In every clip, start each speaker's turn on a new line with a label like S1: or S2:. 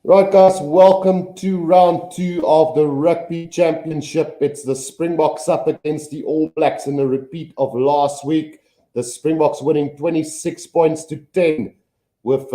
S1: Right, guys, welcome to round two of the Rugby Championship. It's the Springboks up against the All Blacks in a repeat of last week. The Springboks winning 26 points to 10 with,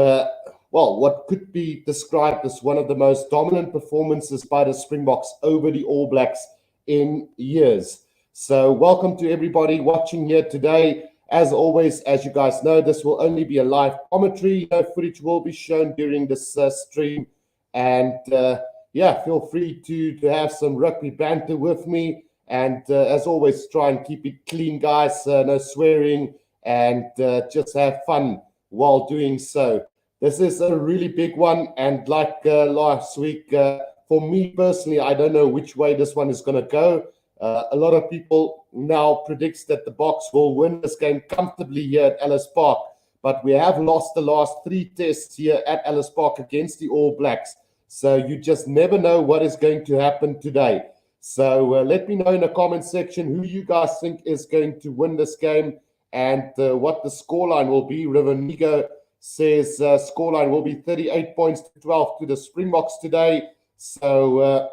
S1: what could be described as one of the most dominant performances by the Springboks over the All Blacks in years. So, welcome to everybody watching here today. As always, as you guys know, this will only be a live commentary. No footage will be shown during this stream. And feel free to have some rugby banter with me. And as always, try and keep it clean, guys. No swearing, and just have fun while doing so. This is a really big one. And like last week, for me personally, I don't know which way this one is going to go. A lot of people now predicts that the Boks will win this game comfortably here at Ellis Park. But we have lost the last three tests here at Ellis Park against the All Blacks. So you just never know what is going to happen today. So let me know in the comment section who you guys think is going to win this game and what the scoreline will be. Rivenigo says scoreline will be 38 points to 12 to the Springboks today. So,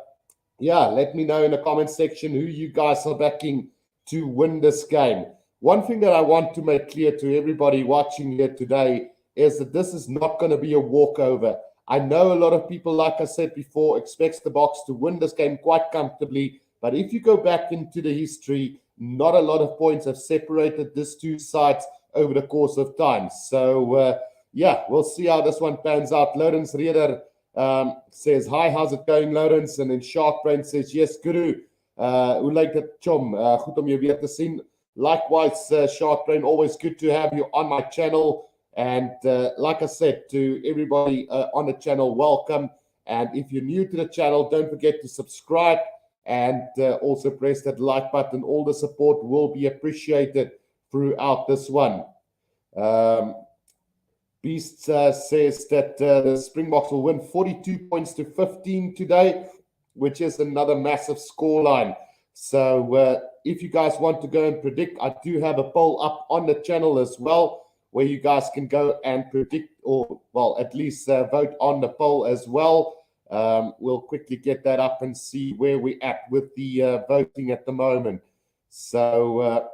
S1: let me know in the comment section who you guys are backing to win this game. One thing that I want to make clear to everybody watching here today is that this is not going to be a walkover. I know a lot of people, like I said before, expects the Boks to win this game quite comfortably. But if you go back into the history, not a lot of points have separated these two sides over the course of time. So, we'll see how this one pans out. Lawrence Rieder says, hi, how's it going, Lawrence? And then Sharkbrain says, yes, Guru. Hoe lyk dit, chom? Goed om jou weer te sien. Likewise, Sharkbrain, always good to have you on my channel. And like I said, to everybody on the channel, welcome. And if you're new to the channel, don't forget to subscribe and also press that like button. All the support will be appreciated throughout this one. Beast says that the Springboks will win 42 points to 15 today, which is another massive scoreline. So if you guys want to go and predict, I do have a poll up on the channel as well, where you guys can go and predict or, at least vote on the poll as well. We'll quickly get that up and see where we're at with the voting at the moment. So,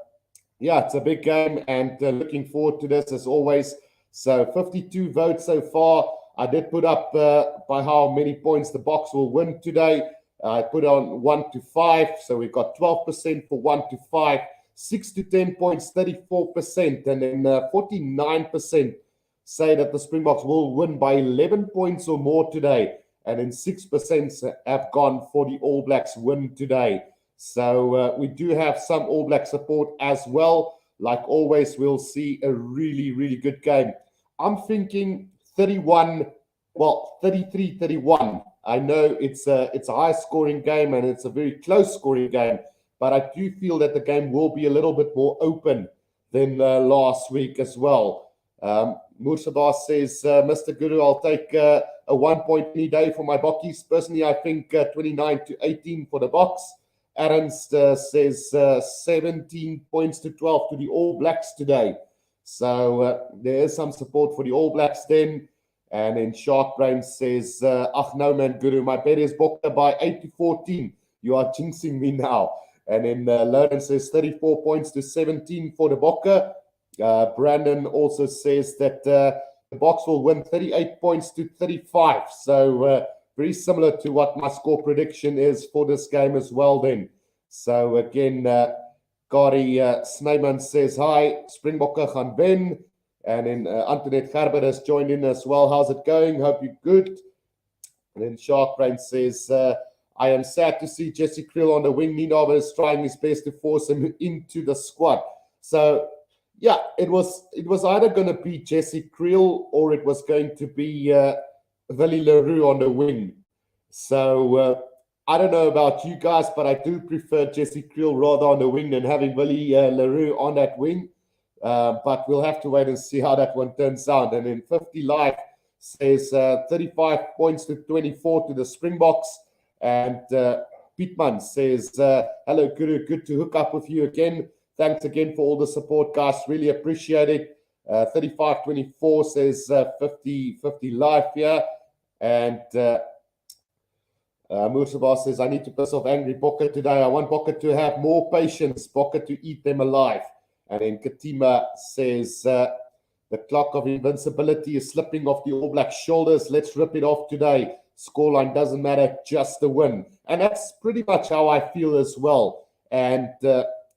S1: it's a big game and looking forward to this as always. So 52 votes so far. I did put up by how many points the Boks will win today. I put on 1 to 5. So we've got 12% for 1 to 5. 6 to 10 points, 34%, and then 49% say that the Springboks will win by 11 points or more today, and then 6% have gone for the All Blacks win today. So we do have some All Black support as well. Like always, we'll see a really, really good game. I'm thinking 33-31. I know it's a high-scoring game, and it's a very close-scoring game. But I do feel that the game will be a little bit more open than last week as well. Mursadas says, Mr. Guru, I'll take a 1 point any day for my Bokkies. Personally, I think 29 to 18 for the Boks. Ernst says 17 points to 12 to the All Blacks today. So there is some support for the All Blacks then. And then Sharkbrain says, ach no man, Guru, my bet is Bokke by 8 to 14. You are jinxing me now. And then Lawrence says 34 points to 17 for the Bokke. Brandon also says that the Boks will win 38 points to 35. So very similar to what my score prediction is for this game as well then. So again, Gary Snyman says, hi, Springbokke gaan wen. And then Antoinette Gerber has joined in as well. How's it going? Hope you're good. And then Sharkbrain says, I am sad to see Jesse Kriel on the wing. Nienaber is trying his best to force him into the squad. So, it was either going to be Jesse Kriel or it was going to be Willie Leroux on the wing. So, I don't know about you guys, but I do prefer Jesse Kriel rather on the wing than having Willie Leroux on that wing. But we'll have to wait and see how that one turns out. And then 50 Live says 35 points to 24 to the Springboks. And Pietman says, hello, Guru, good to hook up with you again. Thanks again for all the support, guys. Really appreciate it. 35-24 says 50 live here. And Mursabar says, I need to piss off angry Bokke today. I want Bokke to have more patience, Bokke to eat them alive. And then Katima says, the clock of invincibility is slipping off the All Blacks' shoulders. Let's rip it off today. Scoreline doesn't matter, just the win. And that's pretty much how I feel as well. And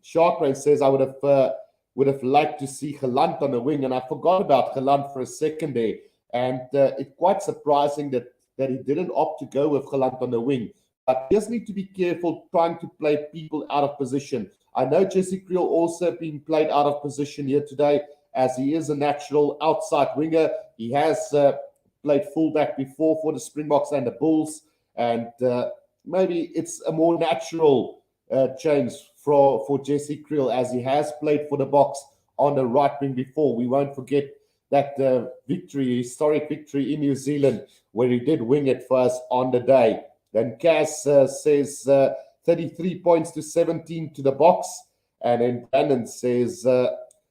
S1: Sharkrain says, I would have liked to see Geland on the wing. And I forgot about Geland for a second there. And it's quite surprising that he didn't opt to go with Geland on the wing. But he just need to be careful trying to play people out of position. I know Jesse Creel also being played out of position here today, as he is a natural outside winger. He has played fullback before for the Springboks and the Bulls. And maybe it's a more natural change for Jesse Creel, as he has played for the Boks on the right wing before. We won't forget that historic victory in New Zealand, where he did wing it for us on the day. Then Cass says 33 points to 17 to the Boks. And then Brandon says,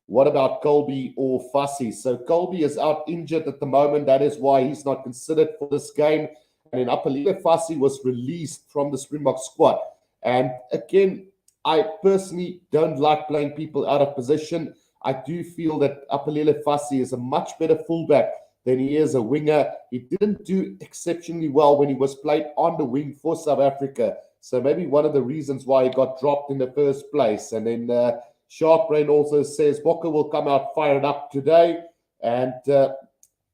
S1: what about Colby or Fussy? So Colby is out injured at the moment. That is why he's not considered for this game. And then Apalile Fussy was released from the Springbok squad. And again, I personally don't like playing people out of position. I do feel that Apalile Fussy is a much better fullback than he is a winger. He didn't do exceptionally well when he was played on the wing for South Africa. So maybe one of the reasons why he got dropped in the first place. And then Sharp Brain also says Bokke will come out fired up today. And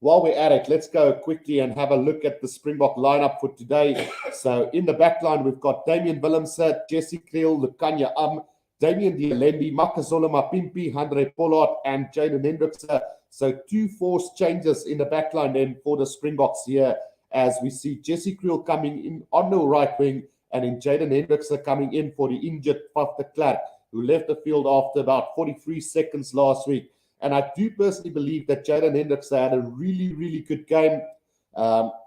S1: while we're at it, let's go quickly and have a look at the Springbok lineup for today. So in the back line, we've got Damian Willemse, Jesse Creel, Lukanya Damian Dialendi, Makazole Mapimpi, Andre Pollard, and Jaden Hendrickse. So 2 forced changes in the back line then for the Springboks here, as we see Jesse Creel coming in on the right wing, and then Jaden Hendrickse coming in for the injured Faf de Klerk, who left the field after about 43 seconds last week. And I do personally believe that Jaden Hendrickse had a really, really good game.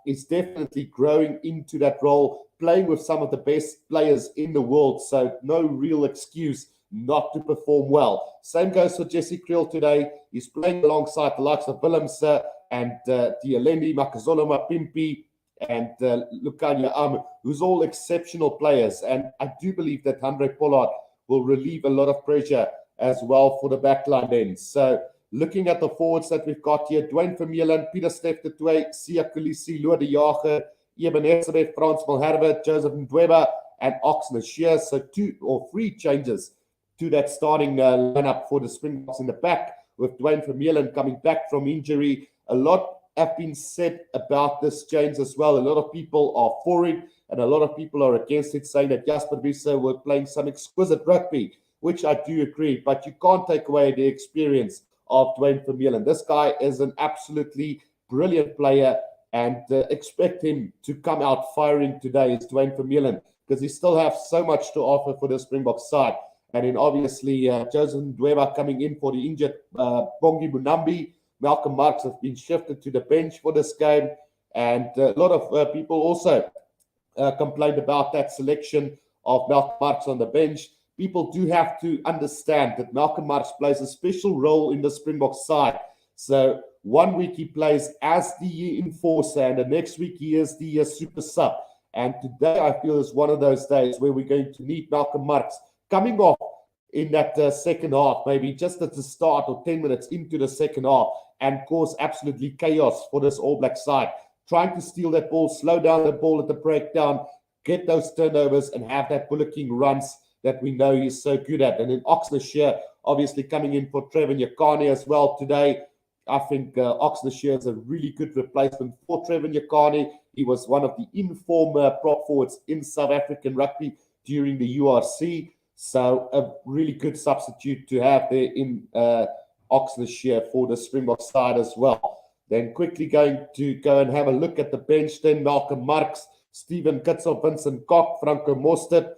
S1: He's definitely growing into that role, playing with some of the best players in the world. So no real excuse not to perform well. Same goes for Jesse Creel today. He's playing alongside the likes of Willemse and Dialendi, Makazole Mapimpi, and Lukanya who's all exceptional players. And I do believe that Andre Pollard will relieve a lot of pressure as well for the backline then. So looking at the forwards that we've got here, Dwayne Vermeulen, Pieter Steph de Toey, Siya Kolisi, Lua de Jager, Eben Etzebeth, Frans Malherbe, Joseph Ndweba, and Oxner Shear. So 2 or 3 changes to that starting lineup for the Springboks in the back, with Dwayne Vermeulen coming back from injury. A lot have been said about this change as well. A lot of people are for it, and a lot of people are against it, saying that Jasper Wiese were playing some exquisite rugby, which I do agree, but you can't take away the experience of Dwayne Vermeulen. This guy is an absolutely brilliant player, and expect him to come out firing today is Dwayne Vermeulen, because he still has so much to offer for the Springbok side. And then obviously Joseph Ndweba coming in for the injured Bongi Munambi. Malcolm Marx has been shifted to the bench for this game, and a lot of people also complained about that selection of Malcolm Marx on the bench. People do have to understand that Malcolm Marx plays a special role in the Springbok side. So 1 week he plays as the enforcer, and the next week he is the super sub. And today I feel is one of those days where we're going to need Malcolm Marx coming off in that second half, maybe just at the start or 10 minutes into the second half, and cause absolutely chaos for this All Black side. Trying to steal that ball, slow down the ball at the breakdown, get those turnovers, and have that bullocking runs that we know he's so good at. And then Oxner Shear obviously coming in for Trevor Nyakane as well today. I think Oxner Shear is a really good replacement for Trevor Nyakane. He was one of the informed prop forwards in South African rugby during the URC. So a really good substitute to have there in Oxner Shear for the Springbok side as well. Then quickly going to go and have a look at the bench then. Malcolm Marx, Stephen Kitzel, Vincent Kok, Franco Mostert,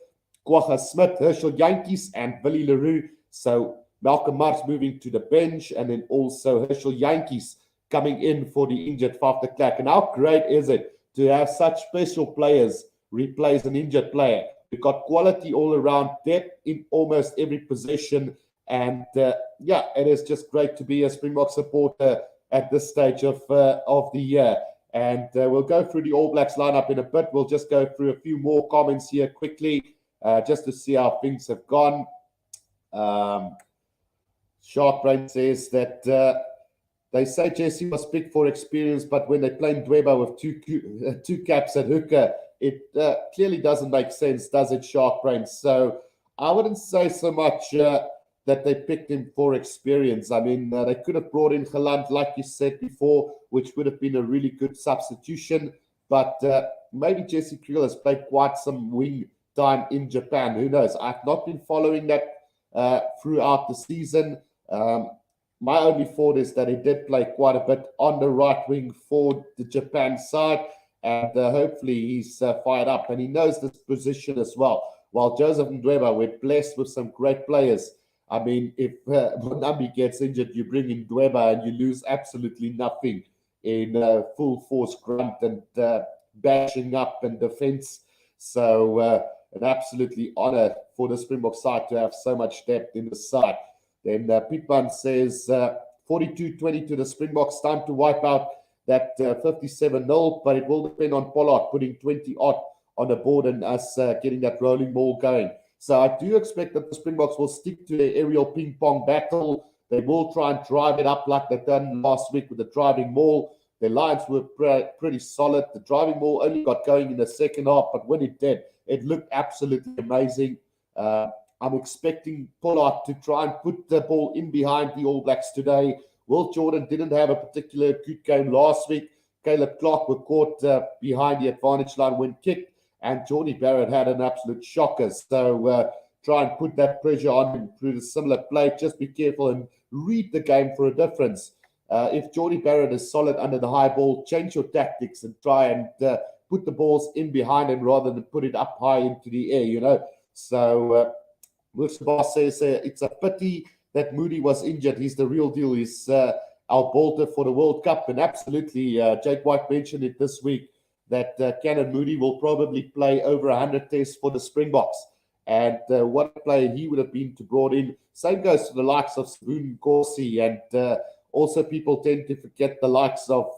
S1: Kwagga Smith, Herschel Jantjies, and Willie Leroux. So Malcolm Marx moving to the bench, and then also Herschel Jantjies coming in for the injured Faf de Klerk. And how great is it to have such special players replace an injured player? We've got quality all around, depth in almost every position. And it is just great to be a Springbok supporter at this stage of the year. And we'll go through the All Blacks lineup in a bit. We'll just go through a few more comments here quickly, just to see how things have gone. Sharkbrain says that they say Jesse was big for experience, but when they play Dweba with two caps at hooker, it clearly doesn't make sense, does it, Sharkbrain? So I wouldn't say so much that they picked him for experience. I mean, they could have brought in Geland, like you said before, which would have been a really good substitution. But maybe Jesse Kriel has played quite some wing time in Japan. Who knows? I've not been following that throughout the season. My only thought is that he did play quite a bit on the right wing for the Japan side, and hopefully he's fired up and he knows this position as well. While Joseph Ndweba, we're blessed with some great players. I mean, if Monambi gets injured, you bring in Ndweba and you lose absolutely nothing in full force grunt and bashing up and defense. So an absolutely honor for the Springbok side to have so much depth in the side. Then Pitman says 42-20 to the Springboks. Time to wipe out that 57-0, but it will depend on Pollard putting 20-odd on the board and us getting that rolling ball going. So I do expect that the Springboks will stick to their aerial ping-pong battle. They will try and drive it up like they've done last week with the driving maul. Their lines were pretty solid. The driving maul only got going in the second half, but when it did, it looked absolutely amazing. I'm expecting Pollard to try and put the ball in behind the All Blacks today. Will Jordan didn't have a particular good game last week. Caleb Clark were caught behind the advantage line when kicked, and Jordy Barrett had an absolute shocker. So try and put that pressure on him through the similar play. Just be careful and read the game for a difference. If Jordy Barrett is solid under the high ball, change your tactics and try and put the balls in behind him rather than put it up high into the air, you know. So Boss says it's a pity that Moody was injured. He's the real deal. He's our bolter for the World Cup. And absolutely, Jake White mentioned it this week, that Canon Moody will probably play over 100 tests for the Springboks. And what a player he would have been to brought in. Same goes to the likes of Spoon Corsi. And also people tend to forget the likes of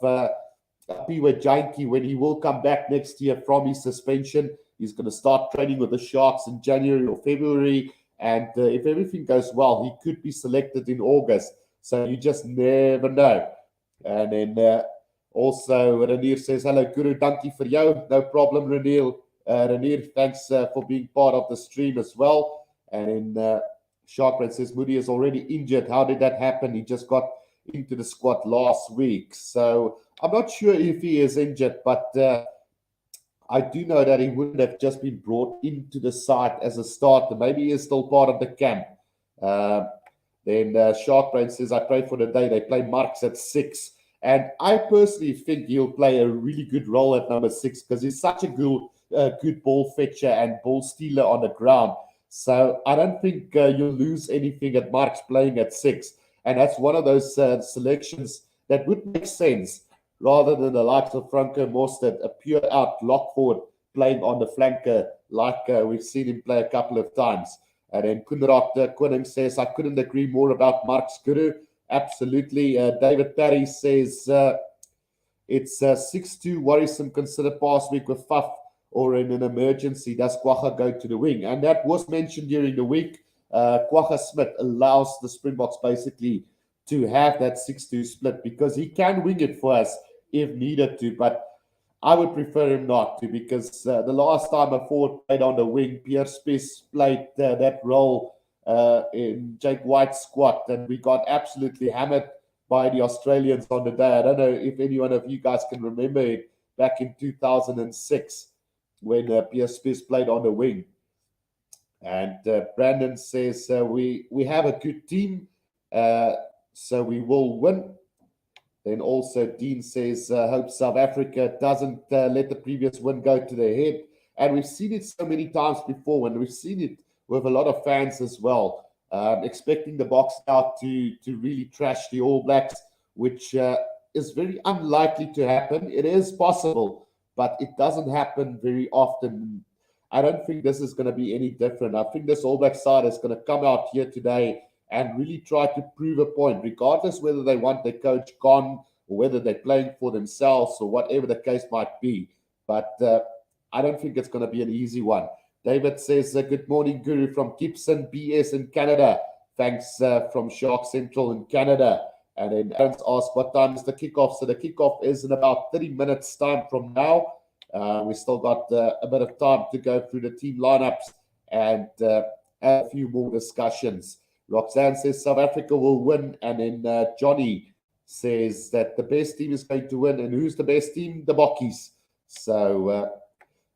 S1: Piwe Janki when he will come back next year from his suspension. He's going to start training with the Sharks in January or February. And if everything goes well, he could be selected in August. So you just never know. And then also, Renier says, hello, Guru, dankie vir jou. No problem, Renier. Renier, thanks for being part of the stream as well. And then Sharkbrand says, Moody is already injured. How did that happen? He just got into the squad last week. So I'm not sure if he is injured, but I do know that he wouldn't have just been brought into the side as a starter. Maybe he is still part of the camp. Then Sharkbrain says, I pray for the day they play Marks at 6. And I personally think he'll play a really good role at number 6 because he's such a good ball fetcher and ball stealer on the ground. So I don't think you'll lose anything at Marks playing at 6. And that's one of those selections that would make sense, rather than the likes of Franco Mostert, a pure-out lock forward playing on the flanker like we've seen him play a couple of times. And then Kunrat Koning says, I couldn't agree more about Mark's Guru. Absolutely. David Parry says, it's 6-2 worrisome. Consider past week with Faf or in an emergency. Does Kwagga go to the wing? And that was mentioned during the week. Kwagga Smith allows the Springboks basically to have that 6-2 split because he can wing it for us if needed to, but I would prefer him not to because the last time a forward played on the wing, Pierre Spies played that role in Jake White's squad, and we got absolutely hammered by the Australians on the day. I don't know if any one of you guys can remember it back in 2006 when Pierre Spies played on the wing. And Brandon says, we have a good team, so we will win. Then also Dean says, hope South Africa doesn't let the previous win go to their head. And we've seen it so many times before, and we've seen it with a lot of fans as well, expecting the Boks out to really trash the All Blacks, which is very unlikely to happen. It is possible, but it doesn't happen very often. I don't think this is going to be any different. I think this All Black side is going to come out here today and really try to prove a point, regardless whether they want their coach gone or whether they're playing for themselves or whatever the case might be. But I don't think it's going to be an easy one. David says, good morning, Guru, from Gibson, BS in Canada. Thanks from Shark Central in Canada. And then Aaron's asked, what time is the kickoff? So the kickoff is in about 30 minutes time from now. We still got a bit of time to go through the team lineups and a few more discussions. Roxanne says South Africa will win. And then Johnny says that the best team is going to win. And who's the best team? The Bokkies. So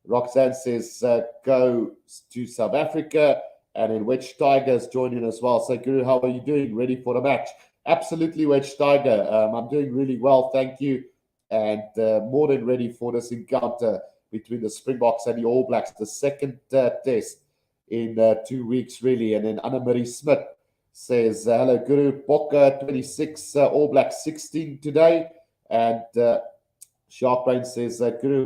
S1: Roxanne says go to South Africa. And then Wedge Tiger is joining as well. So Guru, how are you doing? Ready for the match? Absolutely, Wedge Tiger. I'm doing really well, thank you. And more than ready for this encounter between the Springboks and the All Blacks, the second test in 2 weeks, really. And then Anna-Marie Smith says, hello, Guru. Bokke 26, All Blacks 16 today. And Sharkbrain says, Guru,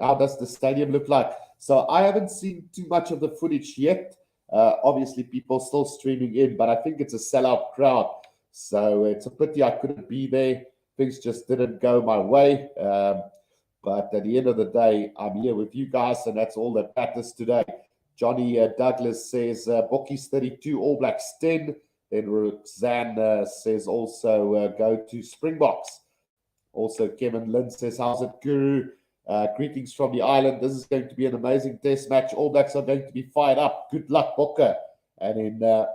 S1: how does the stadium look like? So I haven't seen too much of the footage yet. Obviously, people still streaming in, but I think it's a sellout crowd. So it's a pity I couldn't be there. Things just didn't go my way. But at the end of the day, I'm here with you guys, and that's all that matters today. Johnny Douglas says, Bokkies 32, All Blacks 10. Then Roxanne says also go to Springboks. Also, Kevin Lynn says, how's it, Guru? Greetings from the island. This is going to be an amazing test match. All Blacks are going to be fired up. Good luck, Bokke. And then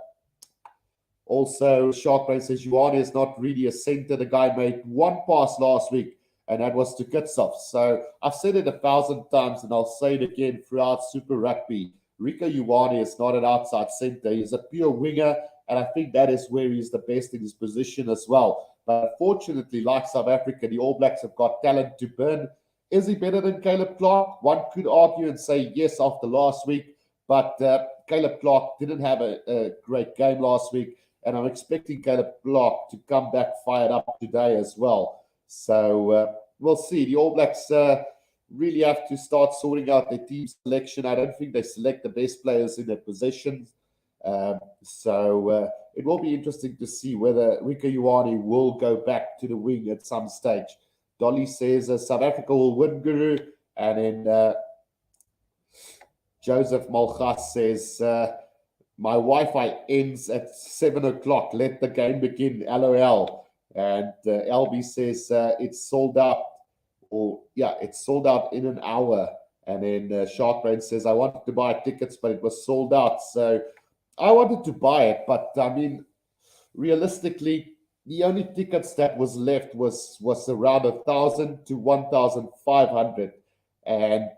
S1: also, Sharkbrain says, Ioane is not really a center. The guy made one pass last week, and that was to Kitsov. So I've said it 1,000 times, and I'll say it again throughout Super Rugby. Rico Ioane is not an outside center. He's a pure winger, and I think that is where he's the best in his position as well. But unfortunately, like South Africa, the All Blacks have got talent to burn. Is he better than Caleb Clark? One could argue and say yes after last week, but Caleb Clark didn't have a great game last week. And I'm expecting Caleb Clark to come back fired up today as well. So we'll see. The All Blacks really have to start sorting out their team selection. I don't think they select the best players in their positions. So it will be interesting to see whether Rico Ioane will go back to the wing at some stage. Dolly says South Africa will win, Guru. And then Joseph Malchas says, my Wi-Fi ends at 7 o'clock. Let the game begin. LOL. And LB says it's sold out. It's sold out in an hour. And then Sharkbrain says, I wanted to buy tickets, but it was sold out. So I wanted to buy it. But, I mean, realistically, the only tickets that was left was around 1,000 to 1,500. And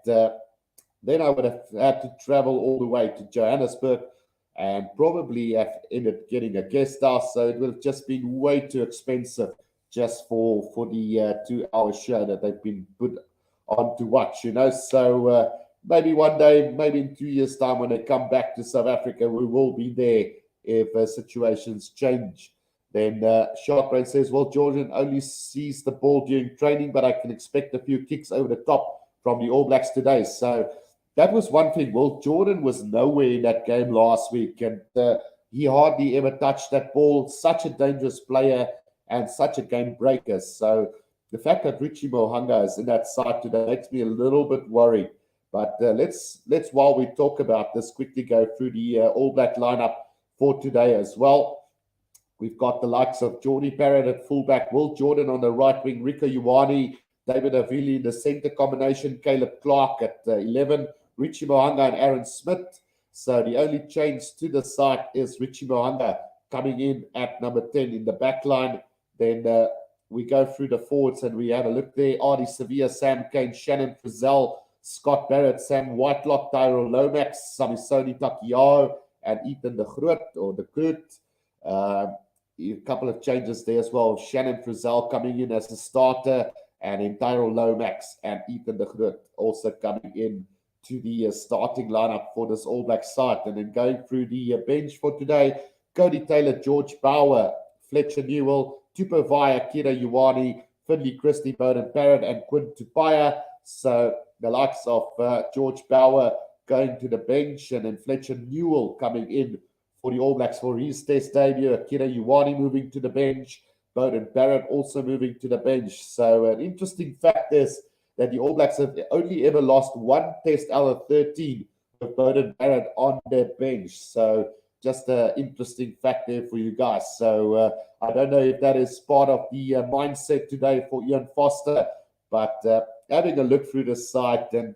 S1: then I would have had to travel all the way to Johannesburg and probably have ended up getting a guest house. So it would have just been way too expensive just for the 2-hour show that they've been put on to watch, you know. So maybe one day, maybe in 2 years' time when they come back to South Africa, we will be there if situations change. Then Sharkbrain says, well, Jordan only sees the ball during training, but I can expect a few kicks over the top from the All Blacks today. So that was one thing. Well, Jordan was nowhere in that game last week, and he hardly ever touched that ball. Such a dangerous player and such a game breaker. So the fact that Richie Mohanga is in that side today makes me a little bit worried. But let's while we talk about this, quickly go through the All Black lineup for today as well. We've got the likes of Jordy Barrett at fullback, Will Jordan on the right wing, Rico Ioane, David Avili in the centre combination, Caleb Clark at 11, Richie Mohanga and Aaron Smith. So the only change to the side is Richie Mohanga coming in at number 10 in the back line. Then we go through the forwards and we have a look there. Artie Sevilla, Sam Kane, Shannon Frizzell, Scott Barrett, Sam Whitelock, Tyrell Lomax, Samisoni Takiao, and Ethan de Groot or de Groot. A couple of changes there as well. Shannon Frizzell coming in as a starter, and then Tyrell Lomax and Ethan de Groot also coming in to the starting lineup for this All Black side. And then going through the bench for today, Cody Taylor, George Bauer, Fletcher Newell, Tupo Vaya, Kira Ioane, Finley Christie, Bowden Barrett, and Quinn Tupaya. So the likes of George Bauer going to the bench, and then Fletcher Newell coming in for the All Blacks for his test debut. Kira Ioane moving to the bench. Beauden Barrett also moving to the bench. So an interesting fact is that the All Blacks have only ever lost one test out of 13 with Beauden Barrett on their bench. So just an interesting fact there for you guys. So I don't know if that is part of the mindset today for Ian Foster, but having a look through the site and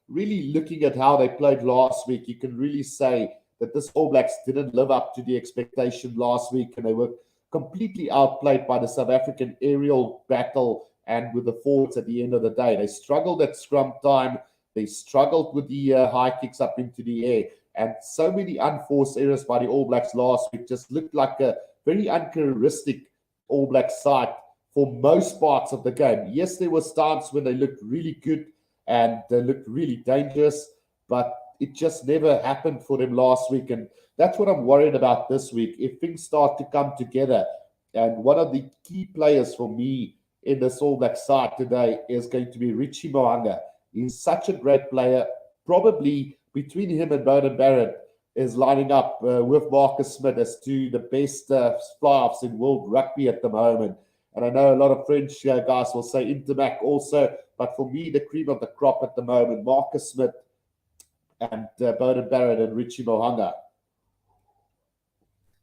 S1: really looking at how they played last week, you can really say that this All Blacks didn't live up to the expectation last week, and they were completely outplayed by the South African aerial battle and with the forwards at the end of the day. They struggled at scrum time. They struggled with the high kicks up into the air. And so many unforced errors by the All Blacks last week just looked like a very uncharacteristic All Black side for most parts of the game. Yes, there was times when they looked really good and they looked really dangerous, but it just never happened for them last week. And that's what I'm worried about this week. If things start to come together, and one of the key players for me in this All Black side today is going to be Richie Mo'unga. He's such a great player. Probably between him and Beauden Barrett is lining up with Marcus Smith as to the best fly-offs in world rugby at the moment. And I know a lot of French guys will say Intermac also, but for me, the cream of the crop at the moment, Marcus Smith and Beauden Barrett and Richie Mo'unga.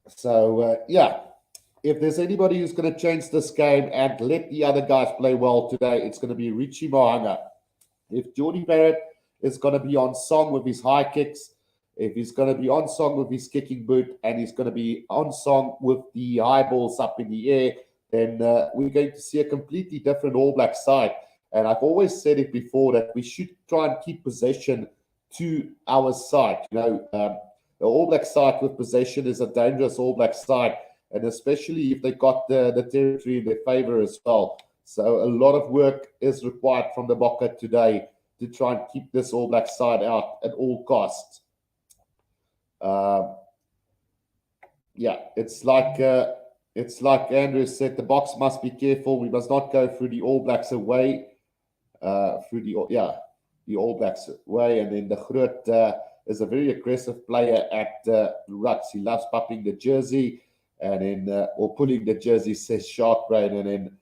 S1: So, if there's anybody who's going to change this game and let the other guys play well today, it's going to be Richie Mo'unga. If Jordy Barrett is going to be on song with his high kicks, if he's going to be on song with his kicking boot, and he's going to be on song with the high balls up in the air, then we're going to see a completely different All Black side. And I've always said it before that we should try and keep possession to our side. The All Black side with possession is a dangerous All Black side, and especially if they got the territory in their favor as well. So a lot of work is required from the Bokke today to try and keep this All Black side out at all costs. It's like Andrew said, the Boks must be careful. We must not go through the All Blacks away, the All Blacks way. And then the Groot is a very aggressive player at rucks. He loves popping the jersey and then or pulling the jersey, says Sharkbrain. And then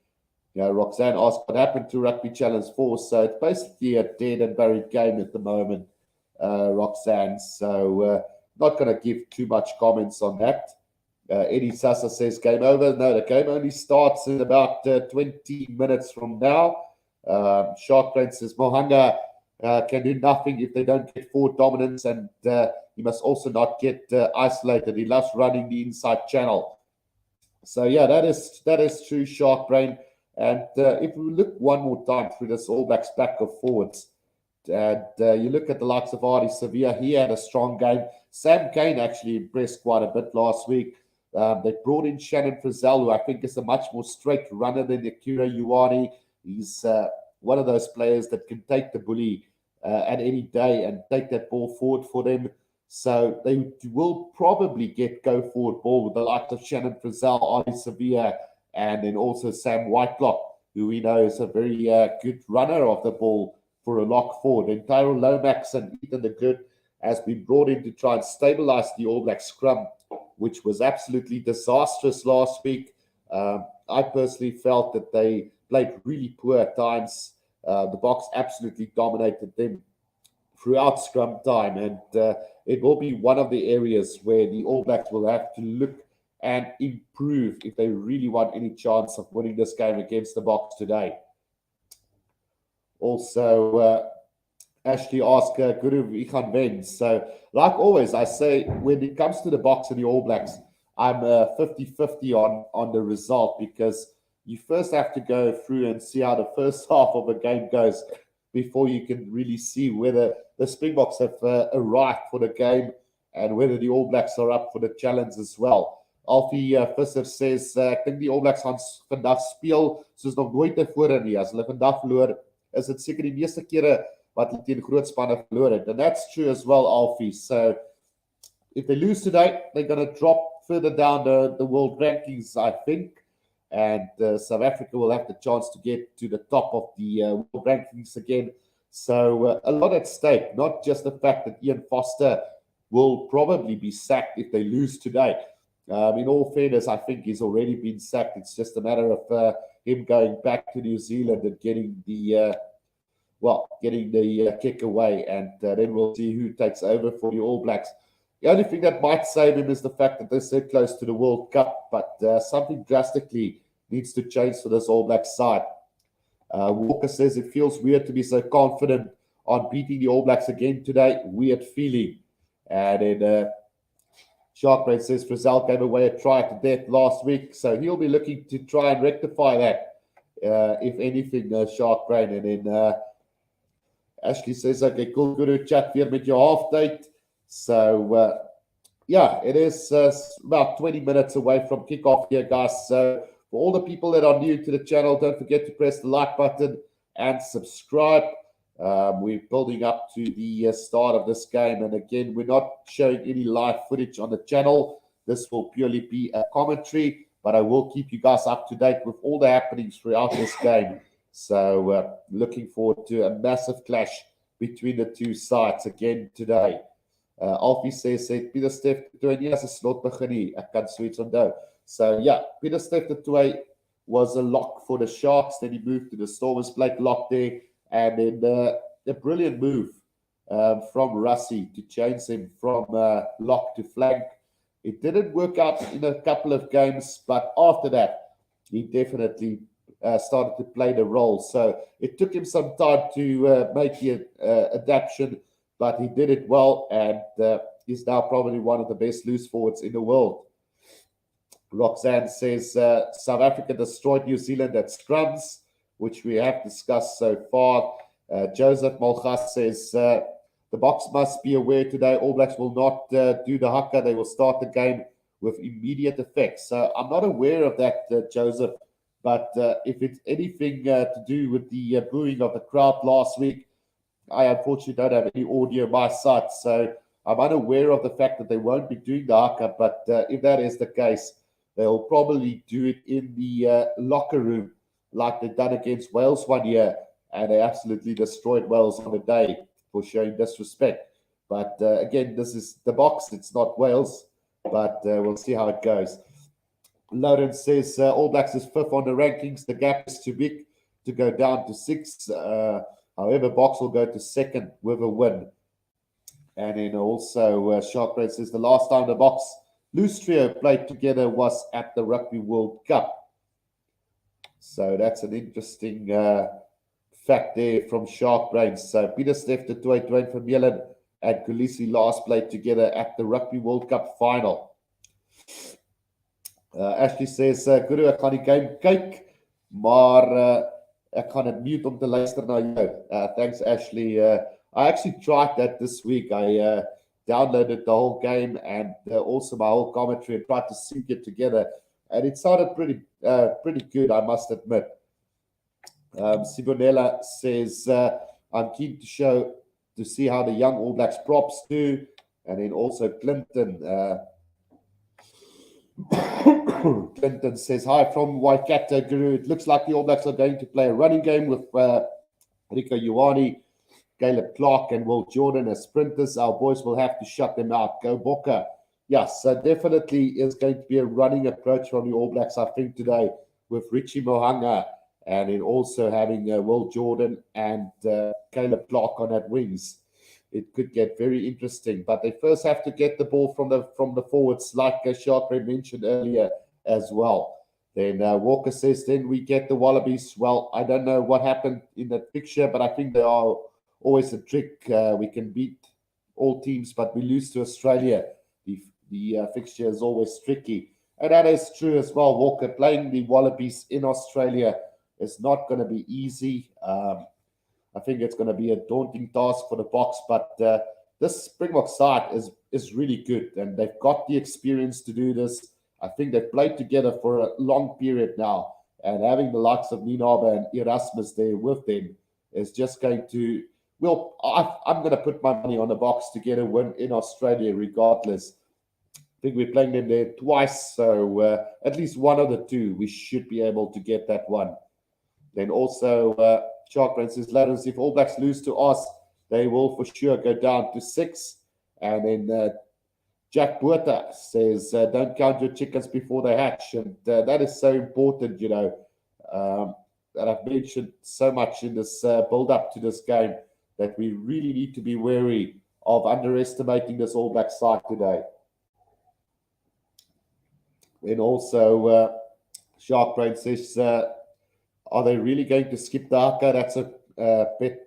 S1: Roxanne asked what happened to Rugby Challenge 4. So it's basically a dead and buried game at the moment, Roxanne. So not going to give too much comments on that. Eddie Sassa says game over. No, the game only starts in about 20 minutes from now. Sharkbrain says Mo'unga can do nothing if they don't get forward dominance, and he must also not get isolated. He loves running the inside channel. So that is true, Sharkbrain. And if we look one more time through this All Blacks back of forwards, and you look at the likes of Ardie Savea, he had a strong game. Sam Cane actually impressed quite a bit last week. They brought in Shannon Frizzell, who I think is a much more straight runner than Akira Ioane. He's one of those players that can take the bully at any day and take that ball forward for them. So they will probably get go forward ball with the likes of Shannon Frizzell, Ardie Savea, and then also Sam Whitelock, who we know is a very good runner of the ball for a lock forward. And Tyrell Lomax and Ethan de Groot has been brought in to try and stabilize the All Black scrum, which was absolutely disastrous last week. I personally felt that they played really poor at times. The Boks absolutely dominated them throughout scrum time, and it will be one of the areas where the All Blacks will have to look and improve if they really want any chance of winning this game against the Boks today. Also, Ashley asked Guru wie gaan wen. So, like always, I say when it comes to the Boks and the All Blacks, I'm 50-50 on the result, because you first have to go through and see how the first half of a game goes before you can really see whether the Springboks have arrived for the game and whether the All Blacks are up for the challenge as well. Alfie Visser says, ek dink die All Blacks gaan vandag speel soos nog nooit tevore nie. As hulle vandag verloor, is dit seker die meeste kere wat hulle teen groot spanne verloor het. And that's true as well, Alfie. So if they lose today, they're going to drop further down the world rankings, I think. And South Africa will have the chance to get to the top of the world rankings again. So a lot at stake, not just the fact that Ian Foster will probably be sacked if they lose today, In all fairness, I think he's already been sacked. It's just a matter of him going back to New Zealand and getting the kick away, and then we'll see who takes over for the All Blacks. The only thing that might save him is the fact that they're so close to the World Cup, but something drastically needs to change for this All Blacks side. Walker says it feels weird to be so confident on beating the All Blacks again today. Weird feeling. And then Sharkbrain says Frizzell gave away a try to death last week, so he'll be looking to try and rectify that, if anything, Sharkbrain. And then Ashley says, okay, cool, Guru, chat weer met your half date. So, it is about 20 minutes away from kickoff here, guys. So, for all the people that are new to the channel, don't forget to press the like button and subscribe. We're building up to the start of this game. And again, we're not showing any live footage on the channel. This will purely be a commentary, but I will keep you guys up to date with all the happenings throughout this game. So looking forward to a massive clash between the two sides again today. Alfie says, Pieter-Steph de Toey nie as 'n slot begin nie. Ek kan so iets onthou. So yeah, Pieter-Steph de Toey was a lock for the Sharks. Then he moved to the Stormers, played lock there. And then a brilliant move from Rassie to change him from lock to flank. It didn't work out in a couple of games, but after that, he definitely started to play the role. So it took him some time to make the adaptation, but he did it well, and he's now probably one of the best loose forwards in the world. Roxanne says South Africa destroyed New Zealand at scrums, which we have discussed so far. Joseph Malgas says the Boks must be aware today All Blacks will not do the haka. They will start the game with immediate effect. So I'm not aware of that, Joseph, but if it's anything to do with the booing of the crowd last week, I unfortunately don't have any audio on my side, so I'm unaware of the fact that they won't be doing the haka, but if that is the case, they'll probably do it in the locker room like they've done against Wales one year, and they absolutely destroyed Wales on the day for showing disrespect. But again, this is the Boks, it's not Wales, but we'll see how it goes. Lawrence says All Blacks is 5th on the rankings. The gap is too big to go down to 6th. However, Boks will go to 2nd with a win. And then also Sharkbrain says the last time the Boks loose trio played together was at the Rugby World Cup. So that's an interesting fact there from Sharkbrain. So Pieter-Steph de Toey, Dwayne Vermeulen, and Kolisi last played together at the Rugby World Cup final. Ashley says, Guru, ek gaan die game kyk, maar ek gaan het mute om te luister na jou. Thanks, Ashley. I actually tried that this week. I downloaded the whole game and also my whole commentary and tried to sync it together. And it sounded pretty good, I must admit. Sibonella says, I'm keen to see how the young All Blacks props do. And then also Clinton. Clinton says, hi from Waikato, Guru. It looks like the All Blacks are going to play a running game with Rico Ioane, Caleb Clark, and Will Jordan as sprinters. Our boys will have to shut them out. Go Bokke. Yes, so definitely is going to be a running approach from the All Blacks, I think, today with Richie Mohanga and then also having Will Jordan and Caleb Clark on that wings. It could get very interesting, but they first have to get the ball from the forwards, like Sharkray mentioned earlier as well. Then Walker says, then we get the Wallabies. Well, I don't know what happened in that picture, but I think they are always a trick. We can beat all teams, but we lose to Australia. The fixture is always tricky. And that is true as well, Walker. Playing the Wallabies in Australia is not going to be easy. I think it's going to be a daunting task for the Boks, but this Springbok side is really good, and they've got the experience to do this. I think they've played together for a long period now, and having the likes of Ninabe and Erasmus there with them is just going to, well, I'm going to put my money on the Boks to get a win in Australia regardless. I think we're playing them there twice, so at least one of the two, we should be able to get that one. Then also, Sharkbrain says, Lawrence, if All Blacks lose to us, they will for sure go down to 6. And then Jack Buerta says, don't count your chickens before they hatch. And that is so important, that I've mentioned so much in this build-up to this game, that we really need to be wary of underestimating this All Black side today. And also, Shark Brain says, are they really going to skip the haka?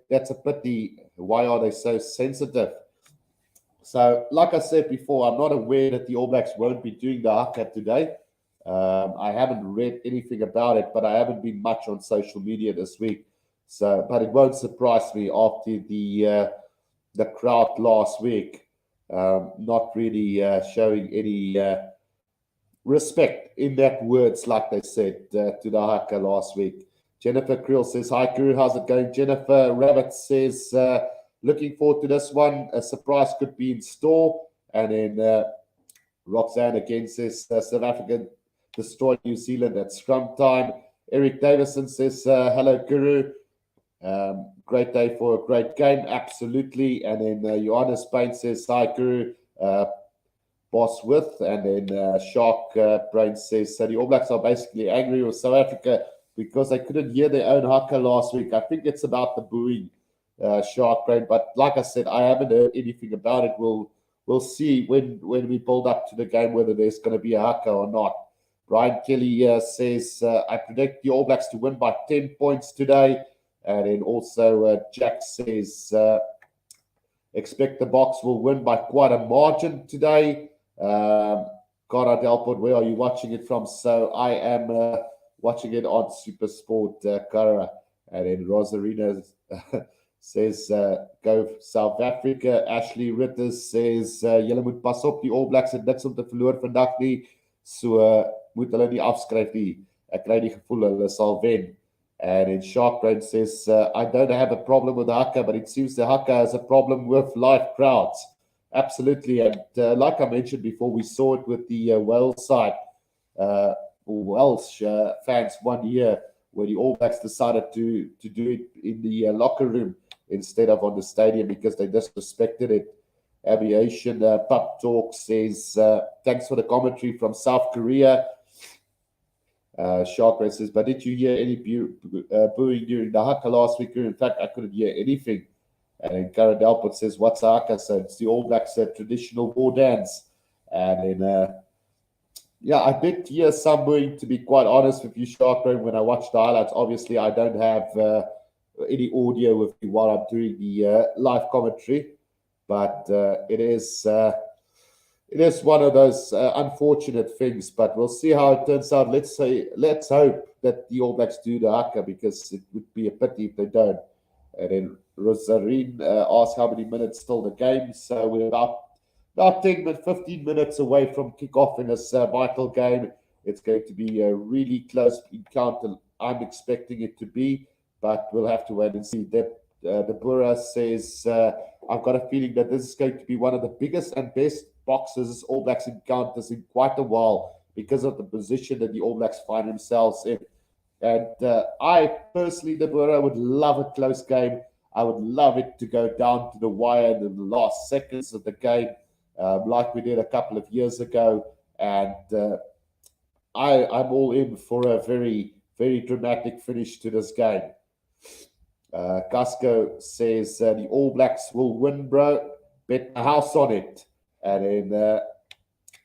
S1: That's a pity. Why are they so sensitive? So, like I said before, I'm not aware that the All Blacks won't be doing the haka today. I haven't read anything about it, but I haven't been much on social media this week. So, but it won't surprise me after the crowd last week not really showing any respect in that words, like they said to the haka last week. Jennifer Creel says, hi, Guru, how's it going? Jennifer Rabbit says, looking forward to this one. A surprise could be in store. And then Roxanne again says, South Africa destroyed New Zealand at scrum time. Eric Davison says, hello, Guru. Great day for a great game. Absolutely. And then Johannes Payne says, hi, Guru. Boss with. And then Shark Brain says, so the All Blacks are basically angry with South Africa because they couldn't hear their own haka last week. I think it's about the booing, Shark Brain. But like I said, I haven't heard anything about it. We'll see when we build up to the game whether there's going to be a haka or not. Brian Kelly says, I predict the All Blacks to win by 10 points today. And then also Jack says, expect the Boks will win by quite a margin today. Conrad Delport, where are you watching it from? So I am watching it on SuperSport Kara. And then Rosarina says, go South Africa. Ashley Ritters says, julle moet pas op, die All Blacks het niks om te verloor vandag nie. So moet hulle nie afskryf nie. Ek kry die gevoel hulle sal wen. And then Shark Brain says, I don't have a problem with the haka, but it seems the haka has a problem with live crowds. Absolutely. And like I mentioned before, we saw it with the Wales side, Welsh fans one year, where the All Blacks decided to do it in the locker room instead of on the stadium because they disrespected it. Aviation Pup Talk says, thanks for the commentary from South Korea. Shark Brain says, but did you hear any booing during the haka last week? In fact, I couldn't hear anything. And then Karen Delport says, what's a haka? So it's the All Blacks traditional war dance. And then, I did hear some booing, to be quite honest with you, Shark Brain, when I watched the highlights. Obviously, I don't have any audio with me while I'm doing the live commentary. But it is one of those unfortunate things, but we'll see how it turns out. Let's hope that the All Blacks do the haka, because it would be a pity if they don't. And then Rosarine asked how many minutes till the game. So we're about 15 minutes away from kickoff in this vital game. It's going to be a really close encounter. I'm expecting it to be, but we'll have to wait and see. The Bura says, I've got a feeling that this is going to be one of the biggest and best boxes All Blacks encounters in quite a while because of the position that the All Blacks find themselves in. And I personally, Deborah, would love a close game. I would love it to go down to the wire in the last seconds of the game, like we did a couple of years ago. And I'm all in for a very, very dramatic finish to this game. Casco says the All Blacks will win, bro. Bet a house on it. And then,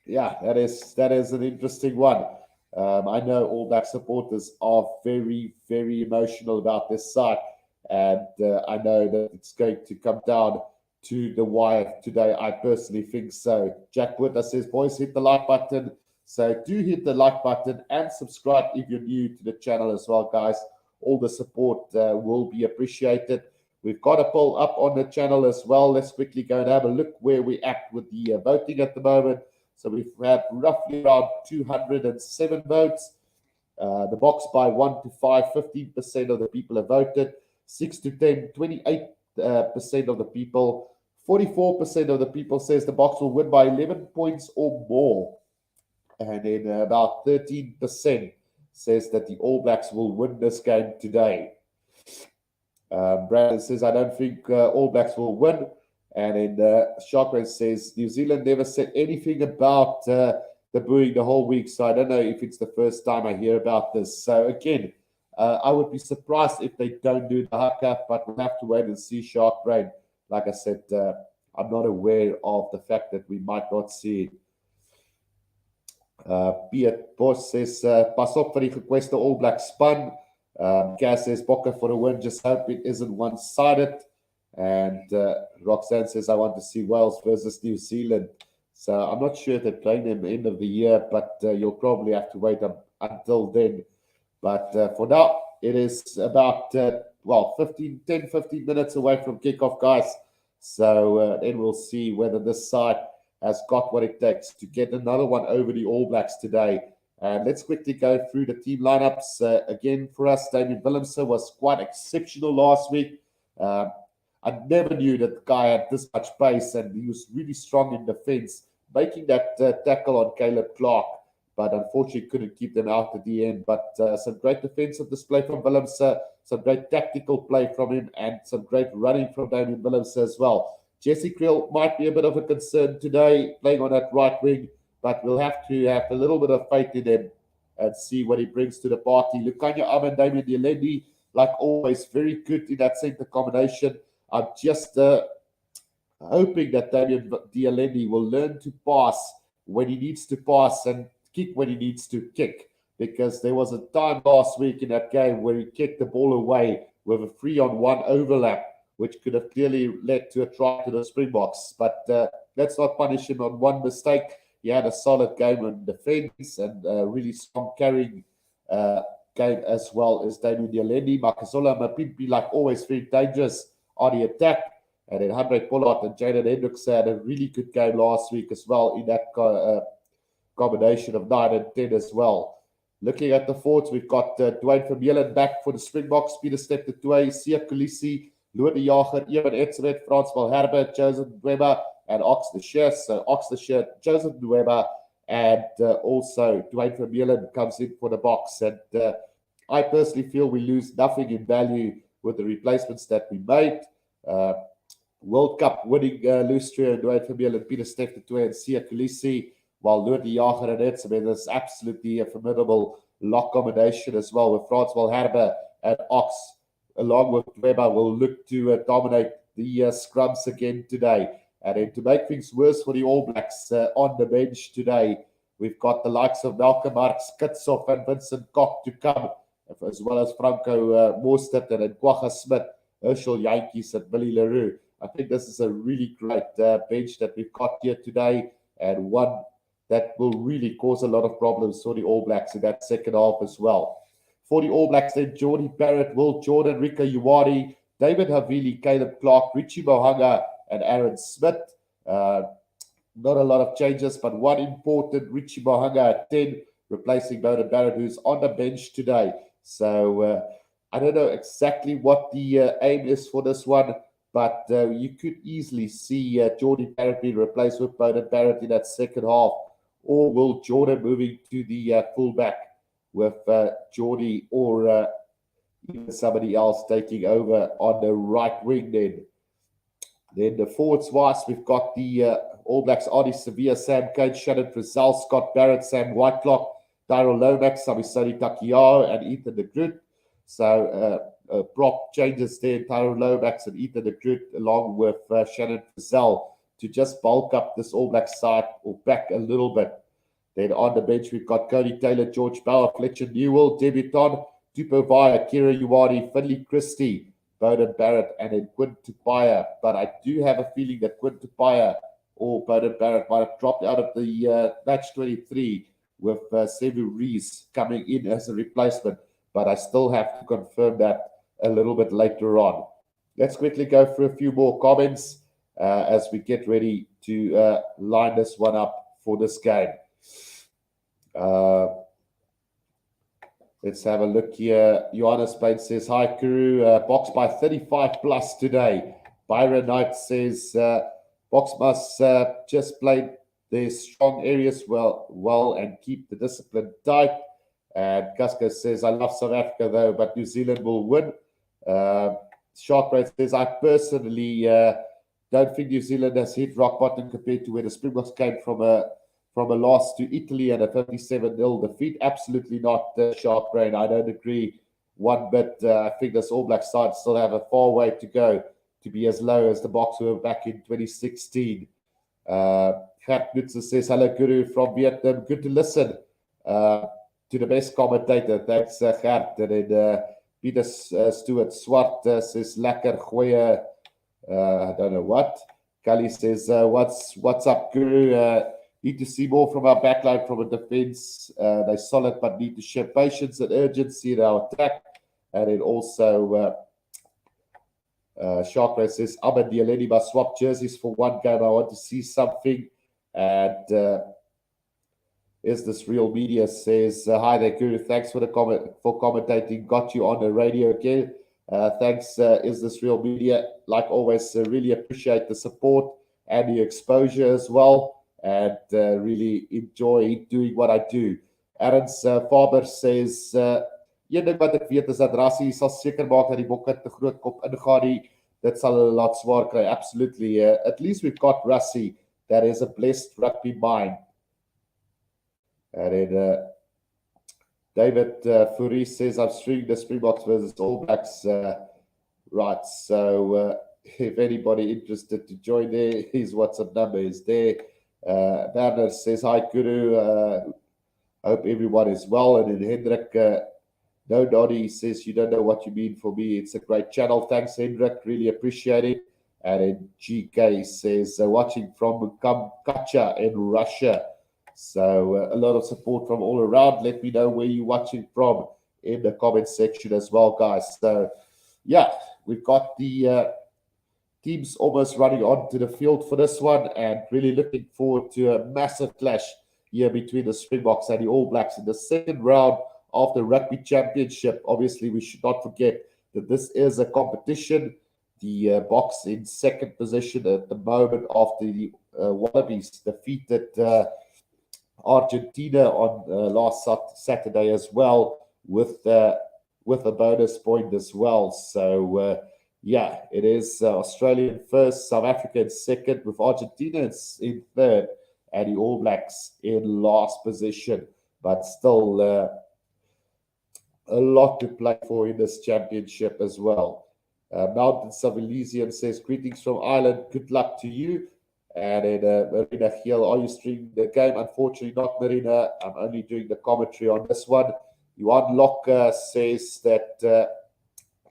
S1: that is an interesting one. I know All Black supporters are very, very emotional about this side. And I know that it's going to come down to the wire today. I personally think so. Jack Wood says, boys, hit the like button. So do hit the like button and subscribe if you're new to the channel as well, guys. All the support will be appreciated. We've got a poll up on the channel as well. Let's quickly go and have a look where we at with the voting at the moment. So we've had roughly around 207 votes. The box by 1 to 5, 15% of the people have voted. 6 to 10, 28% of the people. 44% of the people says the box will win by 11 points or more. And then about 13% says that the All Blacks will win this game today. Brandon says, I don't think All Blacks will win. And then Sharkrain says, New Zealand never said anything about the booing the whole week, so I don't know if it's the first time I hear about this. So again, I would be surprised if they don't do the haka, but we'll have to wait and see. Sharkrain, like I said, I'm not aware of the fact that we might not see it. Piet Boss says, pas op vir die gekweste All Black span. Cass says, Bokke for a win, just hope it isn't one-sided. And Roxanne says, I want to see Wales versus New Zealand. So I'm not sure if they're playing them at the end of the year, but you'll probably have to wait until then. But for now, it is about, 10, 15 minutes away from kickoff, guys. So then we'll see whether this side has got what it takes to get another one over the All Blacks today. And let's quickly go through the team lineups. Again, for us, Damian Willemse was quite exceptional last week. I never knew that the guy had this much pace, and he was really strong in defense, making that tackle on Caleb Clark, but unfortunately couldn't keep them out at the end. But some great defensive display from Willemse, some great tactical play from him, and some great running from Damian Willemse as well. Jesse Kriel might be a bit of a concern today, playing on that right wing, but we'll have to have a little bit of faith in him and see what he brings to the party. Lukanya Am and Damian Dielendi, like always, very good in that centre combination. I'm just hoping that Damian Dielendi will learn to pass when he needs to pass and kick when he needs to kick, because there was a time last week in that game where he kicked the ball away with a 3-on-1 overlap, which could have clearly led to a try to the Springboks. But let's not punish him on one mistake. He had a solid game in defense and a really strong carrying game as well as Damian Dielendi. Makazola Mapimpi, like always, very dangerous on the attack. And then Andre Pollard and Jaden Hendricks had a really good game last week as well in that combination of 9 and 10 as well. Looking at the forwards, we've got Dwayne Vermeulen back for the Springboks, Peter Steptoe, Sia Kulisi, Lode Jager, Ewan Etzebeth, Frans Malherbe, Joseph Nweba, and Ox the Shear. So Ox the Shear, Joseph Nweba, and also Dwayne Vermeulen comes in for the box. And I personally feel we lose nothing in value with the replacements that we made. World Cup winning Lustria, Dwayne Vermeulen, Peter Steptoe, and Sia Kulisi, while Lode Jager and Etzebeth is absolutely a formidable lock combination as well, with Frans Malherbe and Ox, along with Weber, will look to dominate the scrums again today. And then to make things worse for the All Blacks on the bench today, we've got the likes of Malcolm Marx, Kitsoff, and Vincent Koch to come, as well as Franco Mostert and Kwagga Smith, Herschel Jantjies, and Billy Leroux. I think this is a really great bench that we've got here today, and one that will really cause a lot of problems for the All Blacks in that second half as well. For the All Blacks, then, Geordie Barrett, Will Jordan, Rika Uwari, David Havili, Caleb Clark, Richie Mohanga, and Aaron Smith. Not a lot of changes, but one important, Richie Mohanga at 10, replacing Bowden Barrett, who's on the bench today. So I don't know exactly what the aim is for this one, but you could easily see Geordie Barrett being replaced with Bowden Barrett in that second half, or Will Jordan moving to the fullback with Geordie or even somebody else taking over on the right wing then. Then the forwards wise, we've got the All Blacks, Adi Sevilla, Sam Kane, Shannon Frizzell, Scott Barrett, Sam Whitelock, Tyrell Lomax, Samisoni Takiao, and Ethan de Groot. So prop changes there, Tyrell Lomax and Ethan de Groot, along with Shannon Frizzell, to just bulk up this All Black side or back a little bit. Then on the bench, we've got Cody Taylor, George Bauer, Fletcher Newell, Debuton, Tupo Vaya, Kira Uwari, Finley Christie, Bowden Barrett, and then Quinn Tupaia. But I do have a feeling that Quinn Tupaia or Bowden Barrett might have dropped out of the match 23 with Sevu Rees coming in as a replacement. But I still have to confirm that a little bit later on. Let's quickly go through a few more comments as we get ready to line this one up for this game. Let's have a look here. Johannes Payne says, hi, Kuru. Box by 35 plus today. Byron Knight says, Box must just play their strong areas well and keep the discipline tight. And Casco says, I love South Africa though, but New Zealand will win. Sharkrain says, I personally don't think New Zealand has hit rock bottom compared to where the Springboks came from a loss to Italy and a 57-0 defeat. Absolutely not, Sharp Brain. I don't agree one bit. I think this All Black side still have a far way to go to be as low as the Boks were back in 2016. Gert Knudsen says, hello, Guru from Vietnam. Good to listen to the best commentator. Thanks, Gert. And then Peter Stuart Swart says, lekker goeie, I don't know what. Kali says, what's up, Guru? Need to see more from our backline from a defense. They're solid, but need to show patience and urgency in our attack. And then also, Sharkray says, Ahmed Dialeni must swap jerseys for one game. I want to see something. And Is This Real Media says, hi there, Guru. Thanks for the for commentating. Got you on the radio again. Thanks, Is This Real Media. Like always, really appreciate the support and the exposure as well. And really enjoy doing what I do. Aaron's Faber says, een ding wat ek weet is dat Rassie sal seker maak dat die bokke te groot kop ingaan. Dit sal 'n lot swaar kry. Absolutely. At least we've got Rassie that is a blessed rugby mind. And then David Fourie says, I'm streaming the Springboks versus All Blacks. Right, so if anybody interested to join there, his WhatsApp number is there. Werner says, hi, Guru. Hope everyone is well. And then Hendrik No Noddy says, you don't know what you mean for me. It's a great channel. Thanks, Hendrik. Really appreciate it. And then GK says, watching from Kamchatka in Russia. So a lot of support from all around. Let me know where you're watching from in the comment section as well, guys. So, yeah, we've got the teams almost running onto the field for this one, and really looking forward to a massive clash here between the Springboks and the All Blacks in the second round of the Rugby Championship. Obviously, we should not forget that this is a competition. The Boks in second position at the moment after the Wallabies defeated Argentina on last Saturday as well, with a bonus point as well. So, yeah, it is Australia in first, South Africa in second, with Argentina in third, and the All Blacks in last position. But still a lot to play for in this championship as well. Mountains of Elysium says, greetings from Ireland. Good luck to you. And then Marina Giel, are you streaming the game? Unfortunately not, Marina. I'm only doing the commentary on this one. Johan Locke says that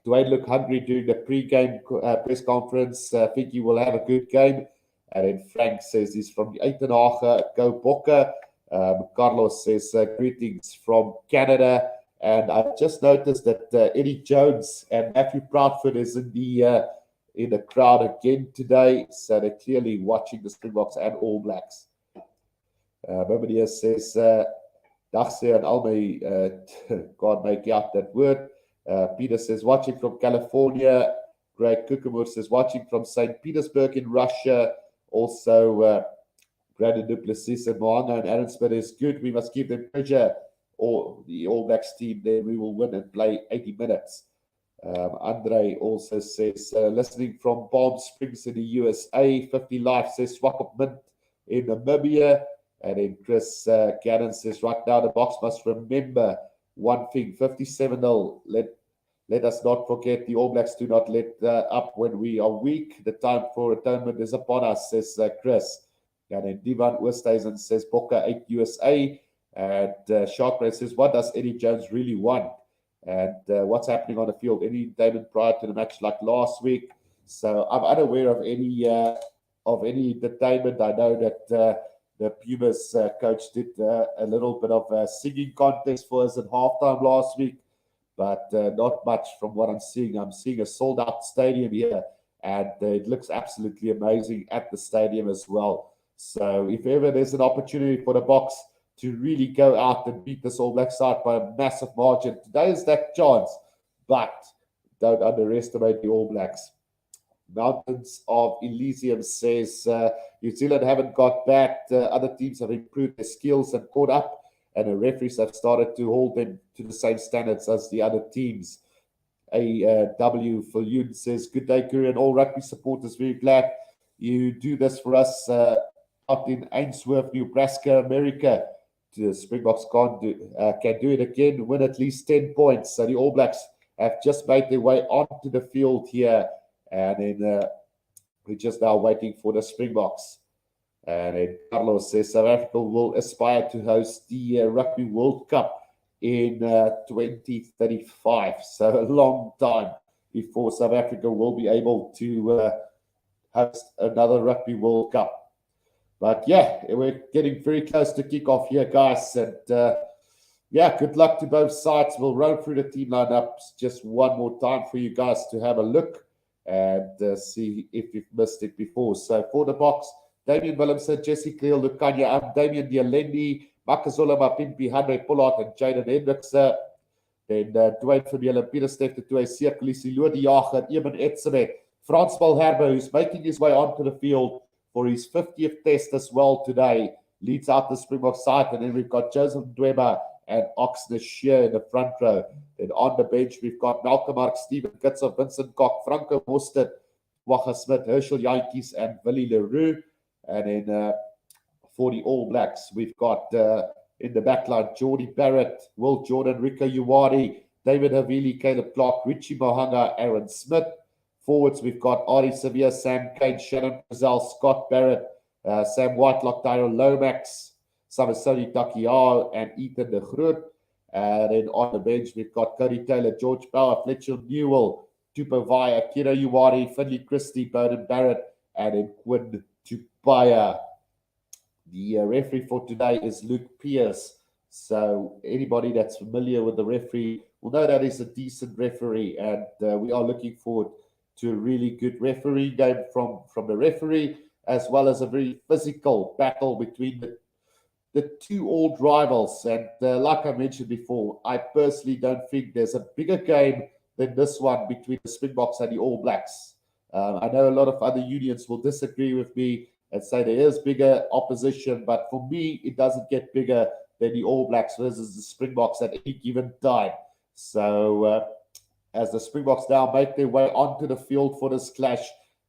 S1: Dwayne looked hungry during the pre-game press conference. I think he will have a good game. And then Frank says he's from the Uitenhage. Go Bokke. Carlos says greetings from Canada. And I've just noticed that Eddie Jones and Matthew Proudfoot is in the crowd again today. So they're clearly watching the Springboks and All Blacks. Mamadea says, Dagse and Almay, can't make out that word. Peter says, watching from California. Greg Kukumur says, watching from St. Petersburg in Russia. Also, Brandon Duplessis and Moanga and Aaron Smith is good. We must give them pressure, or the All Blacks team, then we will win and play 80 minutes. Andre also says, listening from Palm Springs in the USA. 50 Life says, Swakop Mint in Namibia. And then Chris Gannon says, right now the Boks must remember one thing, 57-0. Let us not forget, the All Blacks do not let up when we are weak. The time for atonement is upon us, says Chris. And then Divan Oosthuizen says, Bokke 8 USA. And Sharkray says, what does Eddie Jones really want? And what's happening on the field? Any entertainment prior to the match like last week? So I'm unaware of any entertainment. I know that the Pumas coach did a little bit of a singing contest for us at halftime last week, but not much from what I'm seeing. I'm seeing a sold-out stadium here, and it looks absolutely amazing at the stadium as well. So if ever there's an opportunity for the Boks to really go out and beat this All Black side by a massive margin, today is that chance, but don't underestimate the All Blacks. Mountains of Elysium says New Zealand haven't got back. Other teams have improved their skills and caught up, and the referees have started to hold them to the same standards as the other teams. W. Falyun says, good day, Guru, and all rugby supporters. Very glad you do this for us out in Ainsworth, Nebraska, America. The Springboks can do it again, win at least 10 points. So the All Blacks have just made their way onto the field here, and then we're just now waiting for the Springboks. And then Carlos says South Africa will aspire to host the Rugby World Cup in 2035. So a long time before South Africa will be able to host another Rugby World Cup. But yeah, we're getting very close to kickoff here, guys. And yeah, good luck to both sides. We'll run through the team lineups just one more time for you guys to have a look and see if you've missed it before. So for the box, Damian Willemse, Jesse Cleel, Lukanya, I'm Damian Dialendi, Makazola Mapimpi, Henry Pollard, and Jaden Hendricks. Then Dwayne Vermeulen, Peter Steff, Tuay Sekulisi, Lodi Jager, Eamon Etzebeth, Frans Malherbe, who's making his way onto the field for his 50th test as well today, leads out the Springbok side. And then we've got Joseph Dweba and Oxner Shear in the front row. Then on the bench, we've got Malcolm Mark, Stephen Kitzer, Vincent Koch, Franco Mostert, Wacha Smith, Herschel Jantjies, and Willie Leroux. And then for the All Blacks, we've got in the backline, Geordie Barrett, Will Jordan, Rico Uwari, David Havili, Caleb Clark, Richie Mohanga, Aaron Smith. Forwards, we've got Ari Sevilla, Sam Kane, Shannon Brazil, Scott Barrett, Sam Whitelock, Tyrell Lomax, Samasoni Takiao, and Ethan de Groot. And then on the bench, we've got Cody Taylor, George Bauer, Fletcher Newell, Tupo Vaya, Kira Uwari, Finley Christie, Bowden Barrett, and then Quinn Tupaya. The referee for today is Luke Pierce. So anybody that's familiar with the referee will know that he's a decent referee, and we are looking forward to a really good referee game from the referee, as well as a very physical battle between the two old rivals. And like I mentioned before, I personally don't think there's a bigger game than this one between the Springboks and the All Blacks. I know a lot of other unions will disagree with me and say there is bigger opposition, but for me, it doesn't get bigger than the All Blacks versus the Springboks at any given time. So as the Springboks now make their way onto the field for this clash,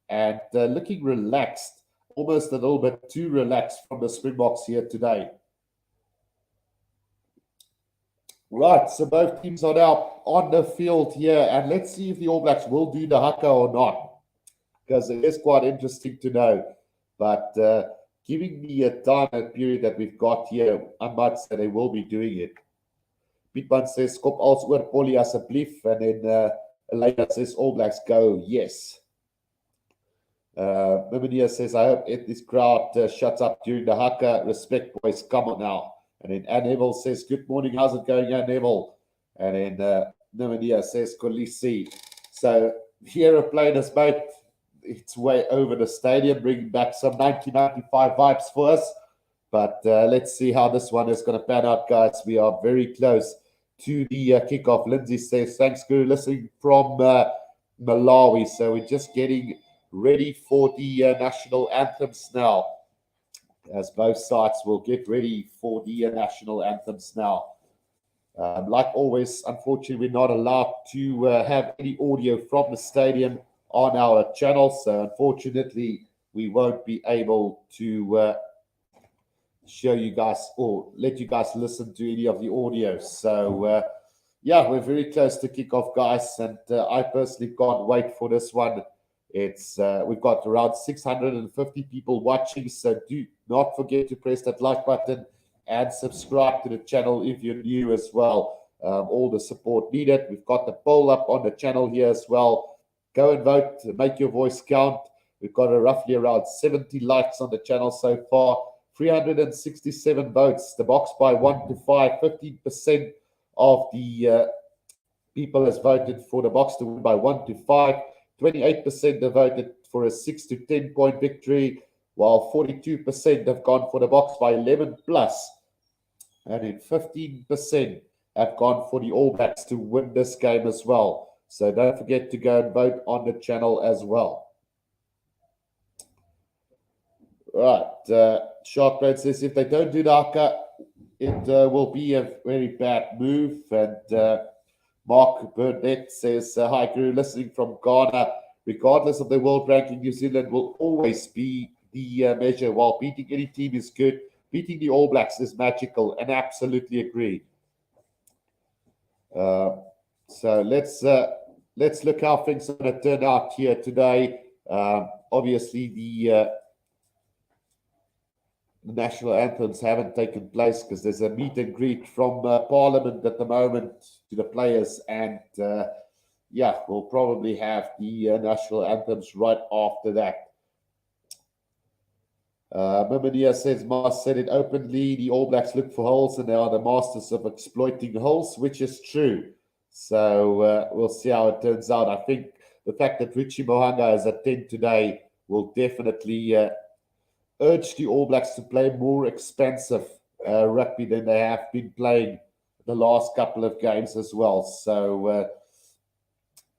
S1: and looking relaxed, almost a little bit too relaxed from the Springboks here today. Right, so both teams are now on the field here, and let's see if the All Blacks will do the haka or not, because it is quite interesting to know. But giving me a time and period that we've got here, I might say they will be doing it. Pietman says, Kop als oor Polly asseblief. And then Elena says, All Blacks go, yes. Miminia says, I hope this crowd shuts up during the haka. Respect, boys, come on now. And then Anne Neville says, good morning, how's it going, Anne Neville? And then Miminia says, Kolisi. So the aeroplane has made its way over the stadium, bringing back some 1995 vibes for us. But let's see how this one is going to pan out, guys. We are very close to the kickoff. Lindsay says, thanks, Guru, listening from Malawi. So we're just getting ready for the national anthems now, as both sides will get ready for the national anthems now. Like always, unfortunately, we're not allowed to have any audio from the stadium on our channel. So unfortunately, we won't be able to show you guys or let you guys listen to any of the audio. So yeah, we're very close to kickoff, guys, and I personally can't wait for this one. It's we've got around 650 people watching, so do not forget to press that like button and subscribe to the channel if you're new as well. All the support needed. We've got the poll up on the channel here as well. Go and vote, make your voice count. We've got roughly around 70 likes on the channel so far. 367 votes. The box by 1 to 5. 15% of the people has voted for the box to win by 1 to 5. 28% have voted for a 6 to 10 point victory, while 42% have gone for the box by 11 plus. And then 15% have gone for the All Blacks to win this game as well. So don't forget to go and vote on the channel as well. Right, Sharkblade says if they don't do the haka, it will be a very bad move. And Mark Burnett says, hi, Guru, listening from Ghana. regardless of the world ranking, New Zealand will always be the measure. While beating any team is good, beating the All Blacks is magical, and absolutely agree. So let's look how things are going to turn out here today. Obviously, the national anthems haven't taken place because there's a meet and greet from Parliament at the moment to the players, and yeah, we'll probably have the national anthems right after that. Mimania says, Mars said it openly, the All Blacks look for holes and they are the masters of exploiting holes, which is true. So we'll see how it turns out. I think the fact that Richie Mohanga is at 10 today will definitely urge the All Blacks to play more expensive rugby than they have been playing the last couple of games as well. So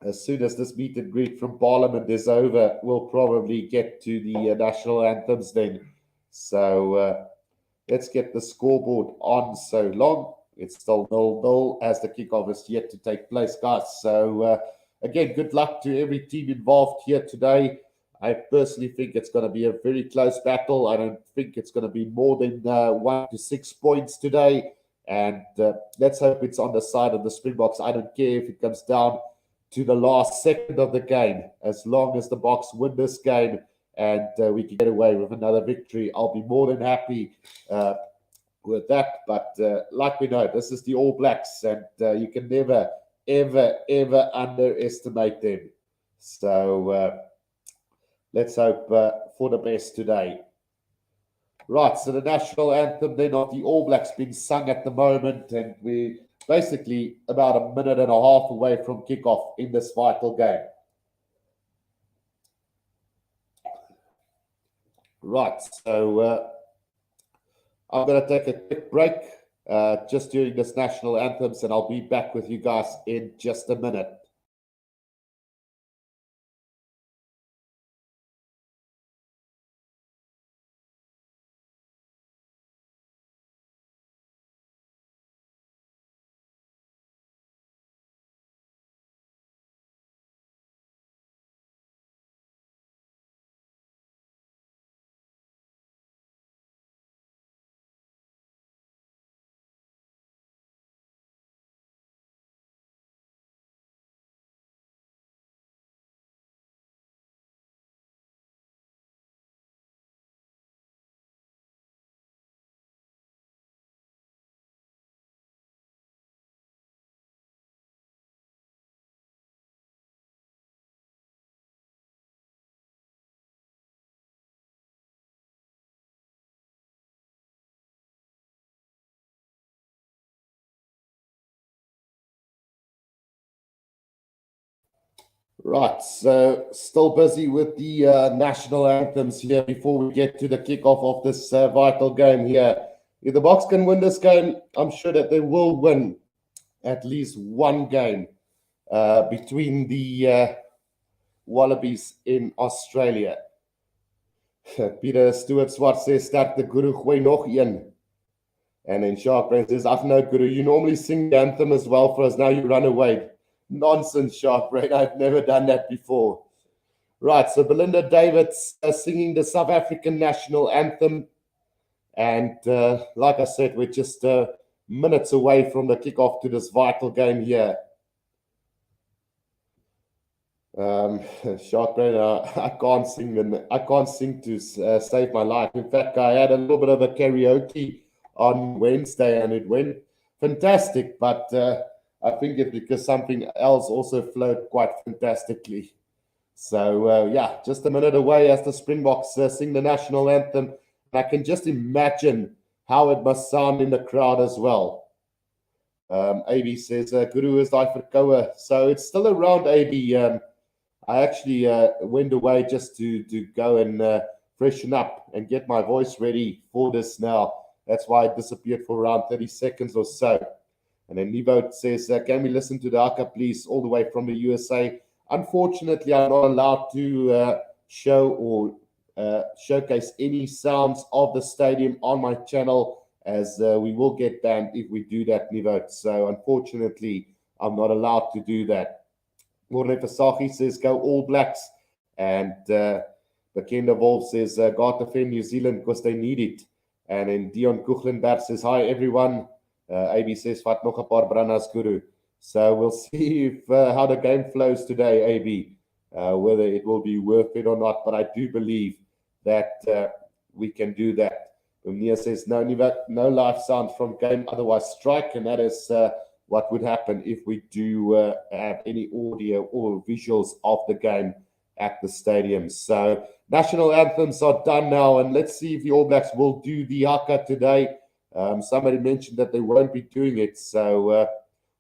S1: as soon as this meet and greet from Parliament is over, we'll probably get to the national anthems then. So let's get the scoreboard on so long. It's still 0-0 as the kickoff is yet to take place, guys. So again, good luck to every team involved here today. I personally think it's going to be a very close battle. I don't think it's going to be more than 1 to 6 points today. And let's hope it's on the side of the Springboks. I don't care if it comes down to the last second of the game. As long as the Boks win this game and we can get away with another victory, I'll be more than happy with that. But like we know, this is the All Blacks, and you can never, ever, ever underestimate them. So let's hope for the best today. Right, so the national anthem then of the All Blacks being sung at the moment, and we're basically about a minute and a half away from kickoff in this vital game. Right, so I'm going to take a quick break just during this national anthems, and I'll be back with you guys in just a minute. Right, so still busy with the national anthems here before we get to the kickoff of this vital game here. If the Boks can win this game, I'm sure that they will win at least one game between the Wallabies in Australia. Peter Stewart Swart says, start the Guru, gooi nog een. And then Shark Brain says, I've no Guru, you normally sing the anthem as well for us, now you run away. Nonsense, Shark Brain, I've never done that before. Right, so Belinda Davids singing the South African national anthem. And like I said, we're just minutes away from the kickoff to this vital game here. Shark Brain, I can't sing, and I can't sing to save my life. In fact, I had a little bit of a karaoke on Wednesday, and it went fantastic. But I think it's because something else also flowed quite fantastically. So yeah, just a minute away as the Springboks sing the national anthem. And I can just imagine how it must sound in the crowd as well. AB says, Guru is die verkoue. So it's still around, AB. I actually went away just to go and freshen up and get my voice ready for this now. That's why I disappeared for around 30 seconds or so. And then Levo says, can we listen to the haka, please, all the way from the USA? Unfortunately, I'm not allowed to show or showcase any sounds of the stadium on my channel, as we will get banned if we do that, Levo. So unfortunately, I'm not allowed to do that. Morne Fasaki says, go All Blacks. And Bekende Wolf says, God defend New Zealand because they need it. And then Dion Kuchlenberg says, hi everyone. AB says, vat nog 'n paar brandas, Guru. So we'll see if how the game flows today, AB, whether it will be worth it or not. But I do believe that we can do that. Umnia says, no live sound from game, otherwise strike. And that is what would happen if we do have any audio or visuals of the game at the stadium. So national anthems are done now, and let's see if the All Blacks will do the haka today. Somebody mentioned that they won't be doing it, so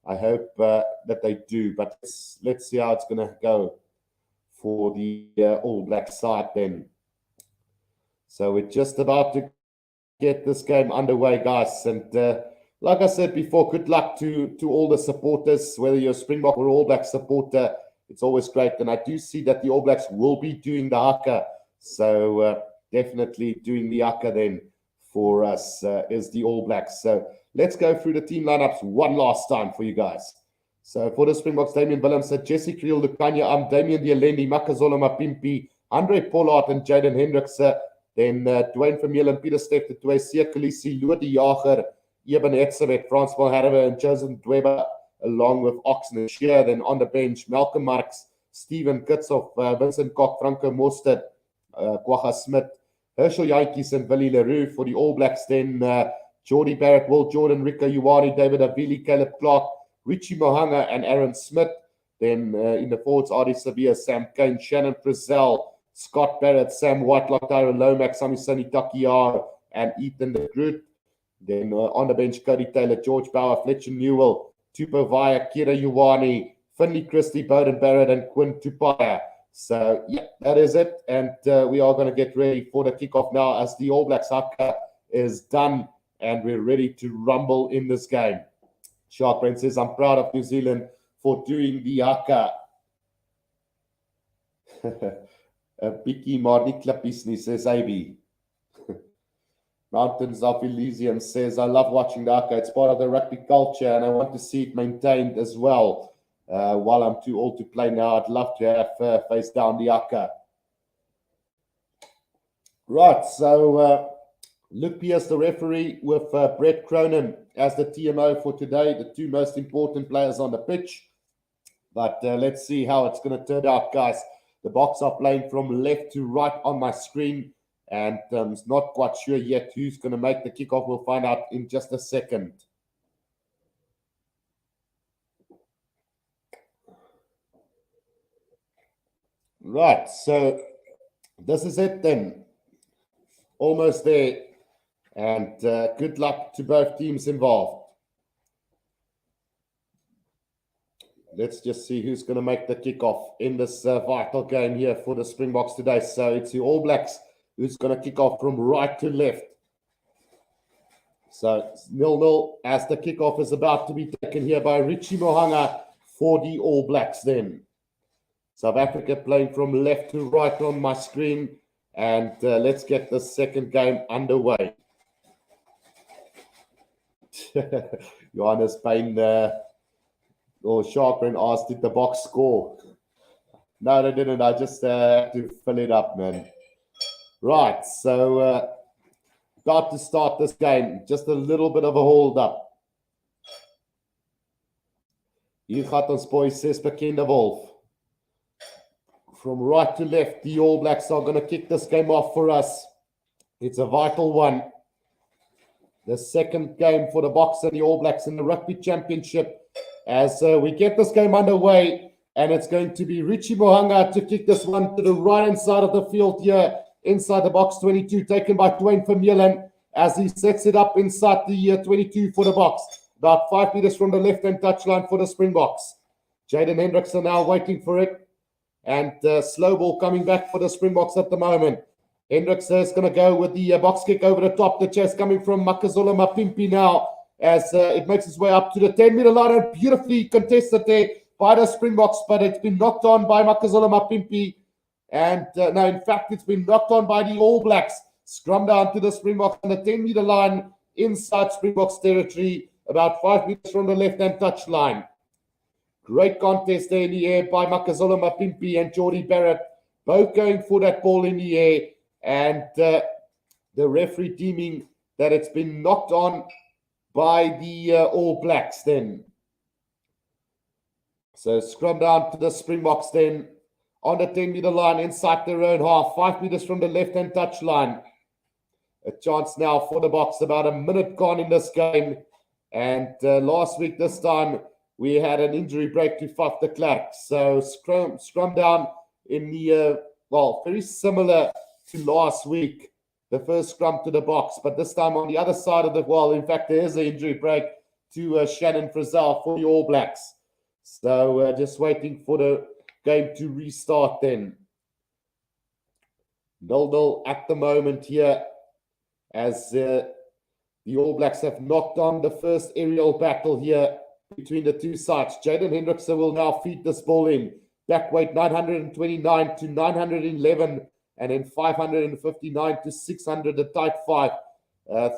S1: I hope that they do. But let's see how it's going to go for the All Black side then. So we're just about to get this game underway, guys. And like I said before, good luck to all the supporters, whether you're a Springbok or All Black supporter. It's always great. And I do see that the All Blacks will be doing the haka. So definitely doing the haka then for us is the All Blacks. So let's go through the team lineups one last time for you guys. So for the Springboks, Damian Willems, Jesse Kriel, Lukanya, Damian Dielendi, Makazole Mapimpi, Andre Pollard and Jaden Hendricks. Then Dwayne Vermeulen, Peter Steff, Dwayne Sekulisi, Lodi Jager, Eben Etzebeth, Frans van Herwe and Joseph Dweber, along with Oxen and Shear. Then on the bench, Malcolm Marks, Steven Kitshoff, Vincent Kok, Franco Mostert, Kwaga Smith, Herschel Jantjies and Willie Leroux. For the All Blacks, then Jordy Barrett, Will Jordan, Rico Ioane, David Avili, Caleb Clark, Richie Mohanga and Aaron Smith. Then in the forwards, Adi Sevilla, Sam Kane, Shannon Frizzell, Scott Barrett, Sam Whitelock, Tyrone Lomax, Samisani Takiar, and Ethan de Groot. Then on the bench, Cody Taylor, George Bauer, Fletcher Newell, Tupo Vaya, Kira Ioane, Finley Christie, Bowden Barrett, and Quinn Tupaya. So, yeah, that is it. And we are going to get ready for the kickoff now as the All Blacks haka is done and we're ready to rumble in this game. Sharkbrain says, I'm proud of New Zealand for doing the haka. Bietjie maar nie klippies nie, says AB. Mountains of Elysium says, I love watching the haka. It's part of the rugby culture and I want to see it maintained as well. While I'm too old to play now, I'd love to have face down the haka. Right, so Luke Pierce, the referee, with Brett Cronin as the TMO for today, the two most important players on the pitch. But let's see how it's going to turn out, guys. The Boks are playing from left to right on my screen, and I'm not quite sure yet who's going to make the kickoff. We'll find out in just a second. Right, so this is it then. Almost there. And good luck to both teams involved. Let's just see who's going to make the kickoff in this vital game here for the Springboks today. So it's the All Blacks who's going to kick off from right to left. So 0-0 as the kickoff is about to be taken here by Richie Mohanga for the All Blacks then. South Africa playing from left to right on my screen. And let's get the second game underway. Johannes Payne or Sharpren asked, did the Boks score? No, they didn't. I just had to fill it up, man. Right, so got to start this game. Just a little bit of a hold up. Hier gaat ons boy, says Bekende Wolf. From right to left, the All Blacks are going to kick this game off for us. It's a vital one. The second game for the Boks and the All Blacks in the Rugby Championship as we get this game underway. And it's going to be Richie Mohanga to kick this one to the right-hand side of the field here, inside the Boks 22, taken by Dwayne Vermeulen as he sets it up inside the 22 for the Boks. About 5 meters from the left-hand touchline for the Springboks. Jaden Hendricks are now waiting for it. And slow ball coming back for the Springboks at the moment. Hendricks is going to go with the box kick over the top. The chase coming from Makazole Mapimpi now as it makes its way up to the 10-meter line and beautifully contested there by the Springboks, but it's been knocked on by Makazole Mapimpi. And no, in fact, it's been knocked on by the All Blacks. Scrum down to the Springboks on the 10-meter line inside Springboks territory, about 5 meters from the left-hand touch line. Great contest there in the air by Makazole Mapimpi and Jordy Barrett. both going for that ball in the air, and the referee deeming that it's been knocked on by the All Blacks then. So scrum down to the Springboks then on the 10-meter line inside their own half, 5 meters from the left-hand touch line. A chance now for the Boks, about a minute gone in this game. And last week, this time, we had an injury break to Faf de Klerk. So scrum down in the, very similar to last week, the first scrum to the Boks. But this time on the other side of the wall, in fact, there is an injury break to Shannon Frizzell for the All Blacks. So just waiting for the game to restart then. 0-0 at the moment here, as the All Blacks have knocked on the first aerial battle here between the two sides. Jaden Hendrickson will now feed this ball in. Back weight 929 to 911, and then 559 to 600, the tight 5.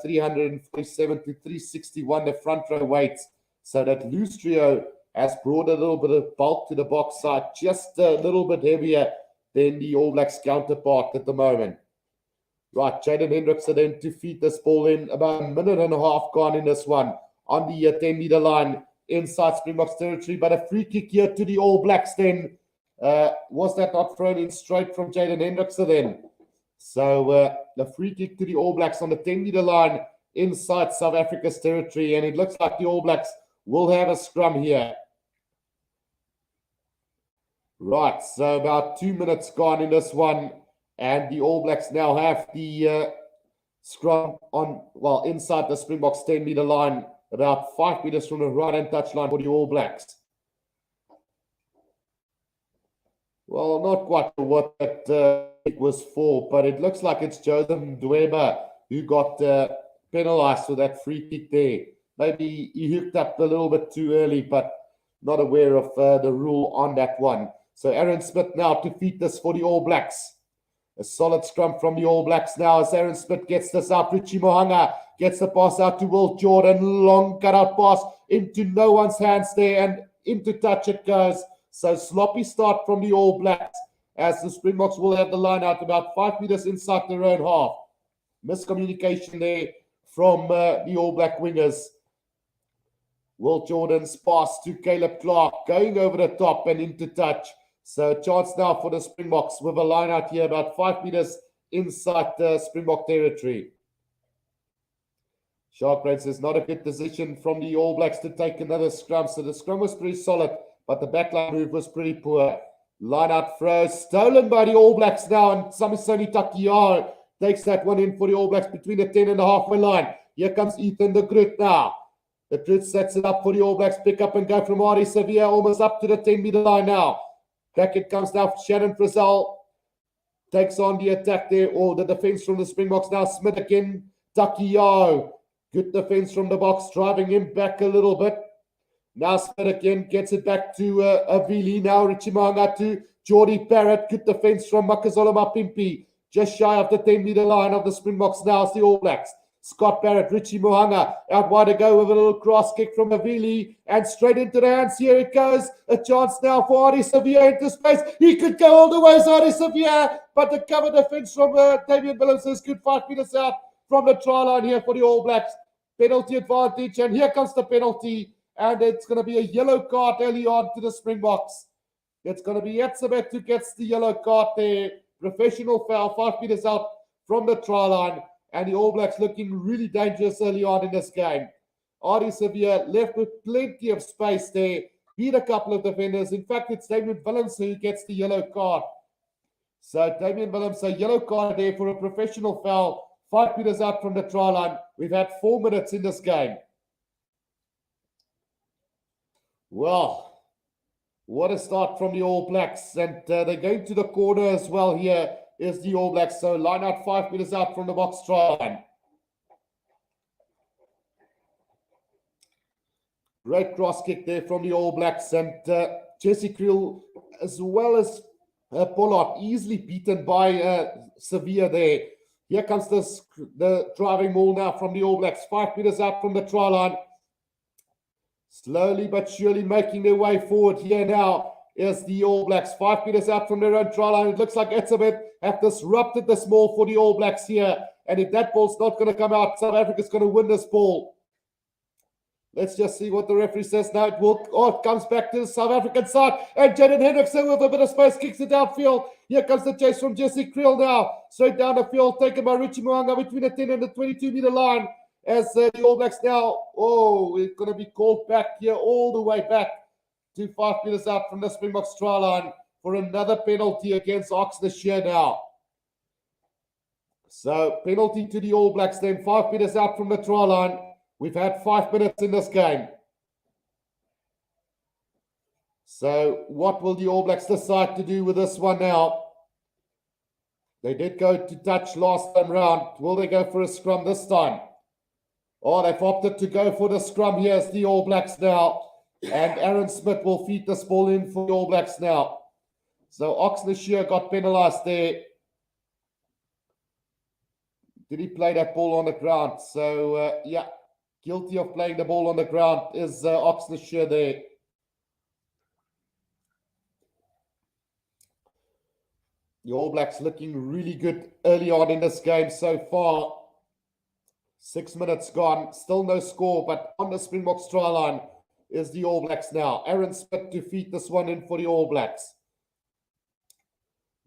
S1: 347 to 361, the front row weights. So that loose trio has brought a little bit of bulk to the box side, just a little bit heavier than the All Blacks counterpart at the moment. Right, Jaden Hendrickson then to feed this ball in. About a minute and a half gone in this one on the 10-meter line inside Springboks territory. But a free kick here to the All Blacks then. Was that not thrown in straight from Jaden Hendrickson then? So the free kick to the All Blacks on the 10-meter line inside South Africa's territory. And it looks like the All Blacks will have a scrum here. Right, so about 2 minutes gone in this one. And the All Blacks now have the scrum on, inside the Springboks 10-meter line, about 5 meters from the right-hand touch line for the All Blacks. Well, not quite sure what that was for, but it looks like it's Joseph Ndweba who got penalized for that free kick there. Maybe he hooked up a little bit too early, but not aware of the rule on that one. So Aaron Smith now to feed this for the All Blacks. A solid scrum from the All Blacks now as Aaron Smith gets this out. Richie Mohanga gets the pass out to Will Jordan. Long cut-out pass into no one's hands there, and into touch it goes. So sloppy start from the All Blacks as the Springboks will have the line out about 5 meters inside their own half. Miscommunication there from the All Black wingers. Will Jordan's pass to Caleb Clark going over the top and into touch. So chance now for the Springboks with a line out here about 5 meters inside the Springbok territory. Sharkbrain says not a good position from the All Blacks to take another scrum. So the scrum was pretty solid, but the backline move was pretty poor. Line out throw stolen by the All Blacks now, and Samisoni Takiao takes that one in for the All Blacks between the 10 and the halfway line. Here comes Ethan de Groot now. The Groot sets it up for the All Blacks. Pick up and go from Ari Sevilla, almost up to the 10-meter line now. Back it comes now. Shannon Frizzell takes on the attack there, or the defense from the Springboks now. Smith again. Takiao. Good defense from the box, driving him back a little bit. Now Smith again gets it back to Avili. Now Richie Mohanga to Geordie Barrett. Good defense from Makazola Mapimpi. Just shy of the 10-meter line of the Springboks now is the All Blacks. Scott Barrett, Richie Mohanga, out wide to go with a little cross kick from Avili, and straight into the hands. Here it goes. A chance now for Adi Sevilla into space. He could go all the way, Adi Sevilla, but the cover defense from Damian Williams is good 5 meters out from the try line here for the All Blacks. Penalty advantage, and here comes the penalty, and it's going to be a yellow card early on to the Springboks. It's going to be Etzebeth who gets the yellow card there. Professional foul, 5 meters out from the try line. And the All Blacks looking really dangerous early on in this game. Adi Sevilla left with plenty of space there. Beat a couple of defenders. In fact, it's Damian Williams who gets the yellow card. So Damian Williams, a yellow card there for a professional foul. 5 meters out from the try line. We've had 4 minutes in this game. Well, what a start from the All Blacks. And they're going to the corner as well here. Is the All Blacks. So line out 5 meters out from the box try line. Great cross kick there from the All Blacks. And Jesse Creel as well as Pollard easily beaten by Sevilla there. Here comes the driving ball now from the All Blacks. 5 meters out from the try line. Slowly but surely making their way forward here now is the All Blacks. 5 meters out from their own try line. It looks like Etzebeth have disrupted this maul for the All Blacks here. And if that ball's not going to come out, South Africa's going to win this ball. Let's just see what the referee says now. It comes back to the South African side. And Jaden Hendrickson with a bit of space kicks it downfield. Here comes the chase from Jesse Creel now. Straight down the field, taken by Richie Moanga between the 10 and the 22-meter line. As the All Blacks now, it's going to be called back here all the way back to 5 meters out from the Springboks try line for another penalty against Oxfordshire now. So penalty to the All Blacks then, 5 meters out from the try line. We've had 5 minutes in this game. So what will the All Blacks decide to do with this one now? They did go to touch last time round. Will they go for a scrum this time? Oh, they've opted to go for the scrum. Here's the All Blacks now. And Aaron Smith will feed this ball in for the All Blacks now. So Oxfordshire got penalised there. Did he play that ball on the ground? So, guilty of playing the ball on the ground is Oxfordshire there. The All Blacks looking really good early on in this game so far. 6 minutes gone, still no score, but on the Springboks try line is the All Blacks now. Aaron Smith to feed this one in for the All Blacks.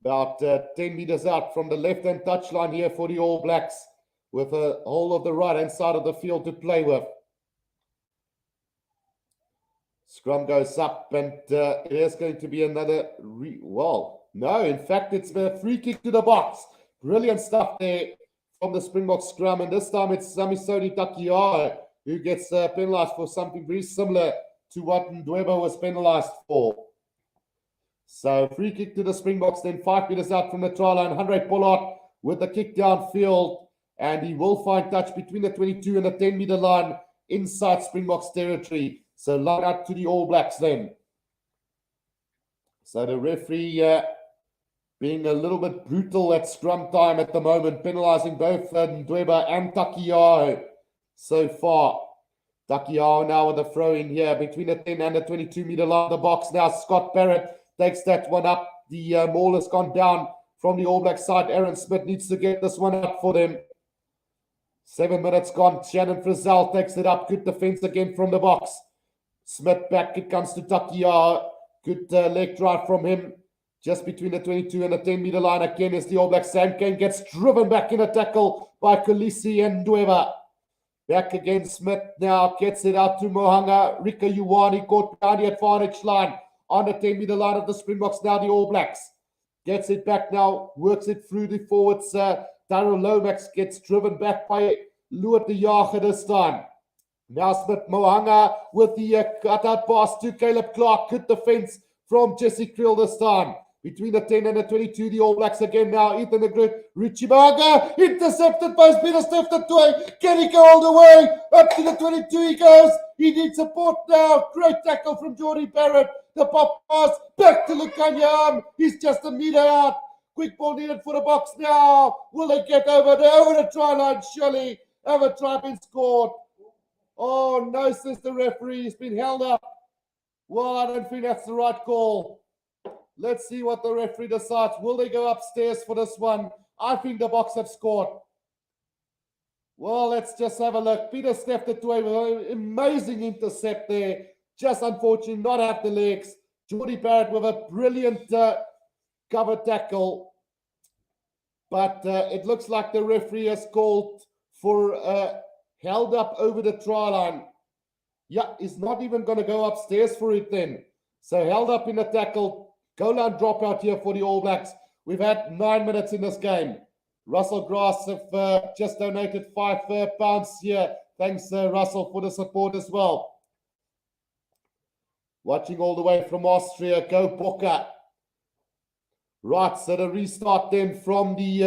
S1: About 10 meters out from the left-hand touchline here for the All Blacks, with a whole of the right-hand side of the field to play with. Scrum goes up, and it is going to be another... no, in fact, it's a free kick to the box. Brilliant stuff there from the Springbok scrum, and this time it's Samisoni Takiao who gets penalised for something very similar to what Ndweba was penalised for. So free kick to the Springboks, then 5 meters out from the try line. Andre Pollard with the kick downfield, and he will find touch between the 22 and the 10-meter line inside Springboks territory. So line out to the All Blacks then. So the referee being a little bit brutal at scrum time at the moment, penalising both Ndweba and Takiao so far. Takiao now with the throw in here between the 10 and the 22-meter line of the box. Now Scott Barrett takes that one up. The maul has gone down from the All Black side. Aaron Smith needs to get this one up for them. 7 minutes gone. Shannon Frizzell takes it up. Good defense again from the box. Smith back. It comes to Takiao. Good leg drive from him. Just between the 22 and the 10-meter line again is the All Black. Sam Kane gets driven back in a tackle by Kolisi and Ndweba. Back again, Smith now gets it out to Mohanga. Rika Ioane caught behind the advantage line on the 10-meter line of the Springboks. Now the All Blacks gets it back now, works it through the forwards. Darryl Lomax gets driven back by Luat de Jager this time. Now Smith Mohanga with the cutout pass to Caleb Clark. Good defense from Jesse Creel this time. Between the 10 and the 22, the All Blacks again now. Ethan the Great, Richie Moanga, intercepted by Peter Stifton Toy. Can he go all the way? Up to the 22 he goes. He needs support now. Great tackle from Jordy Barrett. The pop pass back to Lukanyam. He's just a meter out. Quick ball needed for the box now. Will they get over the try line? Surely. Have a try been scored. Oh no, says the referee. He's been held up. Well, I don't think that's the right call. Let's see what the referee decides. Will they go upstairs for this one? I think the Boks have scored. Well, let's just have a look. Peter stepped it away with an amazing intercept there. Just unfortunately not have the legs. Jordy Barrett with a brilliant cover tackle. But it looks like the referee has called for held up over the try line. Yeah, he's not even going to go upstairs for it then. So held up in the tackle. Goal line dropout here for the All Blacks. We've had 9 minutes in this game. Russell Grass have just donated £5 here. Thanks, Russell, for the support as well. Watching all the way from Austria. Go Boca. Right, so the restart then from the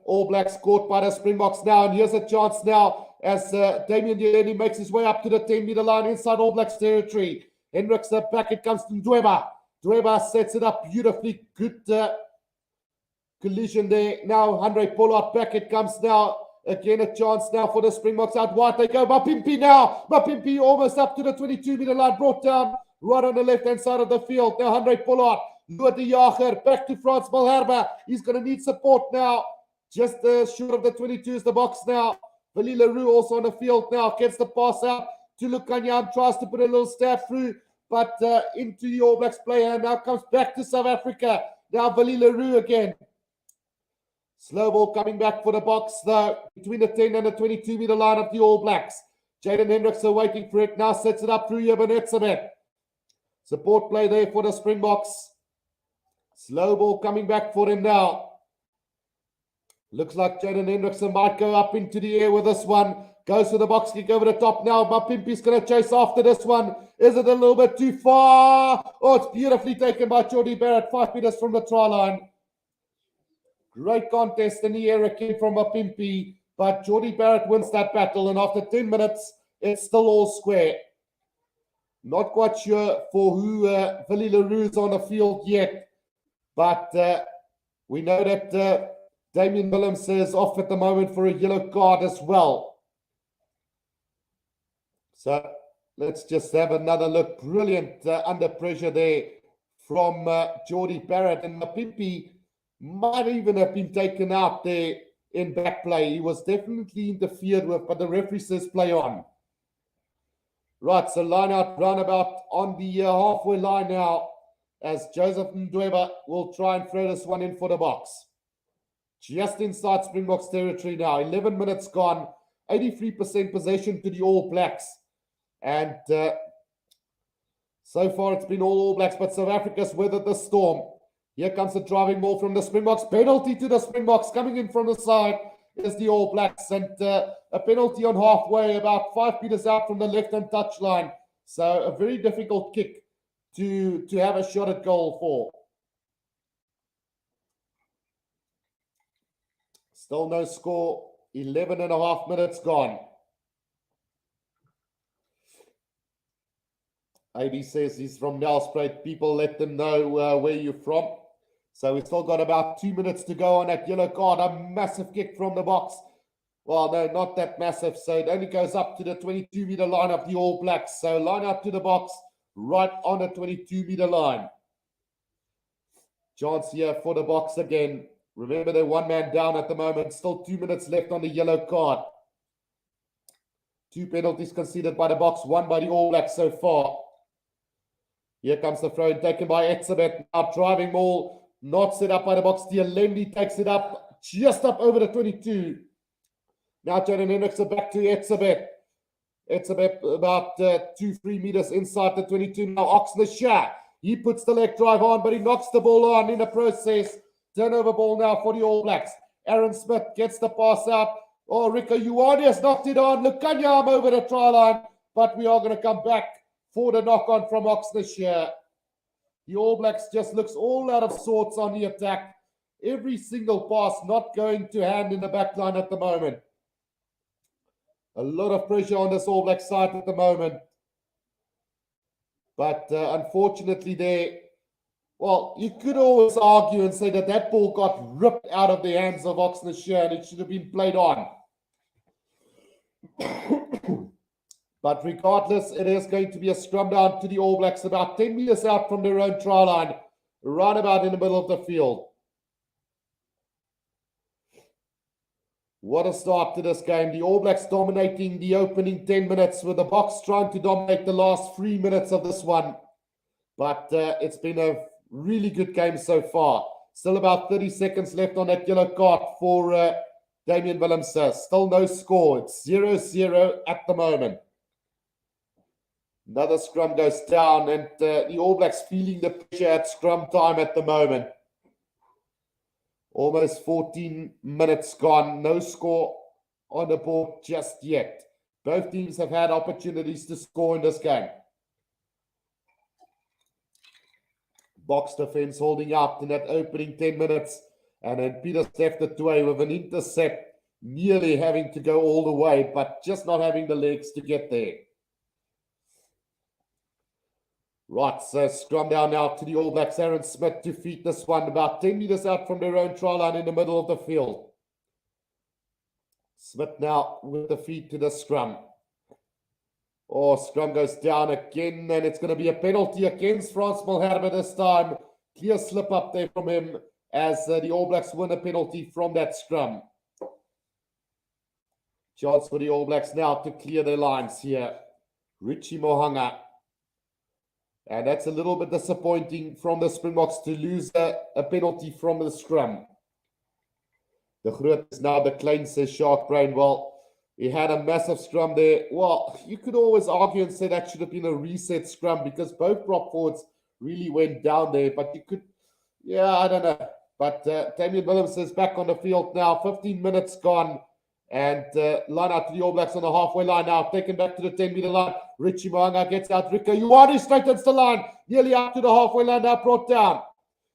S1: All Blacks caught by the Springboks now. And here's a chance now as Damien Delaney makes his way up to the 10-meter line inside All Blacks territory. Hendricks back. It comes to Ndweba. Ndweba sets it up beautifully. Good collision there. Now Andre Pollard back. It comes now Again, a chance now for the Springboks out wide. They go Mapimpi now. Mapimpi almost up to the 22-meter line, brought down right on the left-hand side of the field. Now, Andre Pollard, Loor de Jager, back to Frans Malherbe. He's going to need support now. Just short of the 22 is the box now. Willie Leroux also on the field now. Gets the pass out to Lukanyan. Tries to put a little stab through, but into the All Blacks player. Now comes back to South Africa. Now Willie Leroux again. Slow ball coming back for the box, though, between the 10 and the 22-meter line of the All Blacks. Jaden Hendricks are waiting for it. Now sets it up through Yabonetsabet. Support play there for the Springboks. Slow ball coming back for him now. Looks like Jaden Hendrickson might go up into the air with this one. Goes to the box kick over the top now. Mapimpi's going to chase after this one. Is it a little bit too far? Oh, it's beautifully taken by Jordie Barrett, 5 meters from the try line. Great contest in the air again from Mapimpi, but Jordie Barrett wins that battle, and after 10 minutes, it's still all square. Not quite sure for who Willie Leroux is on the field yet, but we know that Damian Willems is off at the moment for a yellow card as well. So let's just have another look. Brilliant under pressure there from Jordie Barrett, and Mapimpi might even have been taken out there in back play. He was definitely interfered with, but the referee says play on. Right, so line out roundabout on the halfway line now, as Joseph Ndweba will try and throw this one in for the box. Just inside Springboks territory now. 11 minutes gone. 83% possession to the All Blacks. And so far it's been all Blacks, but South Africa's weathered the storm. Here comes the driving ball from the Springboks. Penalty to the Springboks. Coming in from the side is the All Blacks. And a penalty on halfway, about 5 meters out from the left-hand touchline. So a very difficult kick to have a shot at goal for. Still no score. 11 and a half minutes gone. AB says he's from Nelspruit. People, let them know where you're from. So we've still got about 2 minutes to go on that yellow card. A massive kick from the box. Well, no, not that massive. So it only goes up to the 22-meter line of the All Blacks. So line up to the box right on the 22-meter line. Chance here for the box again. Remember, they're one man down at the moment. Still 2 minutes left on the yellow card. 2 penalties conceded by the box, 1 by the All Blacks so far. Here comes the throw taken by Etzebeth. Now driving ball, not set up by the box. Dialendi takes it up, just up over the 22. Now Jaden Hendrickson back to Etzebeth. Etzebeth about 2-3 meters inside the 22. Now Oxnard. He puts the leg drive on, but he knocks the ball on in the process. Turnover ball now for the All Blacks. Aaron Smith gets the pass out. Oh, Rico Ioane has knocked it on. Lukanyam over the try line, but we are going to come back for the knock-on from Oxnard. The All Blacks just looks all out of sorts on the attack. Every single pass not going to hand in the back line at the moment. A lot of pressure on this All Black side at the moment. But unfortunately there, well, you could always argue and say that that ball got ripped out of the hands of Oxnard and it should have been played on. But regardless, it is going to be a scrum down to the All Blacks about 10 meters out from their own try line, right about in the middle of the field. What a start to this game. The All Blacks dominating the opening 10 minutes, with the Boks trying to dominate the last 3 minutes of this one. But it's been a really good game so far. Still about 30 seconds left on that yellow card for Damian Willems. Still no score. It's 0-0 at the moment. Another scrum goes down, and the All Blacks feeling the pressure at scrum time at the moment. Almost 14 minutes gone. No score on the board just yet. Both teams have had opportunities to score in this game. Box defense holding out in that opening 10 minutes. And then Peter left it away with an intercept, nearly having to go all the way, but just not having the legs to get there. Right, so scrum down now to the All Blacks. Aaron Smith to feed this one about 10 meters out from their own try line in the middle of the field. Smith now with the feet to the scrum. Oh, scrum goes down again, and it's going to be a penalty against Frans Malherbe this time. Clear slip up there from him as the All Blacks win a penalty from that scrum. Chance for the All Blacks now to clear their lines here. Richie Mohanga. And that's a little bit disappointing from the Springboks to lose a penalty from the scrum. The Groot is now the Klein, says Shark Brain. Well, he had a massive scrum there. Well, you could always argue and say that should have been a reset scrum because both prop forwards really went down there. But you could, yeah, I don't know. But Damian Williams is back on the field now. 15 minutes gone. And line out to the All Blacks on the halfway line now. Taken back to the 10-meter line. Richie Moanga gets out. Rico Ioane straightens the line. Nearly up to the halfway line now. Brought down.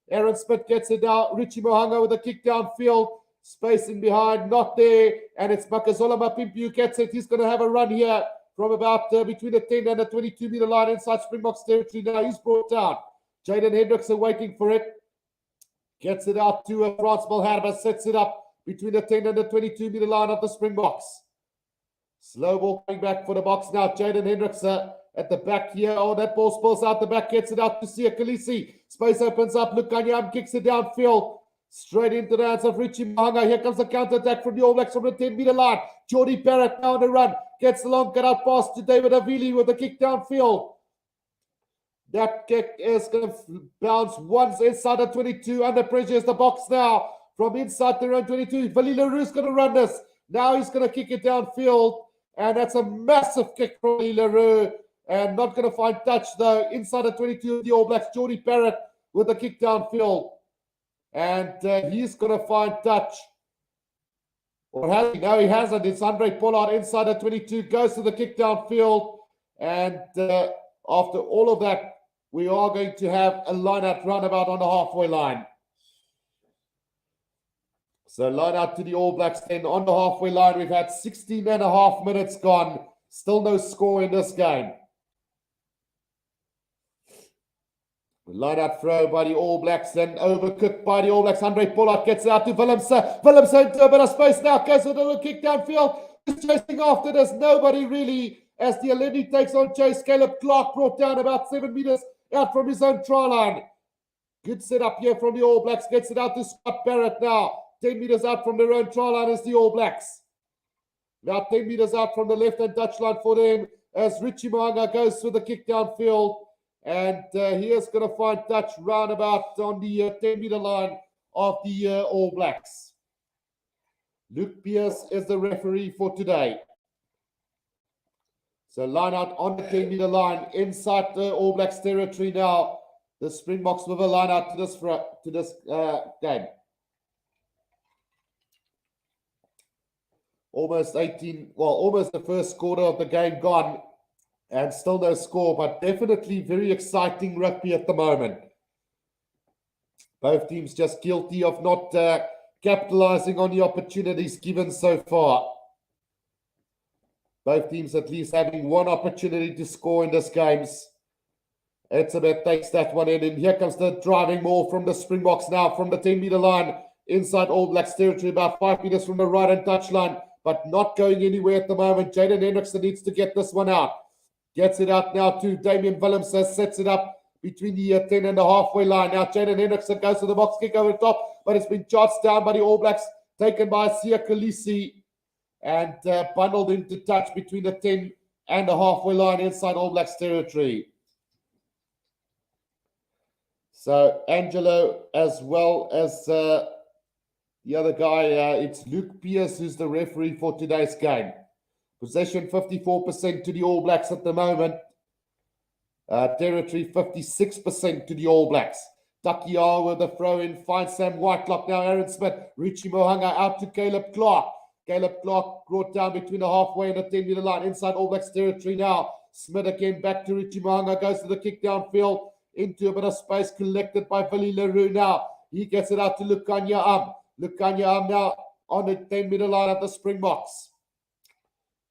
S1: Aaron Smith gets it now. Richie Mohanga with a kick downfield. Spacing behind. Not there. And it's Makazola Mapimpi who gets it. He's going to have a run here from about between the 10 and the 22-meter line inside Springboks territory. Now he's brought down. Jaden Hendrickson waiting for it. Gets it out to Frans Malherbe. Sets it up between the 10 and the 22-meter line of the Springboks. Slow ball coming back for the box now. Jaden Hendrickson at the back here. Oh, that ball spills out the back. Gets it out to Sia Khaleesi. Space opens up. Lukanyam kicks it downfield. Straight into the hands of Richie Moanga. Here comes the counter-attack from the All Blacks from the 10-meter line. Jordy Barrett now on the run. Gets the long cut-out pass to David Avili with a kick downfield. That kick is going to bounce once inside the 22. Under pressure is the box now. From inside the round 22, Vali Leroux is going to run this. Now he's going to kick it downfield. And that's a massive kick from Vali Leroux. And not going to find touch, though. Inside the 22 of the All Blacks, Jordy Barrett with a kick downfield. And he's going to find touch. Or has he? No, he hasn't. It's Andre Pollard inside the 22. Goes to the kick downfield. And after all of that, we are going to have a line-out roundabout on the halfway line. So line out to the All Blacks then on the halfway line. We've had 16 and a half minutes gone. Still no score in this game. Line out throw by the All Blacks, then overcooked by the All Blacks. Andre Pollard gets it out to Willemse. Willemse into a bit of space now. Goes with a kick downfield. Just chasing after this. Nobody really as the Alendi takes on chase. Caleb Clark brought down about 7 meters out from his own try line. Good setup here from the All Blacks. Gets it out to Scott Barrett now. 10 meters out from their own try line is the All Blacks. Now 10 meters out from the left-hand touchline for them as Richie Moanga goes through the kick downfield. And he is going to find touch roundabout on the 10-meter line of the All Blacks. Luke Pierce is the referee for today. So line out on the 10-meter line inside the All Blacks territory now. The Springboks with a line out to this game. Almost the first quarter of the game gone. And still no score, but definitely very exciting rugby at the moment. Both teams just guilty of not capitalizing on the opportunities given so far. Both teams at least having one opportunity to score in this games. Etzebeth takes that one in, and here comes the driving ball from the Springboks now from the 10-meter line inside All Blacks territory, about 5 meters from the right-hand touchline, but not going anywhere at the moment. Jaden Hendrickson needs to get this one out. Gets it out now to Damian Williams, sets it up between the 10 and the halfway line. Now Jaden Hendrickson goes to the box kick over the top, but it's been charged down by the All Blacks, taken by Sia Khaleesi, and bundled into touch between the 10 and the halfway line inside All Blacks territory. So Angelo, as well as the other guy, it's Luke Pierce who's the referee for today's game. Possession 54% to the All Blacks at the moment. Territory 56% to the All Blacks. Takiya with the throw in, finds Sam Whitelock now. Aaron Smith, Richie Mohanga out to Caleb Clark. Caleb Clark brought down between the halfway and the 10-meter line inside All Blacks territory now. Smith again back to Richie Mohanga, goes to the kick downfield into a bit of space collected by Vali Leroux now. He gets it out to Lukanya Am now on the 10-meter line of the Springboks.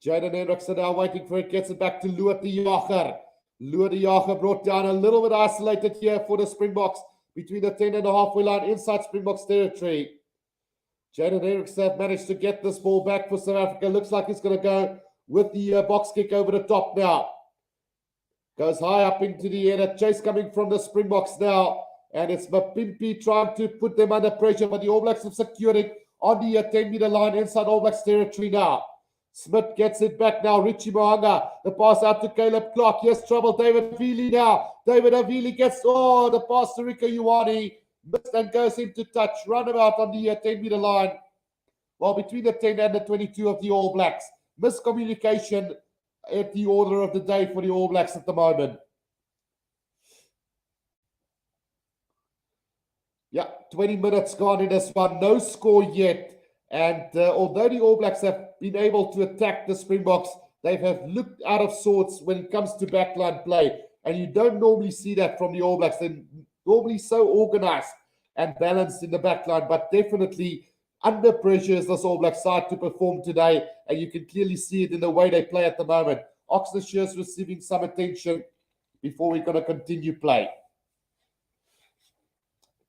S1: Jaden Hendrickson now waiting for it, gets it back to Loer de Jager. Loer de Jager brought down a little bit isolated here for the Springboks between the 10 and the halfway line inside Springboks territory. Jaden Hendricks have managed to get this ball back for South Africa. Looks like it's going to go with the box kick over the top now. Goes high up into the air. A chase coming from the Springboks now. And it's Mapimpi trying to put them under pressure, but the All Blacks have secured it on the 10-meter line inside All Blacks territory now. Smith gets it back now. Richie Moanga. The pass out to Caleb Clark. Yes, trouble. David Avili now. David Avili gets, the pass to Rico Ioane. Missed and goes into touch. Runabout on the 10-meter line. Well, between the 10 and the 22 of the All Blacks. Miscommunication at the order of the day for the All Blacks at the moment. Yeah, 20 minutes gone in this one. No score yet. And although the All Blacks have been able to attack the Springboks, they have looked out of sorts when it comes to backline play. And you don't normally see that from the All Blacks. They're normally so organized and balanced in the backline, but definitely under pressure is this All Black side to perform today. And you can clearly see it in the way they play at the moment. Oxfordshire is receiving some attention before we're going to continue play.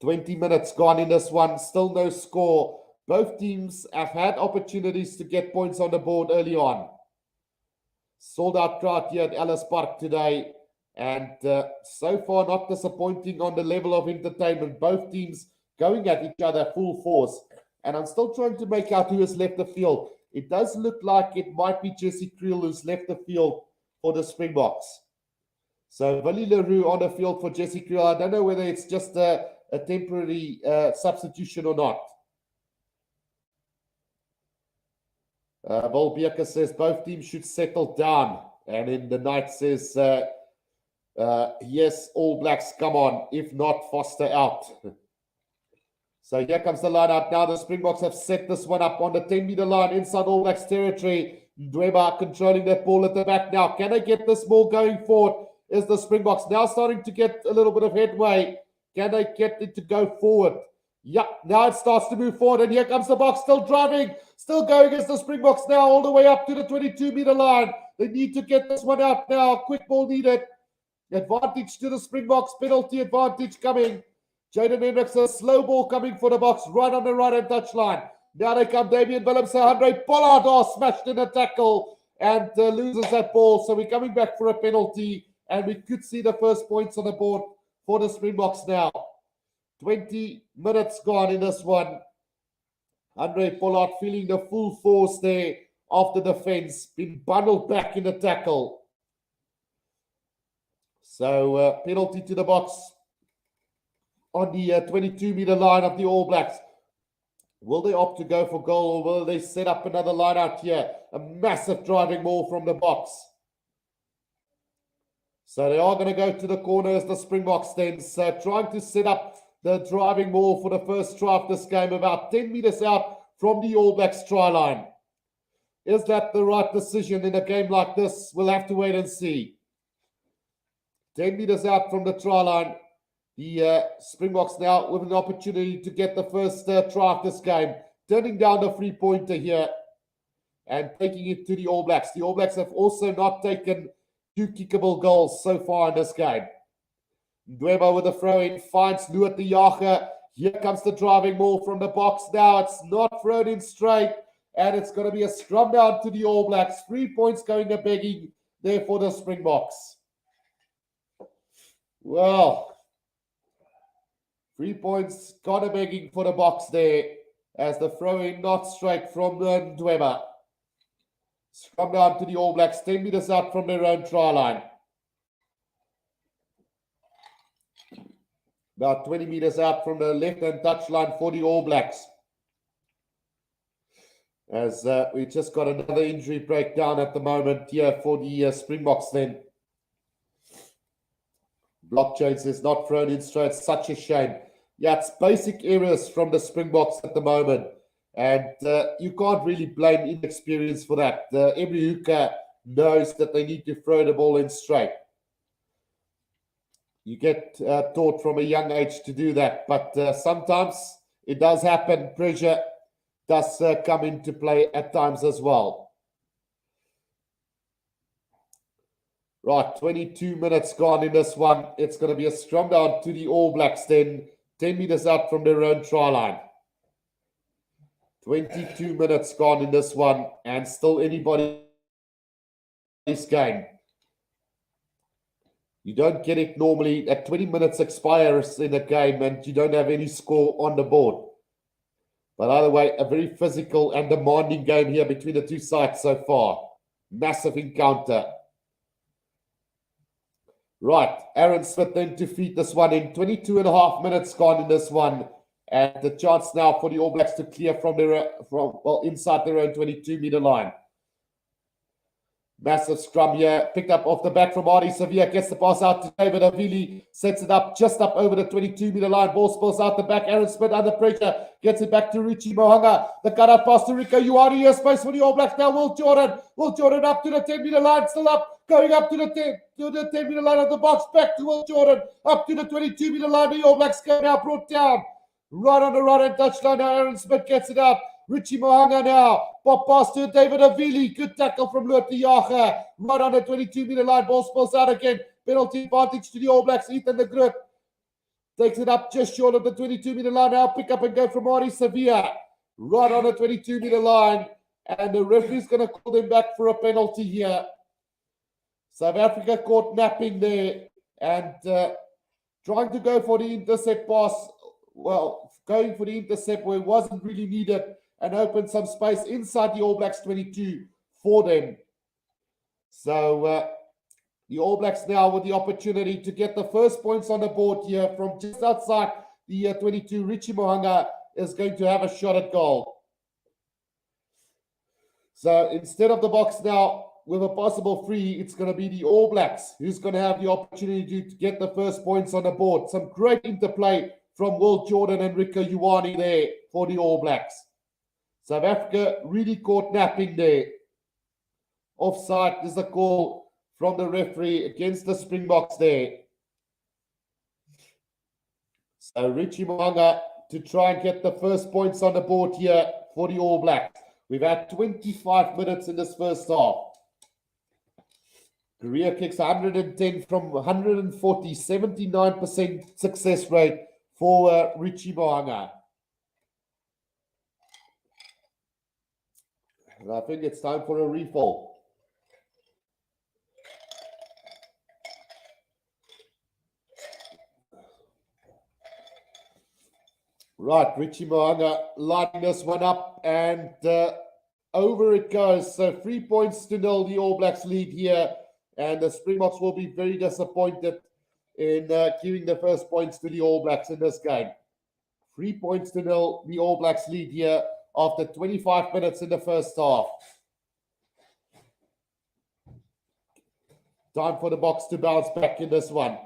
S1: 20 minutes gone in this one. Still no score. Both teams have had opportunities to get points on the board early on. Sold out crowd here at Ellis Park today. And so far not disappointing on the level of entertainment. Both teams going at each other full force. And I'm still trying to make out who has left the field. It does look like it might be Jesse Creel who's left the field for the Springboks. So Willie Leroux on the field for Jesse Creel. I don't know whether it's just a temporary substitution or not. Vol Beker says both teams should settle down. And in the night says, yes, All Blacks, come on. If not, Foster out. So here comes the line out now. The Springboks have set this one up on the 10-meter line inside All Blacks territory. Ndweba controlling that ball at the back now. Can they get this ball going forward? Is the Springboks now starting to get a little bit of headway? Can they get it to go forward? Yeah, now it starts to move forward. And here comes the box, still driving, still going as the Springboks now all the way up to the 22-meter line. They need to get this one out now. Quick ball needed. Advantage to the Springboks. Penalty advantage coming. Jaden Hendricks, a slow ball coming for the box right on the right-hand touchline. Now they come, Damian Willemse, Andre Pollard, smashed in a tackle and loses that ball. So we're coming back for a penalty and we could see the first points on the board for the Springboks now. 20 minutes gone in this one. Andre Pollard feeling the full force there of the defense, been bundled back in the tackle. So penalty to the box on the 22-meter line of the All Blacks. Will they opt to go for goal or will they set up another line out here? A massive driving ball from the box. So they are going to go to the corner as the Springboks then. So trying to set up the driving ball for the first try of this game about 10 meters out from the All Blacks try line. Is that the right decision in a game like this? We'll have to wait and see. 10 meters out from the try line. The Springboks now with an opportunity to get the first try of this game. Turning down the three-pointer here and taking it to the All Blacks. The All Blacks have also not taken 2 kickable goals so far in this game. Ndweba with a throw-in finds Luat the Jager. Here comes the driving ball from the box now. It's not thrown in straight and it's going to be a scrum down to the All Blacks. 3 points going to begging there for the Springboks. Well, 3 points gone a begging for the box there as the throw-in not straight from Ndweba. Scrum down to the All Blacks, 10 meters out from their own try line. About 20 meters out from the left-hand touchline for the All Blacks. As we just got another injury breakdown at the moment here for the Springboks then. Blockchain says not thrown in straight. Such a shame. Yeah, it's basic errors from the Springboks at the moment. And you can't really blame inexperience for that. Every hooker knows that they need to throw the ball in straight. You get taught from a young age to do that. But sometimes it does happen. Pressure does come into play at times as well. Right, 22 minutes gone in this one. It's going to be a scrum down to the All Blacks then. 10 meters out from their own try line. 22 minutes gone in this one, and still anybody's game. You don't get it normally at 20 minutes expires in a game and you don't have any score on the board. But either way, a very physical and demanding game here between the two sides so far. Massive encounter. Right, Aaron Smith then to feed this one in. 22 and a half minutes gone in this one. And the chance now for the All Blacks to clear from inside their own 22-meter line. Massive scrum here, picked up off the back from Ardie Savea, gets the pass out to David Avili, sets it up just up over the 22-meter line, ball spills out the back, Aaron Smith under pressure, gets it back to Richie Mohanga, the cut-out pass to Rico Ioane, here space for the All Blacks now, Will Jordan up to the 10-meter line, still up, going up to the 10-meter line of the box, back to Will Jordan, up to the 22-meter line, the All Blacks go now, brought down, right on the right-hand touchline now, Aaron Smith gets it out, Richie Mohanga now, pop pass to David Avili, good tackle from Loete Jager, right on the 22-meter line, ball spills out again, penalty advantage to the All Blacks, Ethan de Groot takes it up just short of the 22-meter line, now pick up and go from Ardie Savea, right on the 22-meter line, and the referee's going to call them back for a penalty here. South Africa caught napping there, and trying to go for the intercept pass, going for the intercept where it wasn't really needed, and open some space inside the All Blacks 22 for them. So the All Blacks now with the opportunity to get the first points on the board here from just outside the 22. Richie Mohanga is going to have a shot at goal. So instead of the box now with a possible free, it's going to be the All Blacks who's going to have the opportunity to get the first points on the board. Some great interplay from Will Jordan and Rico Ioane there for the All Blacks. South Africa really caught napping there. Offside is the call from the referee against the Springboks there. So Richie Mohanga to try and get the first points on the board here for the All Blacks. We've had 25 minutes in this first half. Career kicks 110 from 140, 79% success rate for Richie Mohanga. And I think it's time for a refill. Right, Richie Mohanga lighting this one up, and over it goes. So 3 points to nil, the All Blacks lead here, and the Springboks will be very disappointed in giving the first points to the All Blacks in this game. 3 points to nil, the All Blacks lead here after 25 minutes in the first half. Time for the Boks to bounce back in this one.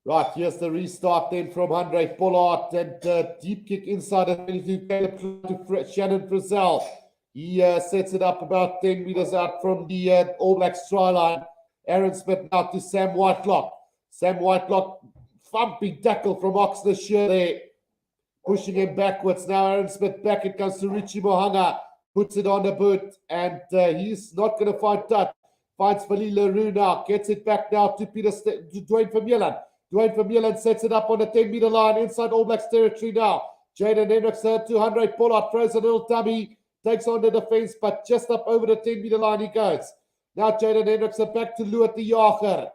S1: Right, here's the restart then from Andre Pollard, and deep kick inside the 22 to Shannon Frizzell. He sets it up about 10 meters out from the All Blacks try line. Aaron Smith now to Sam Whitelock. Sam Whitelock, thumping tackle from Oxner Shear there, pushing him backwards. Now Aaron Smith back, it comes to Richie Mohanga, puts it on the boot, and he's not going to find touch. Finds Philly LaRue now, gets it back now to Dwayne Vermeulen. Dwayne Vermeulen sets it up on the 10-meter line inside All Blacks territory now. Jaden Hendrickson to Andre Pollard, throws a little tummy, takes on the defense, but just up over the 10-meter line he goes. Now Jaden Hendrickson back to Loete Jager.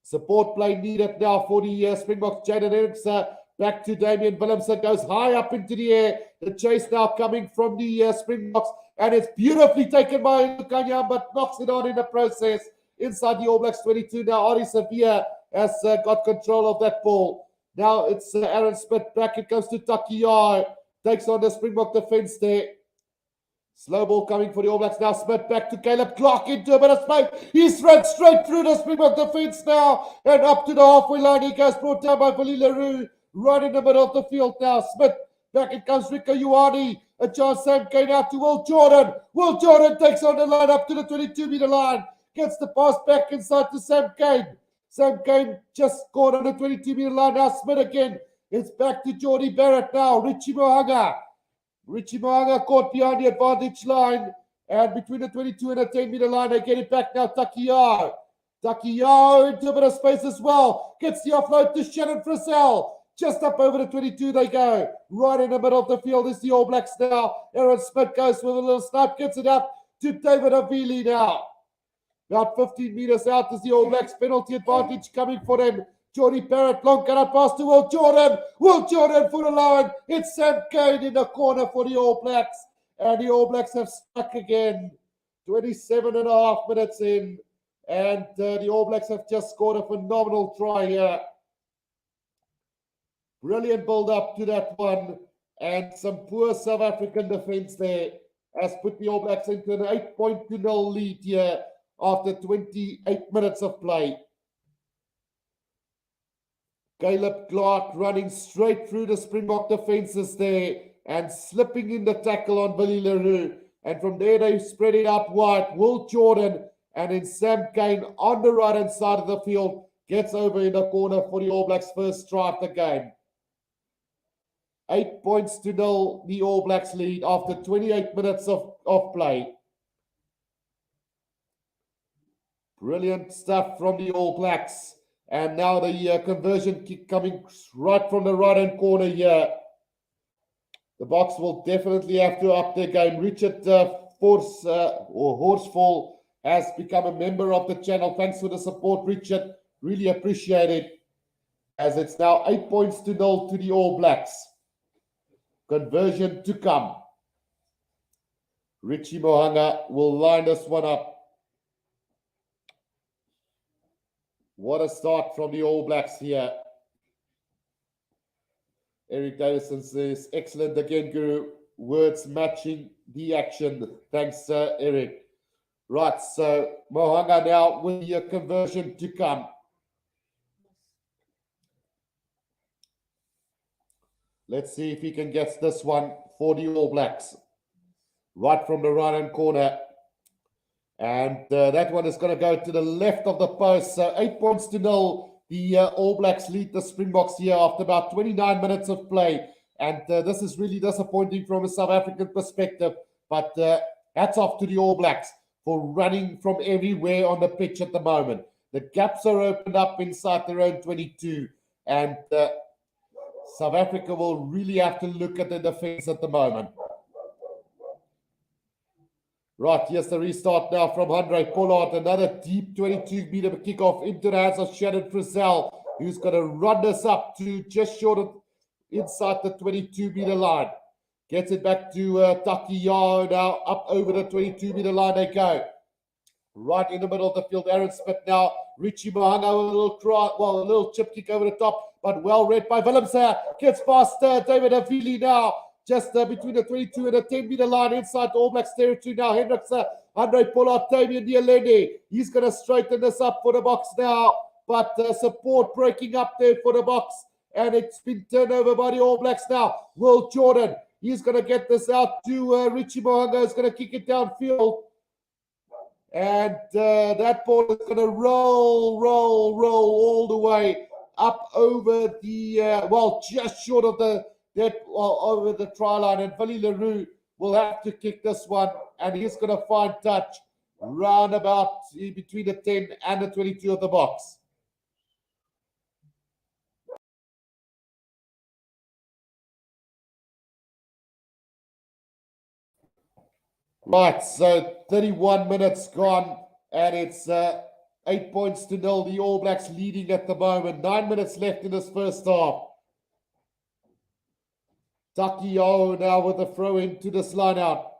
S1: Support play needed now for the Springboks. Jaden Hendrickson back to Damian Willemse, goes high up into the air. The chase now coming from the Springboks, and it's beautifully taken by Lukanya, but knocks it on in the process. Inside the All Blacks 22 now, Ardie Savea has got control of that ball. Now it's Aaron Smith back. It goes to Takiai. Takes on the Springbok defense there. Slow ball coming for the All Blacks now. Smith back to Caleb Clark into a bit of space. He's run straight through the Springbok defense now. And up to the halfway line he goes. Brought down by Philly LaRue. Right in the middle of the field now. Smith back. It comes Rico Ioane. A chance Sam Kane out to Will Jordan. Will Jordan takes on the line up to the 22-meter line. Gets the pass back inside to Sam Kane. Sam Kane just scored on the 22-meter line. Now Smith again. It's back to Jordy Barrett now. Richie Mohanga. Richie Mohanga caught behind the advantage line. And between the 22 and the 10-meter line, they get it back now. Takiao into a bit of space as well. Gets the offload to Shannon Frizzell. Just up over the 22 they go. Right in the middle of the field is the All Blacks now. Aaron Smith goes with a little snipe, gets it up to David Avili now. About 15 meters out is the All Blacks. Penalty advantage coming for them. Jordy Barrett, long cut pass to Will Jordan. Will Jordan for the line. It's Sam Cane in the corner for the All Blacks. And the All Blacks have stuck again. 27 and a half minutes in. And the All Blacks have just scored a phenomenal try here. Brilliant build-up to that one. And some poor South African defense there has put the All Blacks into an 8-0 lead here after 28 minutes of play. Caleb Clark running straight through the Springbok defenses there and slipping in the tackle on Billy Leroux. And from there, they spread it out wide. Will Jordan and then Sam Cane on the right-hand side of the field gets over in the corner for the All Blacks' first try of the game. 8-0, the All Blacks lead after 28 minutes of play. Brilliant stuff from the All Blacks. And now the conversion kick coming right from the right-hand corner here. The Boks will definitely have to up their game. Richard Horsfall has become a member of the channel. Thanks for the support, Richard. Really appreciate it. As it's now 8-0 to the All Blacks. Conversion to come. Richie Mohanga will line this one up. What a start from the All Blacks here. Eric Davison says, excellent again, Guru. Words matching the action. Thanks, Eric. Right, so Mohanga now with your conversion to come. Let's see if he can get this one for the All Blacks. Right from the right-hand corner. And that one is going to go to the left of the post. So 8-0. The All Blacks lead the Springboks here after about 29 minutes of play. And this is really disappointing from a South African perspective. But hats off to the All Blacks for running from everywhere on the pitch at the moment. The gaps are opened up inside their own 22. And South Africa will really have to look at the defense at the moment. Right, here's the restart now from Andre Pollard. Another deep 22-meter kickoff into the hands of Shannon Frizzell, who's going to run this up to just short of inside the 22-meter line. Gets it back to Taki Yao now. Up over the 22-meter line they go. Right in the middle of the field, Aaron Smith now. Richie Mohanga with a little chip kick over the top, but well read by Willems. Gets past David Avili now. Just between the 22 and the 10-meter line inside the All Blacks territory now. Hendricks, Andre Pollard, Damian Dialene. He's going to straighten this up for the Boks now. But support breaking up there for the Boks. And it's been turned over by the All Blacks now. Will Jordan, he's going to get this out to Richie Mohanga. He's going to kick it downfield. And that ball is going to roll all the way up over the, just short of over the try line, and Billy Leroux will have to kick this one, and he's going to find touch round about between the 10 and the 22 of the Boks. Right, so 31 minutes gone, and it's 8-0. The All Blacks leading at the moment. 9 minutes left in this first half. Taki Yao now with the throw into this line out.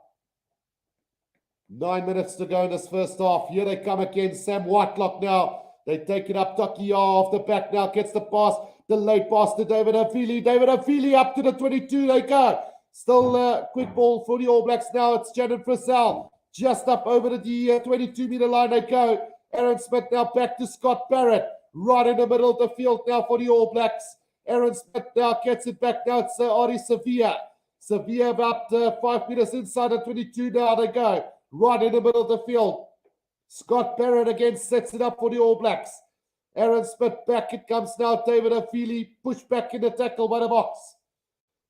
S1: 9 minutes to go in this first half. Here they come again. Sam Whitelock now. They take it up. Taki Yao off the back now. Gets the pass. Delayed pass to David Avili. David Avili up to the 22. They go. Still quick ball for the All Blacks now. It's Shannon Frizzell. Just up over the 22-meter line they go. Aaron Smith now back to Scott Barrett. Right in the middle of the field now for the All Blacks. Aaron Smith now gets it back now. It's Ari Sevilla. Sevilla about 5 meters inside the 22 now they go. Right in the middle of the field. Scott Barrett again sets it up for the All Blacks. Aaron Smith back it comes now. David Afili pushed back in the tackle by the Boks.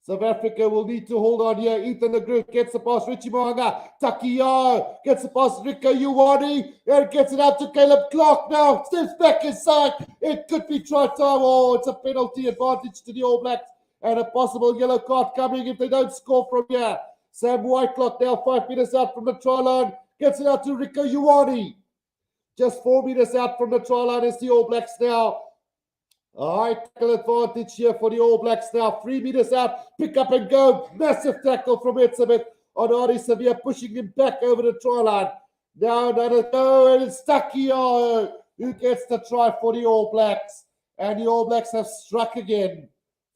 S1: South Africa will need to hold on here. Ethan the Group gets the pass. Richie Mo'unga. Takiyo gets the pass. Rico Uwani. And gets it out to Caleb Clark now. Steps back inside. It could be try time. Oh, it's a penalty advantage to the All Blacks. And a possible yellow card coming if they don't score from here. Sam Whitelock now 5 meters out from the try line. Gets it out to Rico Uwani. Just 4 meters out from the try line is the All Blacks now. A high tackle advantage here for the All Blacks now. 3 meters out. Pick up and go. Massive tackle from Etzebeth on Ari Sevilla, pushing him back over the try line. Now another go, and it's Takiyo who gets the try for the All Blacks. And the All Blacks have struck again.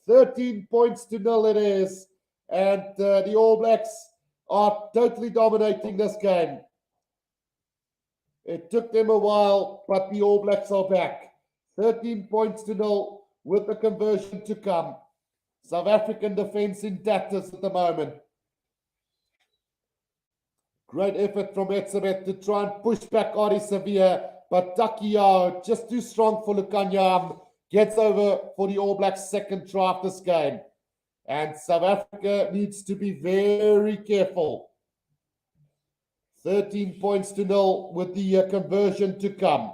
S1: 13 points to 0 it is. And the All Blacks are totally dominating this game. It took them a while, but the All Blacks are back. 13 points to 0 with the conversion to come. South African defense in tatters at the moment. Great effort from Etzebeth to try and push back Ari Sevilla, but Takiyo, just too strong for Lukanyam, gets over for the All Blacks' second try of this game. And South Africa needs to be very careful. 13 points to 0 with the conversion to come.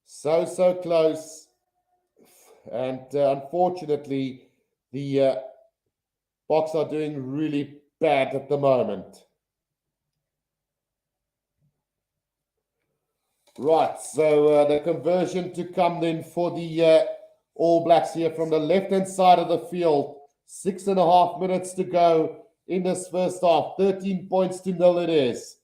S1: So close. And unfortunately, the Boks are doing really bad at the moment. Right, so the conversion to come then for the All Blacks here from the left-hand side of the field. 6.5 minutes to go in this first half. 13 points to 0 it is.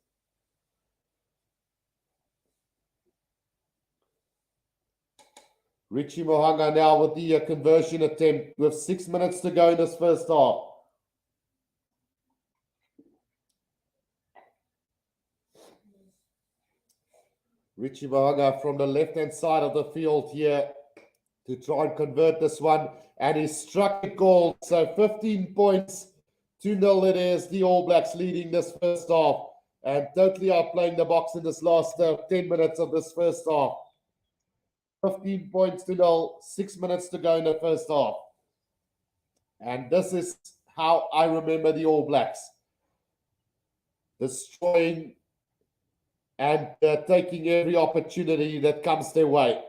S1: Richie Mo'unga now with the conversion attempt with 6 minutes to go in this first half. Richie Mo'unga from the left-hand side of the field here to try and convert this one. And he struck a goal. So 15 points to 0 it is. The All Blacks leading this first half. And totally outplaying the Boks in this last 10 minutes of this first half. 15 points to 0, 6 minutes to go in the first half. And this is how I remember the All Blacks. Destroying and taking every opportunity that comes their way.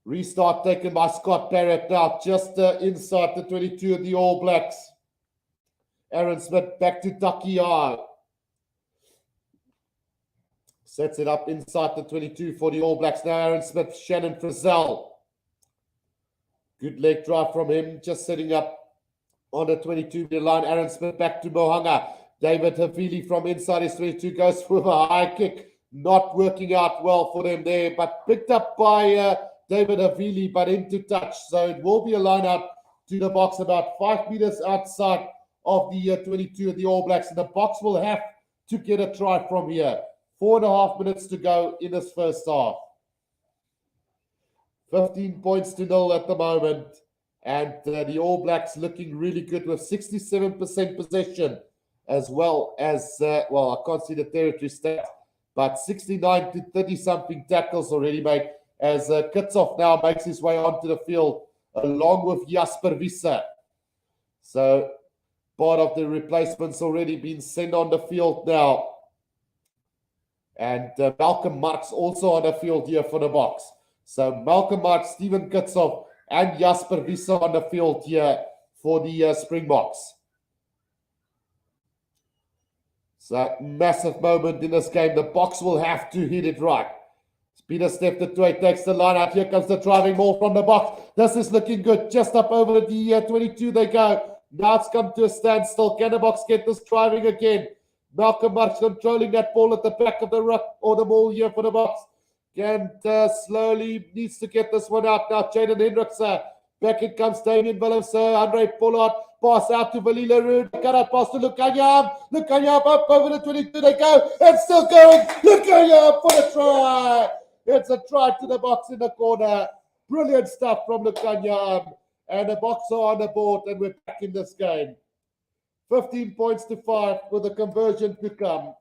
S1: Restart taken by Scott Barrett now, just inside the 22 of the All Blacks. Aaron Smith back to Takiyo. Sets it up inside the 22 for the All Blacks. Now Aaron Smith, Shannon Frizzell. Good leg drive from him, just setting up on the 22-meter line. Aaron Smith back to Mo'unga. David Havili from inside his 22 goes for a high kick. Not working out well for them there, but picked up by David Havili, but into touch. So it will be a line out to the Boks about 5 meters outside of the 22 of the All Blacks. And the Boks will have to get a try from here. 4.5 minutes to go in this first half. 15 points to 0 at the moment. And the All Blacks looking really good with 67% possession, as well as, well, I can't see the territory stats, but 69 to 30-something tackles already made, as Kitshoff now makes his way onto the field, along with Jasper Wiese. So part of the replacements already been sent on the field now. And Malcolm Marx also on the field here for the Boks. So Malcolm Marx, Stephen Kitshoff, and Jasper Wiese on the field here for the Springboks. So massive moment in this game. The Boks will have to hit it right. Peter Steph the 2 takes the line out. Here comes the driving ball from the Boks. This is looking good. Just up over the 22 they go. Now it's come to a standstill. Can the Boks get this driving again? Malcolm Marx controlling that ball at the back of the ruck, or the ball here for the Boks. And slowly needs to get this one out. Now Jaden Hendricks. Back it comes Damien Willems. Andre Pollard. Pass out to Valila Rood. Cut out pass to Lukanyam. Lukanyam up over the 22. They go. And still going. Lukanyam for the try. It's a try to the Boks in the corner. Brilliant stuff from Lukanyam. And the Boks are on the board, and we're back in this game. 15 points to 5 with the conversion to come.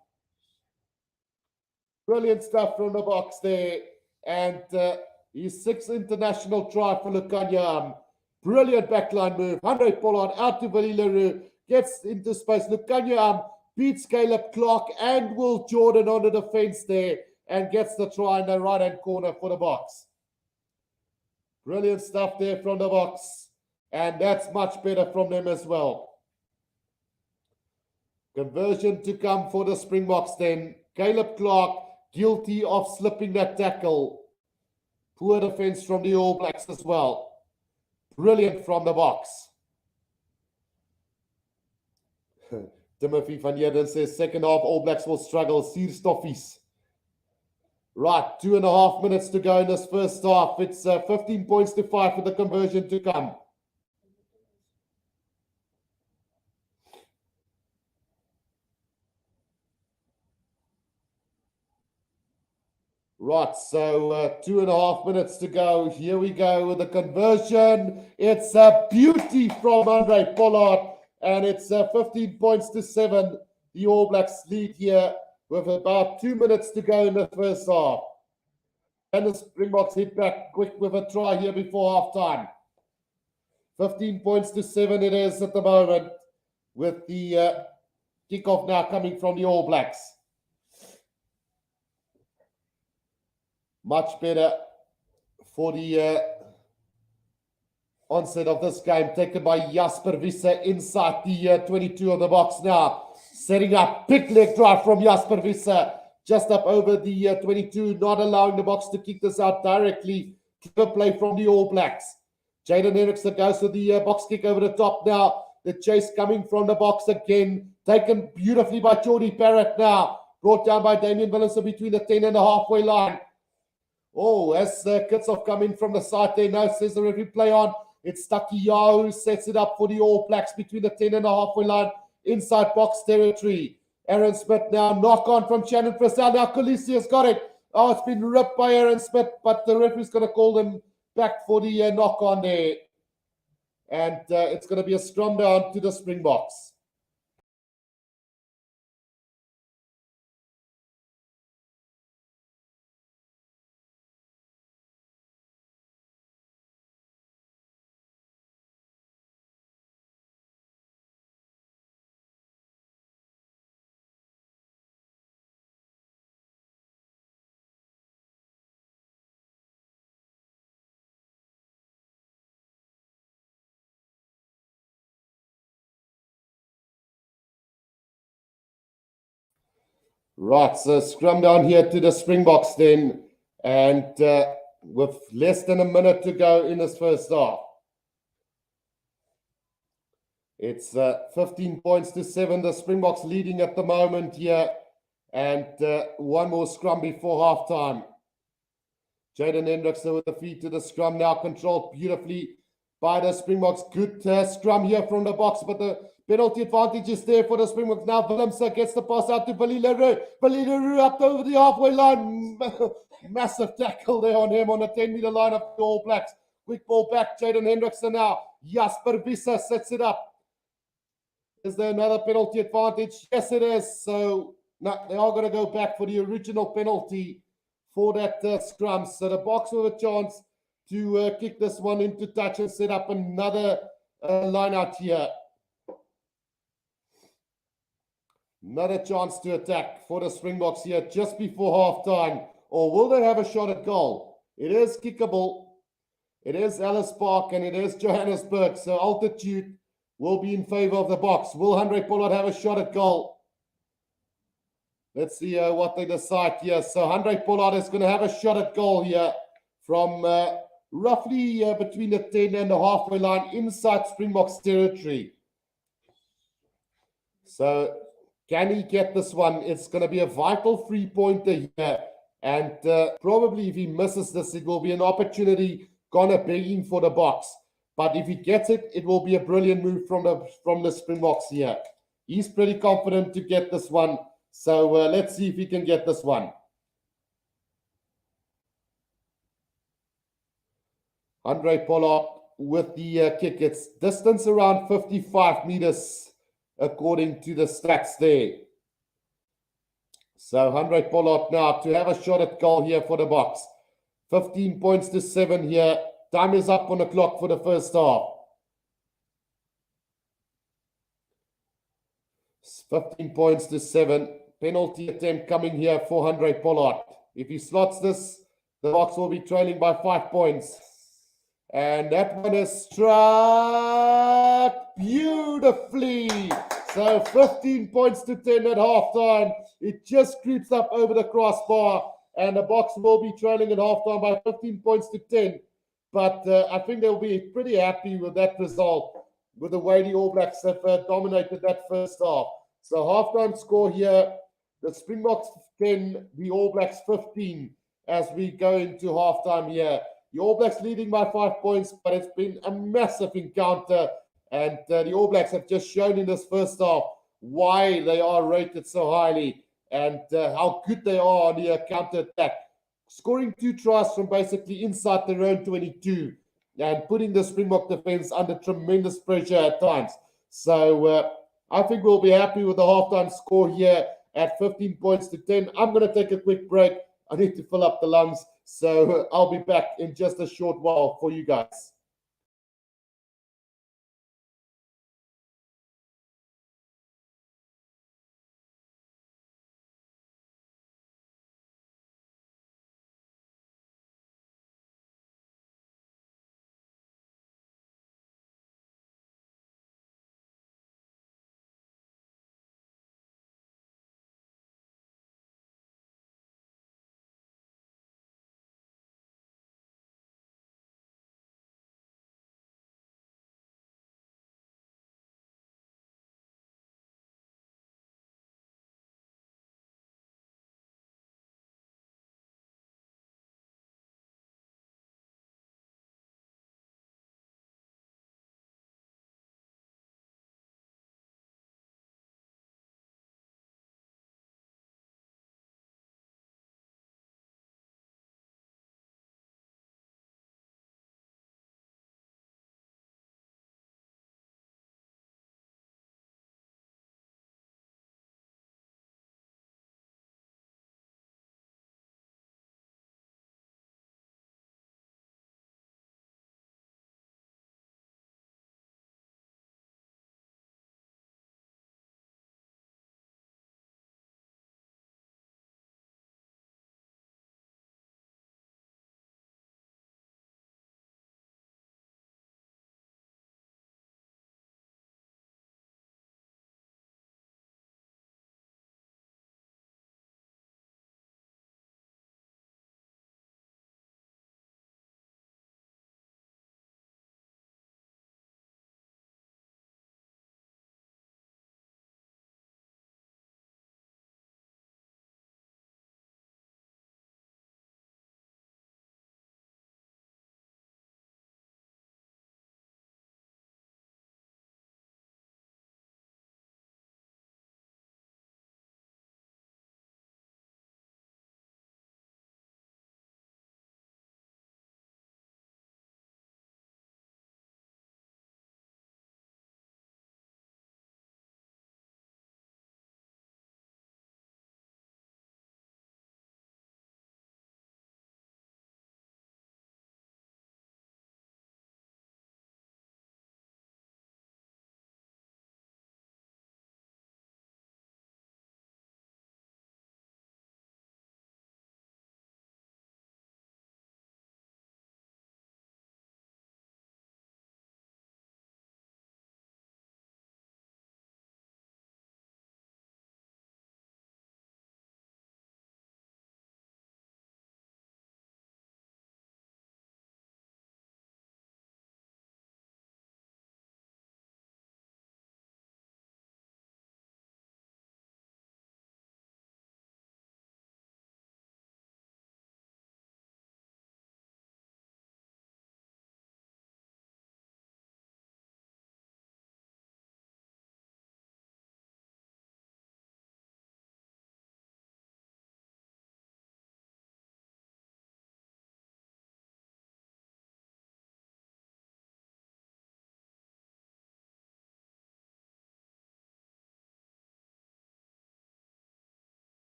S1: Brilliant stuff from the Boks there. And His sixth international try for Lukanya. Brilliant backline move. Andre Pollard out to Willie Leroux. Gets into space. Lukanya beats Caleb Clark and Will Jordan on the defense there and gets the try in the right-hand corner for the Boks. Brilliant stuff there from the Boks. And that's much better from them as well. Conversion to come for the Springboks then. Caleb Clark guilty of slipping that tackle. Poor defense from the All Blacks as well. Brilliant from the Boks. Timothy van Heerden says second half All Blacks will struggle. Sierstoffies. Right, 2.5 minutes to go in this first half. It's 15 points to 5 for the conversion to come. Right, so 2.5 minutes to go. Here we go with the conversion. It's a beauty from Andre Pollard, and it's 15 points to 7. The All Blacks lead here with about 2 minutes to go in the first half. And the Springboks hit back quick with a try here before halftime. 15 points to 7 it is at the moment, with the kickoff now coming from the All Blacks. Much better for the onset of this game, taken by Jasper Visser inside the 22 of the Boks now. Setting up, big leg drive from Jasper Visser, just up over the 22, not allowing the Boks to kick this out directly. Clever play from the All Blacks. Jaden Henriksen goes to the box kick over the top now. The chase coming from the Boks again, taken beautifully by Jordy Barrett now. Brought down by Damian Willemse between the 10 and the halfway line. Oh, as Kitshoff come in from the side there, now says the referee play on. It's Taki Yao who sets it up for the All Blacks between the 10 and the halfway line, inside Boks territory. Aaron Smith now, knock on from Shannon Purcell. Now Khaleesi has got it. Oh, it's been ripped by Aaron Smith, but the referee's going to call them back for the knock on there. And it's going to be a scrum down to the Springboks. Right, so scrum down here to the Springboks then, and with less than a minute to go in this first half. It's 15 points to 7, the Springboks leading at the moment here, and one more scrum before halftime. Jaden Hendrickson with the feet to the scrum now, controlled beautifully by the Springboks. Good scrum here from the Boks, but the penalty advantage is there for the Springboks. Now Willemse gets the pass out to Willie Leroux. Willie Leroux up over the halfway line. Massive tackle there on him on the 10-meter line of the All Blacks. Quick ball back, Jaden Hendrickson now. Jasper Visser sets it up. Is there another penalty advantage? Yes, it is. So no, they are going to go back for the original penalty for that scrum. So the Boks with a chance to kick this one into touch and set up another line out here. Another chance to attack for the Springboks here just before halftime. Or will they have a shot at goal? It is kickable. It is Ellis Park and it is Johannesburg. So altitude will be in favor of the Boks. Will Andre Pollard have a shot at goal? Let's see what they decide here. So Andre Pollard is going to have a shot at goal here from roughly between the 10 and the halfway line inside Springboks territory. So can he get this one? It's going to be a vital three-pointer here. And probably if he misses this, it will be an opportunity gonna begging for the Boks. But if he gets it, it will be a brilliant move from the Springboks here. He's pretty confident to get this one. So let's see if he can get this one. Andre Pollard with the kick. It's distance around 55 meters according to the stats there. So Andre Pollard now to have a shot at goal here for the Boks. 15 points to 7 here. Time is up on the clock for the first half. 15 points to 7. Penalty attempt coming here for Andre Pollard. If he slots this, the Boks will be trailing by 5 points. And that one is struck beautifully. So 15 points to 10 at halftime. It just creeps up over the crossbar. And the Boks will be trailing at halftime by 15 points to 10. But I think they'll be pretty happy with that result, with the way the All Blacks have dominated that first half. So halftime score here, the Springboks 10, the All Blacks 15 as we go into halftime here. The All Blacks leading by 5 points, but it's been a massive encounter. And the All Blacks have just shown in this first half why they are rated so highly and how good they are on the counter-attack. Scoring 2 tries from basically inside their own 22 and putting the Springbok defense under tremendous pressure at times. So I think we'll be happy with the halftime score here at 15 points to 10. I'm going to take a quick break. I need to fill up the lungs. So I'll be back in just a short while for you guys.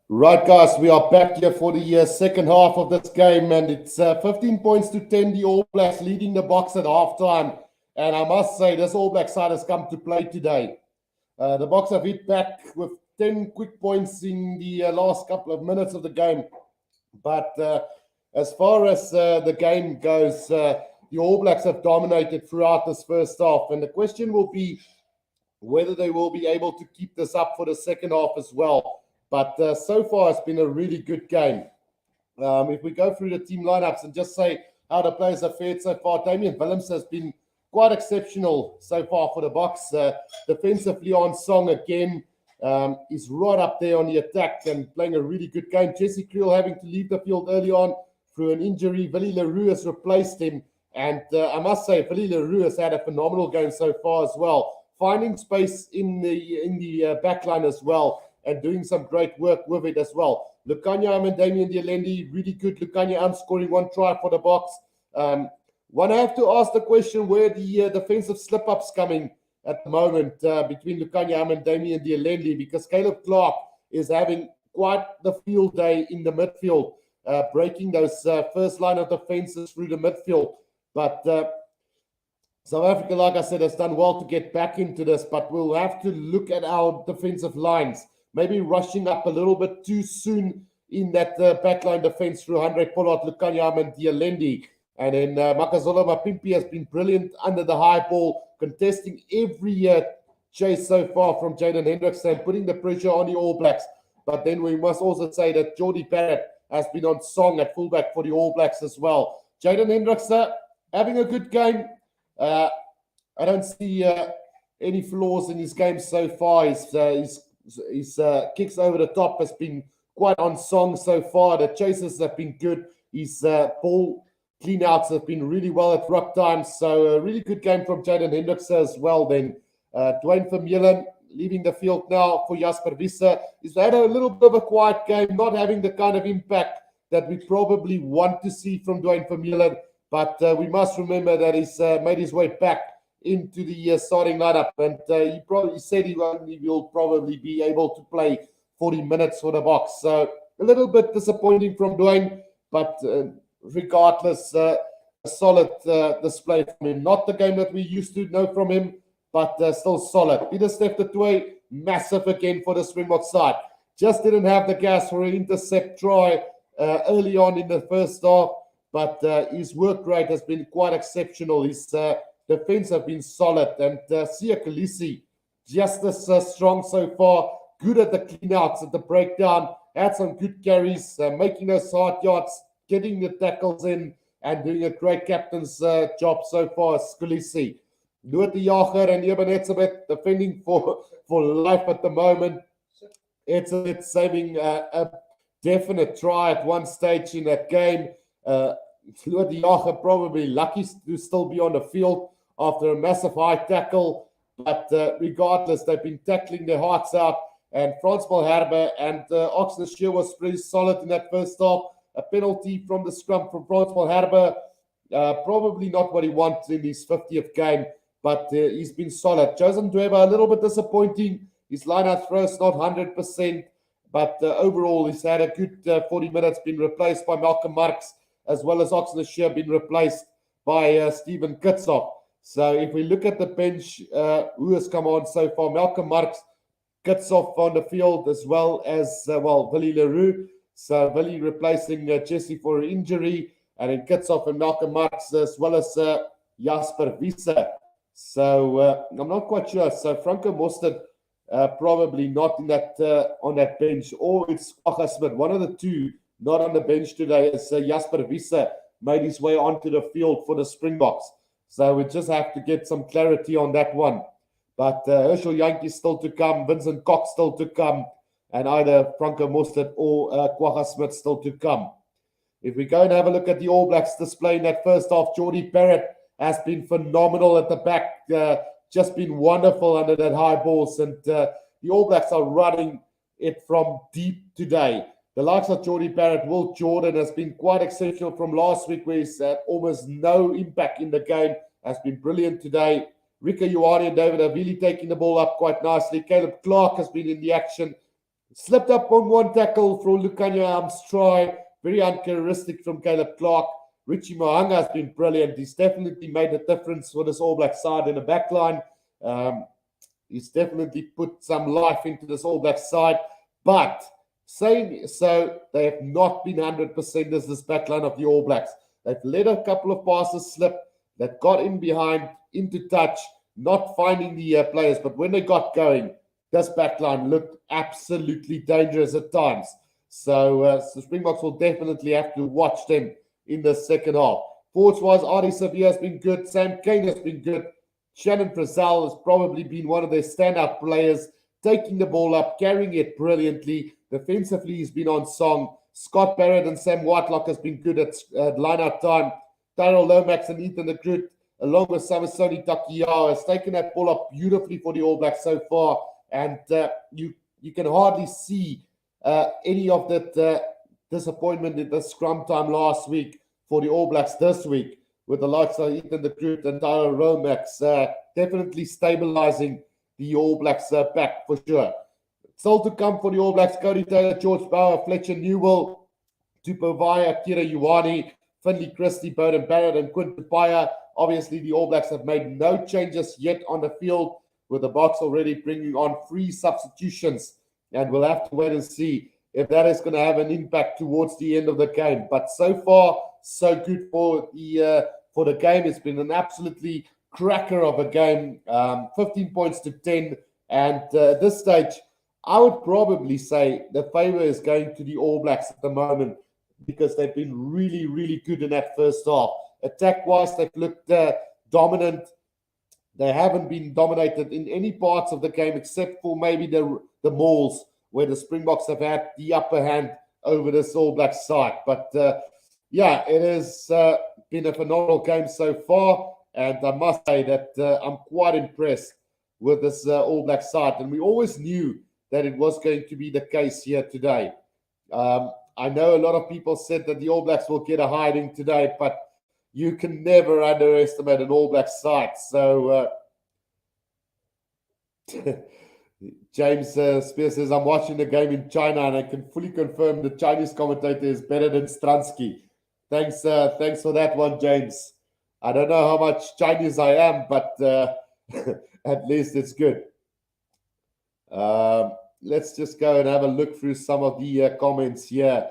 S1: Right, guys, we are back here for the second half of this game, and it's 15 points to 10, the All Blacks leading the Box at halftime. And I must say, this All Black side has come to play today. The Box have hit back with 10 quick points in the last couple of minutes of the game. But as far as the game goes, the All Blacks have dominated throughout this first half. And the question will be whether they will be able to keep this up for the second half as well. But so far, it's been a really good game. If we go through the team lineups and just say how the players have fared so far, Damian Willems has been quite exceptional so far for the Box. Defensively, on Song again is right up there on the attack and playing a really good game. Jesse Creel having to leave the field early on through an injury. Willie Leroux has replaced him. And I must say, Willie Leroux has had a phenomenal game so far as well, finding space in the back line as well, and doing some great work with it as well. Lukhanyo and Damian Dialendi, really good. Lukhanyo scoring one try for the Box. One, I have to ask the question where the defensive slip-ups coming at the moment between Lukhanyo and Damian Dialendi, because Caleb Clark is having quite the field day in the midfield, breaking those first line of defenses through the midfield. But South Africa, like I said, has done well to get back into this, but we'll have to look at our defensive lines. Maybe rushing up a little bit too soon in that backline defense through Andre Pollard, Lukhanyo and Dialendi. And then Makazole Mapimpi has been brilliant under the high ball, contesting every chase so far from Jaden Hendrickson, putting the pressure on the All Blacks. But then we must also say that Jordie Barrett has been on song at fullback for the All Blacks as well. Jaden Hendrickson having a good game. I don't see any flaws in his game so far. His kicks over the top has been quite on song so far. The chases have been good. His ball clean-outs have been really well at ruck times. So a really good game from Jaden Hendrickson as well then. Dwayne Vermeulen leaving the field now for Jasper Wiese. He's had a little bit of a quiet game, not having the kind of impact that we probably want to see from Dwayne Vermeulen. But we must remember that he's made his way back into the starting lineup, and he said he will probably be able to play 40 minutes for the Box. So a little bit disappointing from Dwayne, but regardless, a solid display from him. Not the game that we used to know from him, but still solid. Pieter-Steph du Toit, massive again for the Springbok side. Just didn't have the gas for an intercept try early on in the first half, but his work rate has been quite exceptional. His defense have been solid, and Siya Kolisi just as strong so far. Good at the clean-outs, at the breakdown, had some good carries, making those hard yards, getting the tackles in, and doing a great captain's job so far, Kolisi. Noot de Jager and Eben Etzebeth defending for life at the moment. Etzebeth saving a definite try at one stage in that game. Noot de Jager probably lucky to still be on the field after a massive high tackle. But regardless, they've been tackling their hearts out. And Frans Malherbe and Oxenstier was pretty solid in that first half. A penalty from the scrum from Frans Malherbe. Probably not what he wants in his 50th game, but he's been solid. Joseph Dweba, a little bit disappointing. His line-out throw's not 100%, but overall he's had a good 40 minutes, been replaced by Malcolm Marx, as well as Oxenstier been replaced by Stephen Kitshoff. So if we look at the bench, who has come on so far, Malcolm Marx, Kitshoff on the field, as well as, Willie Leroux. So Willie replacing Jesse for an injury, and then Kitshoff and Malcolm Marx, as well as Jasper Wiese. So I'm not quite sure. So Franco Mostert probably not in that on that bench, or it's Kwagga Smith. One of the two not on the bench today as Jasper Wiese made his way onto the field for the Springboks. So we just have to get some clarity on that one. But Herschel Jantjie still to come, Vincent Cox still to come, and either Franco Mostert or Kwagga Smith still to come. If we go and have a look at the All Blacks display in that first half, Jordie Barrett has been phenomenal at the back, just been wonderful under that high balls, and the All Blacks are running it from deep today. The likes of Jordie Barrett, Will Jordan has been quite exceptional from last week, where he's had almost no impact in the game, has been brilliant today. Rika Ioane and David Havili taking the ball up quite nicely. Caleb Clark has been in the action. Slipped up on one tackle from Lukanya Armstrong. Very uncharacteristic from Caleb Clark. Richie Mohanga has been brilliant. He's definitely made a difference for this All Black side in the back line. He's definitely put some life into this All Black side. But saying so, they have not been 100% as this back line of the All Blacks. They've let a couple of passes slip that got in behind, into touch, not finding the players. But when they got going, this backline looked absolutely dangerous at times. So the Springboks will definitely have to watch them in the second half. Forwards-wise, Artie Sevilla has been good. Sam Kane has been good. Shannon Frizzell has probably been one of their standout players, taking the ball up, carrying it brilliantly. Defensively, he's been on song. Scott Barrett and Sam Whitelock has been good at line-out time. Tyrell Lomax and Ethan de Groot, along with Samasoni Takiya, has taken that ball up beautifully for the All Blacks so far. And you can hardly see any of that disappointment in the scrum time last week for the All Blacks this week, with the likes of Ethan de Groot and Tyrell Lomax definitely stabilizing the All Blacks back for sure. Still to come for the All Blacks: Cody Taylor, George Bauer, Fletcher Newell, Tupavaya, Akira Ioane, Finley Christie, Bowden Barrett, and Quinton Paya. Obviously, the All Blacks have made no changes yet on the field, with the Boks already bringing on 3 substitutions. And we'll have to wait and see if that is going to have an impact towards the end of the game. But so far, so good for the game. It's been an absolutely cracker of a game, 15 points to 10. And at this stage, I would probably say the favor is going to the All Blacks at the moment, because they've been really, really good in that first half. Attack-wise, they've looked dominant. They haven't been dominated in any parts of the game except for maybe the mauls, where the Springboks have had the upper hand over this All Black side. But yeah, it has been a phenomenal game so far. And I must say that I'm quite impressed with this All Black side. And we always knew that it was going to be the case here today. I know a lot of people said that the All Blacks will get a hiding today, but you can never underestimate an All Black side. So James Spears says, I'm watching the game in China and I can fully confirm the Chinese commentator is better than Stransky. Thanks for that one, James. I don't know how much Chinese I am, but at least it's good. Let's just go and have a look through some of the comments here.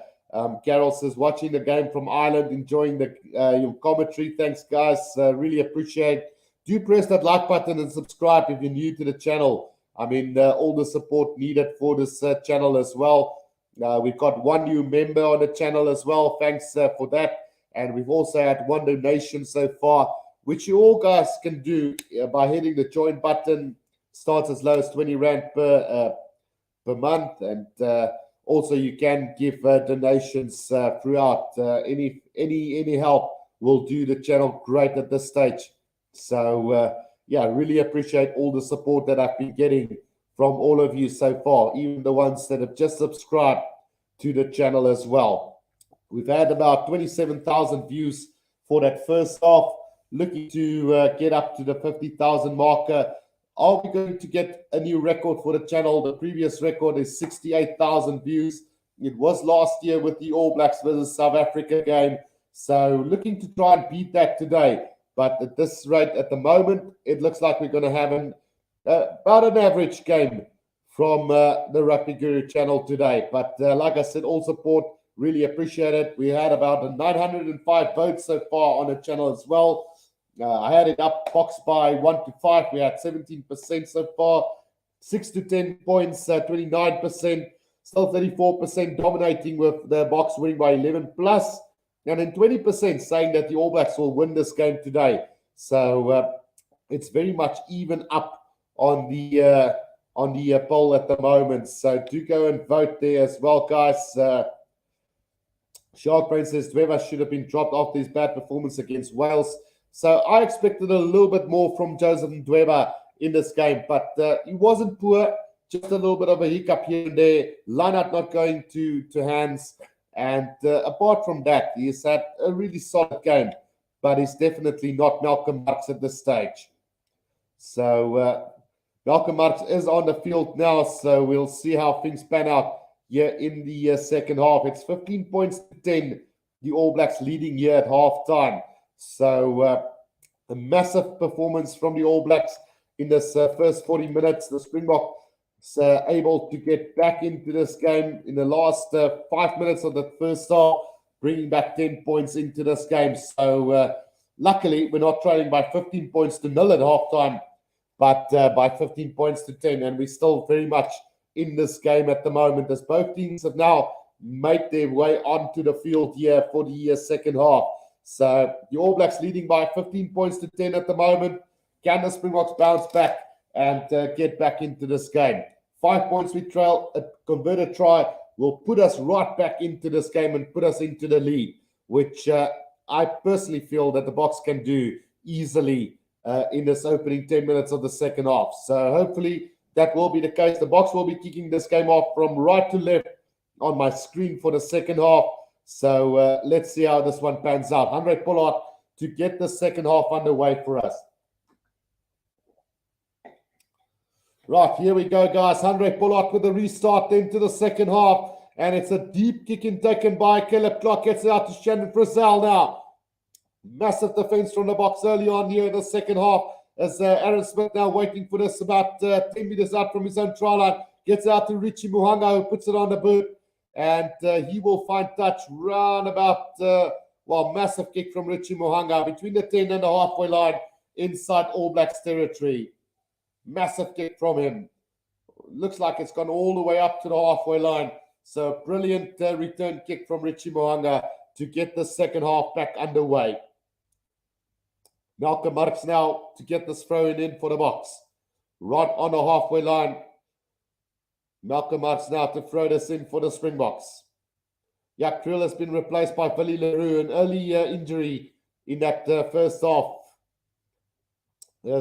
S1: Carol says, watching the game from Ireland, enjoying your commentary. Thanks, guys. Really appreciate it. Do press that like button and subscribe if you're new to the channel. I mean, all the support needed for this channel as well. We've got 1 new member on the channel as well. Thanks for that. And we've also had 1 donation so far, which you all guys can do by hitting the join button. Starts as low as 20 Rand per month. And also, you can give donations throughout. Any help will do the channel great at this stage. So, yeah, really appreciate all the support that I've been getting from all of you so far, even the ones that have just subscribed to the channel as well. We've had about 27,000 views for that first half, looking to get up to the 50,000 marker. Are we going to get a new record for the channel? The previous record is 68,000 views. It was last year with the All Blacks versus South Africa game. So looking to try and beat that today. But at this rate, at the moment, it looks like we're going to have about an average game from the Rugby Guru channel today. But like I said, all support, really appreciate it. We had about 905 votes so far on the channel as well. I had it up box by 1 to 5. We had 17% so far, 6 to 10 points, 29%, still 34% dominating, with the box winning by 11 plus, and then 20% saying that the All Blacks will win this game today. So it's very much even up on the poll at the moment. So do go and vote there as well, guys. Shark Brain says Dweber should have been dropped after his bad performance against Wales. So I expected a little bit more from Joseph Ndweba in this game, but he wasn't poor. Just a little bit of a hiccup here and there. Lineup not going to hands. And apart from that, he's had a really solid game, but he's definitely not Malcolm Marx at this stage. So Malcolm Marx is on the field now, so we'll see how things pan out here in the second half. It's 15 points to 10. The All Blacks leading here at half-time. So a massive performance from the All Blacks in this first 40 minutes. The Springboks able to get back into this game in the last 5 minutes of the first half, bringing back 10 points into this game. So luckily, we're not trailing by 15 points to 0 at halftime, but by 15 points to 10. And we're still very much in this game at the moment, as both teams have now made their way onto the field here for the second half. So the All Blacks leading by 15 points to 10 at the moment. Can the Springboks bounce back and get back into this game? 5 points we trail. A converted try will put us right back into this game and put us into the lead, which I personally feel that the Boks can do easily in this opening 10 minutes of the second half. So hopefully that will be the case. The Boks will be kicking this game off from right to left on my screen for the second half. So let's see how this one pans out. Andre Pollard to get the second half underway for us. Right, here we go, guys. Andre Pollard with the restart into the second half. And it's a deep kick in taken by Caleb Clark. Gets it out to Shannon Frizzell now. Massive defense from the Boks early on here in the second half. As Aaron Smith now waiting for this about 10 meters out from his own try line. Gets out to Richie Muhanga, who puts it on the boot. And he will find touch round about, massive kick from Richie Muhanga between the 10 and the halfway line inside All Blacks territory. Massive kick from him. Looks like it's gone all the way up to the halfway line. So brilliant return kick from Richie Muhanga to get the second half back underway. Malcolm Marx now to get this throw in for the Boks. Right on the halfway line. Malcolm Marx now to throw this in for the Springboks. Yeah, Krill has been replaced by Billy LaRue, an early injury in that first half.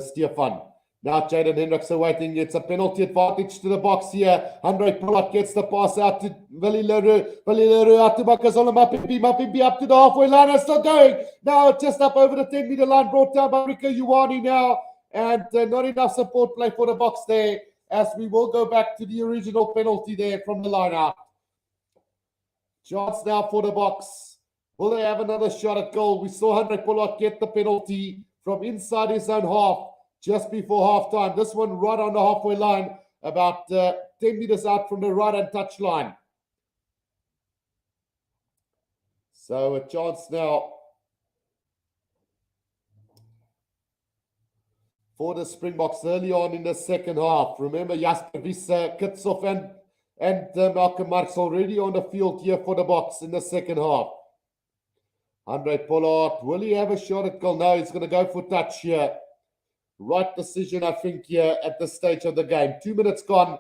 S1: Stefan. Now Jaden Hendricks waiting. It's a penalty advantage to the Boks here. Andre Pollard gets the pass out to Billy LaRue. Billy LaRue out to Bakazola. Mapimpi up to the halfway line. And still going. Now just up over the 10-meter line. Brought down by Rico Ioane now. And not enough support play for the Boks there, as we will go back to the original penalty there from the line out. Chance now for the Boks. Will they have another shot at goal? We saw Andre Pollard get the penalty from inside his own half just before halftime. This one right on the halfway line, about 10 meters out from the right-hand touch line. So a chance now for the Springboks early on in the second half. Remember, Jasper Wiese, Kitshoff and Malcolm Marx already on the field here for the Boks in the second half. Andre Pollard, will he have a shot at goal? No, he's going to go for touch here. Right decision, I think, here at this stage of the game. 2 minutes gone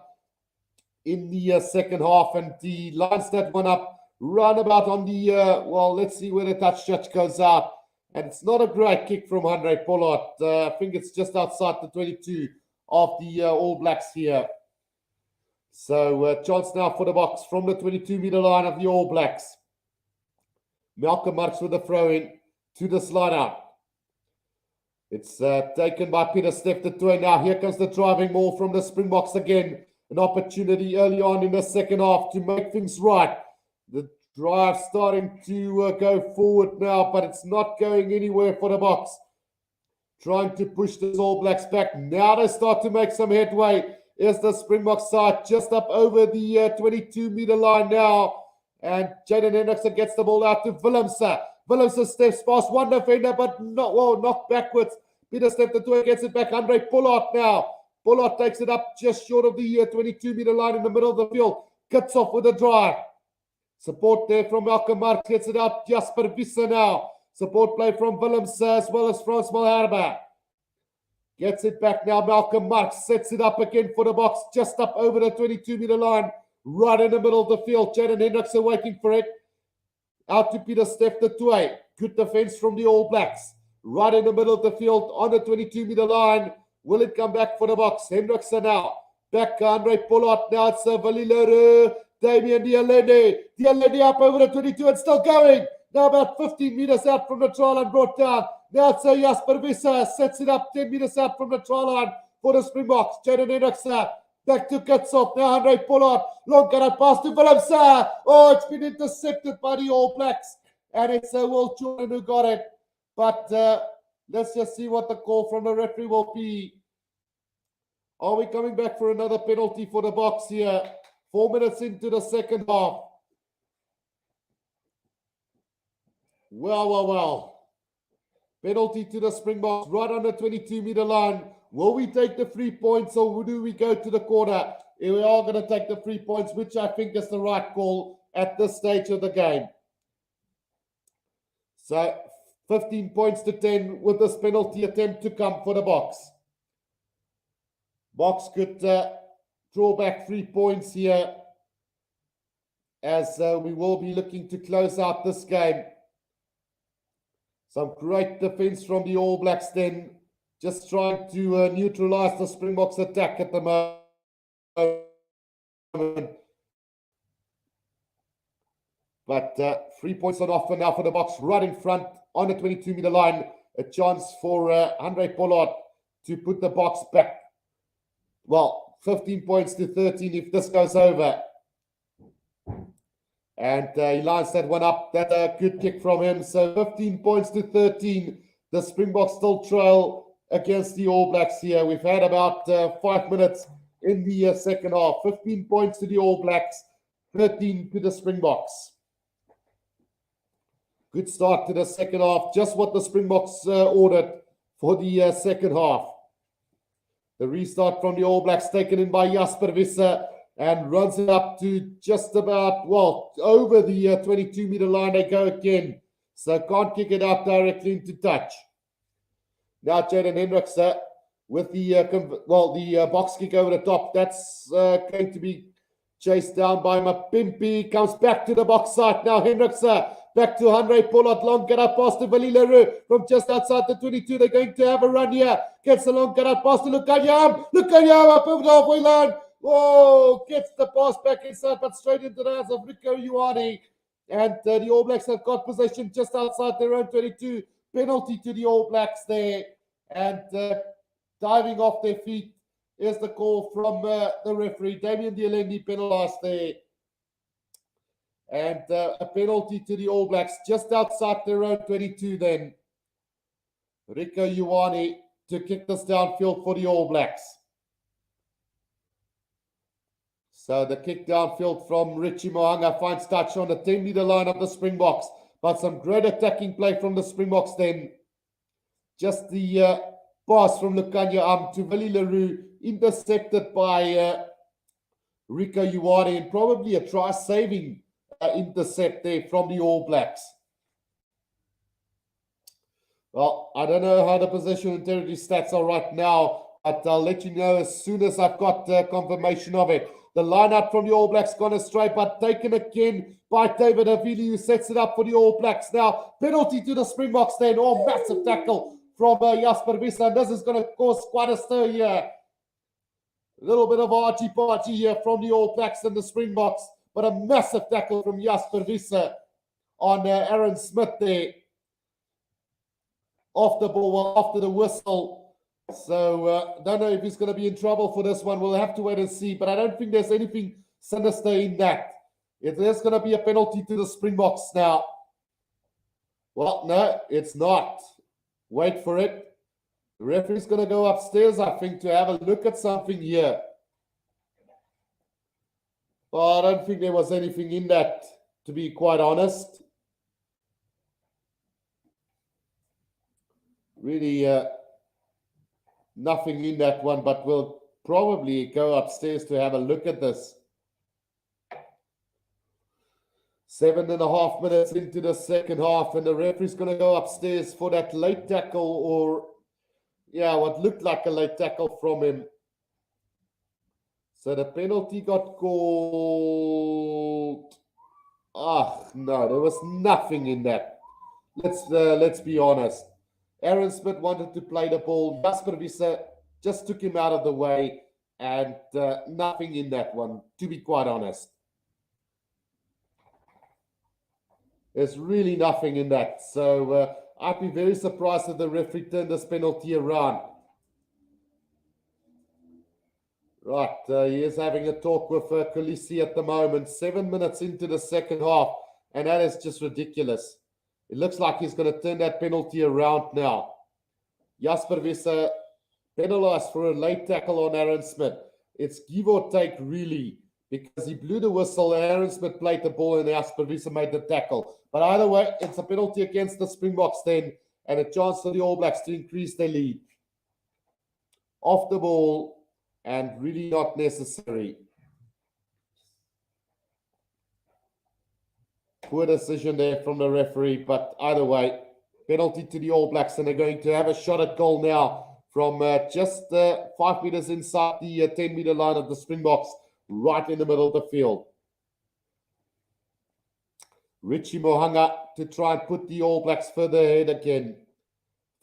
S1: in the second half, and the lines that went up round about on the, let's see where the touch judge goes out. And it's not a great kick from Andre Pollard. I think it's just outside the 22 of the All Blacks here. So chance now for the Boks from the 22-meter line of the All Blacks. Malcolm Marx with the throw in to the slide out. It's taken by Peter Steph de Toey. Now here comes the driving maul from the Springboks again. An opportunity early on in the second half to make things right. The drive starting to go forward now, but it's not going anywhere for the Boks. Trying to push the All Blacks back. Now they start to make some headway. Here's the Springbok side just up over the 22-meter line now. And Jaden Hendrickson gets the ball out to Willemse. Willemse steps past one defender, but knocked backwards. Peter Steph de Toey gets it back. Andre Pollard now. Pollard takes it up just short of the 22-meter line in the middle of the field. Cuts off with a drive. Support there from Malcolm Marx. Gets it out. Jasper Wiese now. Support play from Willemse as well as Frans Malherbe. Gets it back now. Malcolm Marx sets it up again for the Boks. Just up over the 22-meter line. Right in the middle of the field. Jaden Hendrickson waiting for it. Out to Peter Steph de Toey. Good defense from the All Blacks. Right in the middle of the field on the 22-meter line. Will it come back for the Boks? Hendrickson now. Back Andre Pollard. Now it's Vali Leroux. Damien Dialede. Dialede up over the 22 and still going. Now about 15 meters out from the try line, brought down. Now it's Jasper Wiese. Sets it up 10 meters out from the try line for the Springboks. Jaden Hendrikse back to Kitsop. Now Andre Pollard. Long cut pass to Willemse. Oh, it's been intercepted by the All Blacks. And it's Will Jordan who got it. But let's just see what the call from the referee will be. Are we coming back for another penalty for the Boks here? 4 minutes into the second half. Well. Penalty to the Springboks right on the 22-meter line. Will we take the 3 points or do we go to the corner? We are going to take the 3 points, which I think is the right call at this stage of the game. So 15 points to 10 with this penalty attempt to come for the Boks. Boks could draw back 3 points here as we will be looking to close out this game. Some great defense from the All Blacks then, just trying to neutralize the Springboks attack at the moment. But 3 points on offer now for the Boks right in front on the 22-meter line. A chance for Andre Pollard to put the Boks back. Well, 15 points to 13 if this goes over. And he lines that one up. That's a good kick from him. So 15 points to 13. The Springboks still trail against the All Blacks here. We've had about 5 minutes in the second half. 15 points to the All Blacks, 13 to the Springboks. Good start to the second half. Just what the Springboks ordered for the second half. The restart from the All Blacks taken in by Jasper Visser. And runs it up to just about, well, over the 22-meter line they go again. So can't kick it out directly into touch. Now Jaden Hendrikse with the box kick over the top. That's going to be chased down by Mapimpi. Comes back to the box side now. Hendrikse back to Andre Pollard. Long cut out pass to Willie Leroux from just outside the 22. They're going to have a run here. Gets a long cut out pass to Lukanyam. Lukanyam up over the halfway line. Whoa, gets the pass back inside, but straight into the hands of Rico Ioane. And the All Blacks have got possession just outside their own 22. Penalty to the All Blacks there. And diving off their feet is the call from the referee. Damien Dielendi penalised there. And a penalty to the All Blacks just outside their own 22 then. Rico Ioane to kick this downfield for the All Blacks. So the kick downfield from Richie Mo'unga finds touch on the 10-meter line of the Springboks. But some great attacking play from the Springboks then. Just the pass from Lukanya to Willie Leroux, intercepted by Rico Ioane, and probably a try-saving intercept there from the All Blacks. Well, I don't know how the possession integrity stats are right now, but I'll let you know as soon as I've got confirmation of it. The line out from the All Blacks gone astray, but taken again by David Havili, who sets it up for the All Blacks now. Penalty to the Springboks then. Oh, massive tackle from Jasper Visser. And this is going to cause quite a stir here. A little bit of archie-party here from the All Blacks and the Springboks, but a massive tackle from Jasper Visser on Aaron Smith there. Off the ball, after the whistle. So, don't know if he's going to be in trouble for this one. We'll have to wait and see. But I don't think there's anything sinister in that. There's going to be a penalty to the Springboks now. Well, no, it's not. Wait for it. The referee's going to go upstairs, I think, to have a look at something here. Well, I don't think there was anything in that, to be quite honest. Really, nothing in that one, but we'll probably go upstairs to have a look at this. 7.5 minutes into the second half, and the referee's going to go upstairs for that late tackle, or, yeah, what looked like a late tackle from him. So the penalty got called. No, there was nothing in that. Let's be honest. Aaron Smith wanted to play the ball. Jasper Visser just took him out of the way, and nothing in that one, to be quite honest. There's really nothing in that. So I'd be very surprised if the referee turned this penalty around. Right, he is having a talk with Khaleesi at the moment. 7 minutes into the second half, and that is just ridiculous. It looks like he's going to turn that penalty around now. Jasper Visser penalized for a late tackle on Aaron Smith. It's give or take, really, because he blew the whistle and Aaron Smith played the ball and Jasper Visser made the tackle. But either way, it's a penalty against the Springboks then, and a chance for the All Blacks to increase their lead. Off the ball, and really not necessary. Poor decision there from the referee, but either way, penalty to the All Blacks, and they're going to have a shot at goal now from just 5 meters inside the 10-meter line of the Springboks, right in the middle of the field. Richie Mohanga to try and put the All Blacks further ahead again.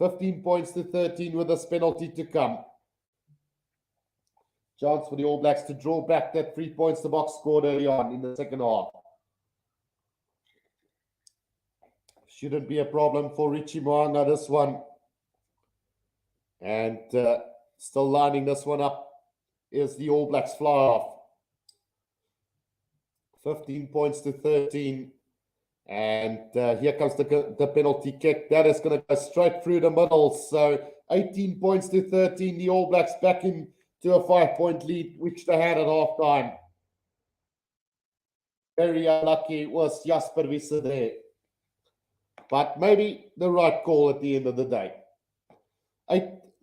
S1: 15 points to 13 with this penalty to come. Chance for the All Blacks to draw back that 3 points the Boks scored early on in the second half. Shouldn't be a problem for Richie Moanga, this one. And still lining this one up is the All Blacks fly off. 15 points to 13. And here comes the penalty kick. That is going to go straight through the middle. So 18 points to 13. The All Blacks back into a 5-point lead, which they had at half time. Very unlucky was Jasper Visser there. But maybe the right call at the end of the day.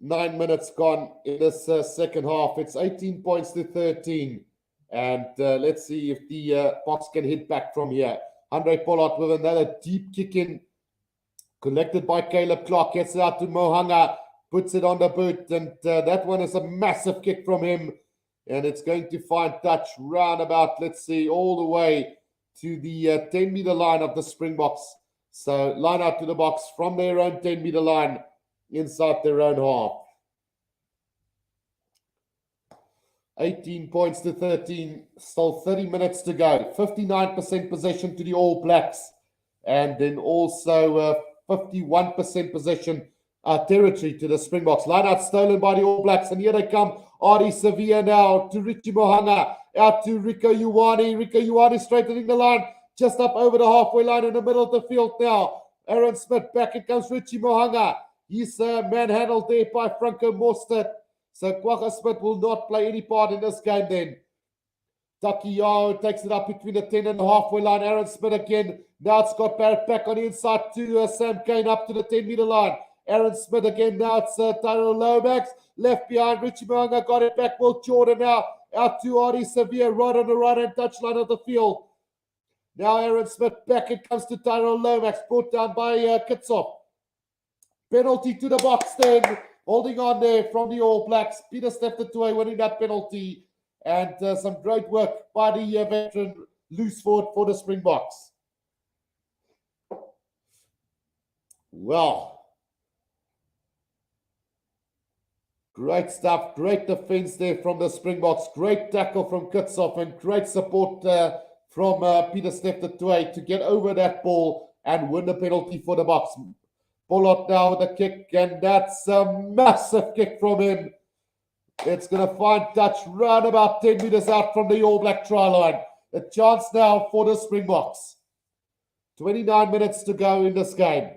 S1: 9 minutes gone in this second half. It's 18 points to 13. And let's see if the Boks can hit back from here. Andre Pollard with another deep kick in. Collected by Caleb Clark. Gets it out to Mohanga. Puts it on the boot. And that one is a massive kick from him. And it's going to find touch round about, let's see, all the way to the 10-meter line of the Springboks. So line out to the Boks from their own 10-meter line inside their own half. 18 points to 13. Still 30 minutes to go. 59% possession to the All Blacks. And then also 51% possession territory to the Springboks. Line out stolen by the All Blacks. And here they come. Ardie Sevilla now to Richie Mohanga. Out to Rico Ioane. Rico Ioane straightening the line. Just up over the halfway line in the middle of the field now. Aaron Smith back. It comes Richie Mohanga. He's manhandled there by Franco Mostert. So Kwagga Smith will not play any part in this game then. Taki Yao takes it up between the 10 and the halfway line. Aaron Smith again. Now it's Scott Barrett back on the inside to Sam Kane up to the 10-meter line. Aaron Smith again. Now it's Tyrell Lomax. Left behind. Richie Moanga got it back. Will Jordan now out to Ardie Sevilla right on the right-hand touchline of the field. Now Aaron Smith back. It comes to Tyrell Lomax. Brought down by Kitsop. Penalty to the Boks then. Holding on there from the All Blacks. Peter Steptoe winning that penalty. And some great work by the veteran Looseford for the Springboks. Well, great stuff. Great defense there from the Springboks. Great tackle from Kitsop and great support from Peter Steptoe to get over that ball and win the penalty for the Boks. Pollard now with a kick, and that's a massive kick from him. It's going to find touch round about 10 meters out from the All Black try line. A chance now for the Springboks. 29 minutes to go in this game.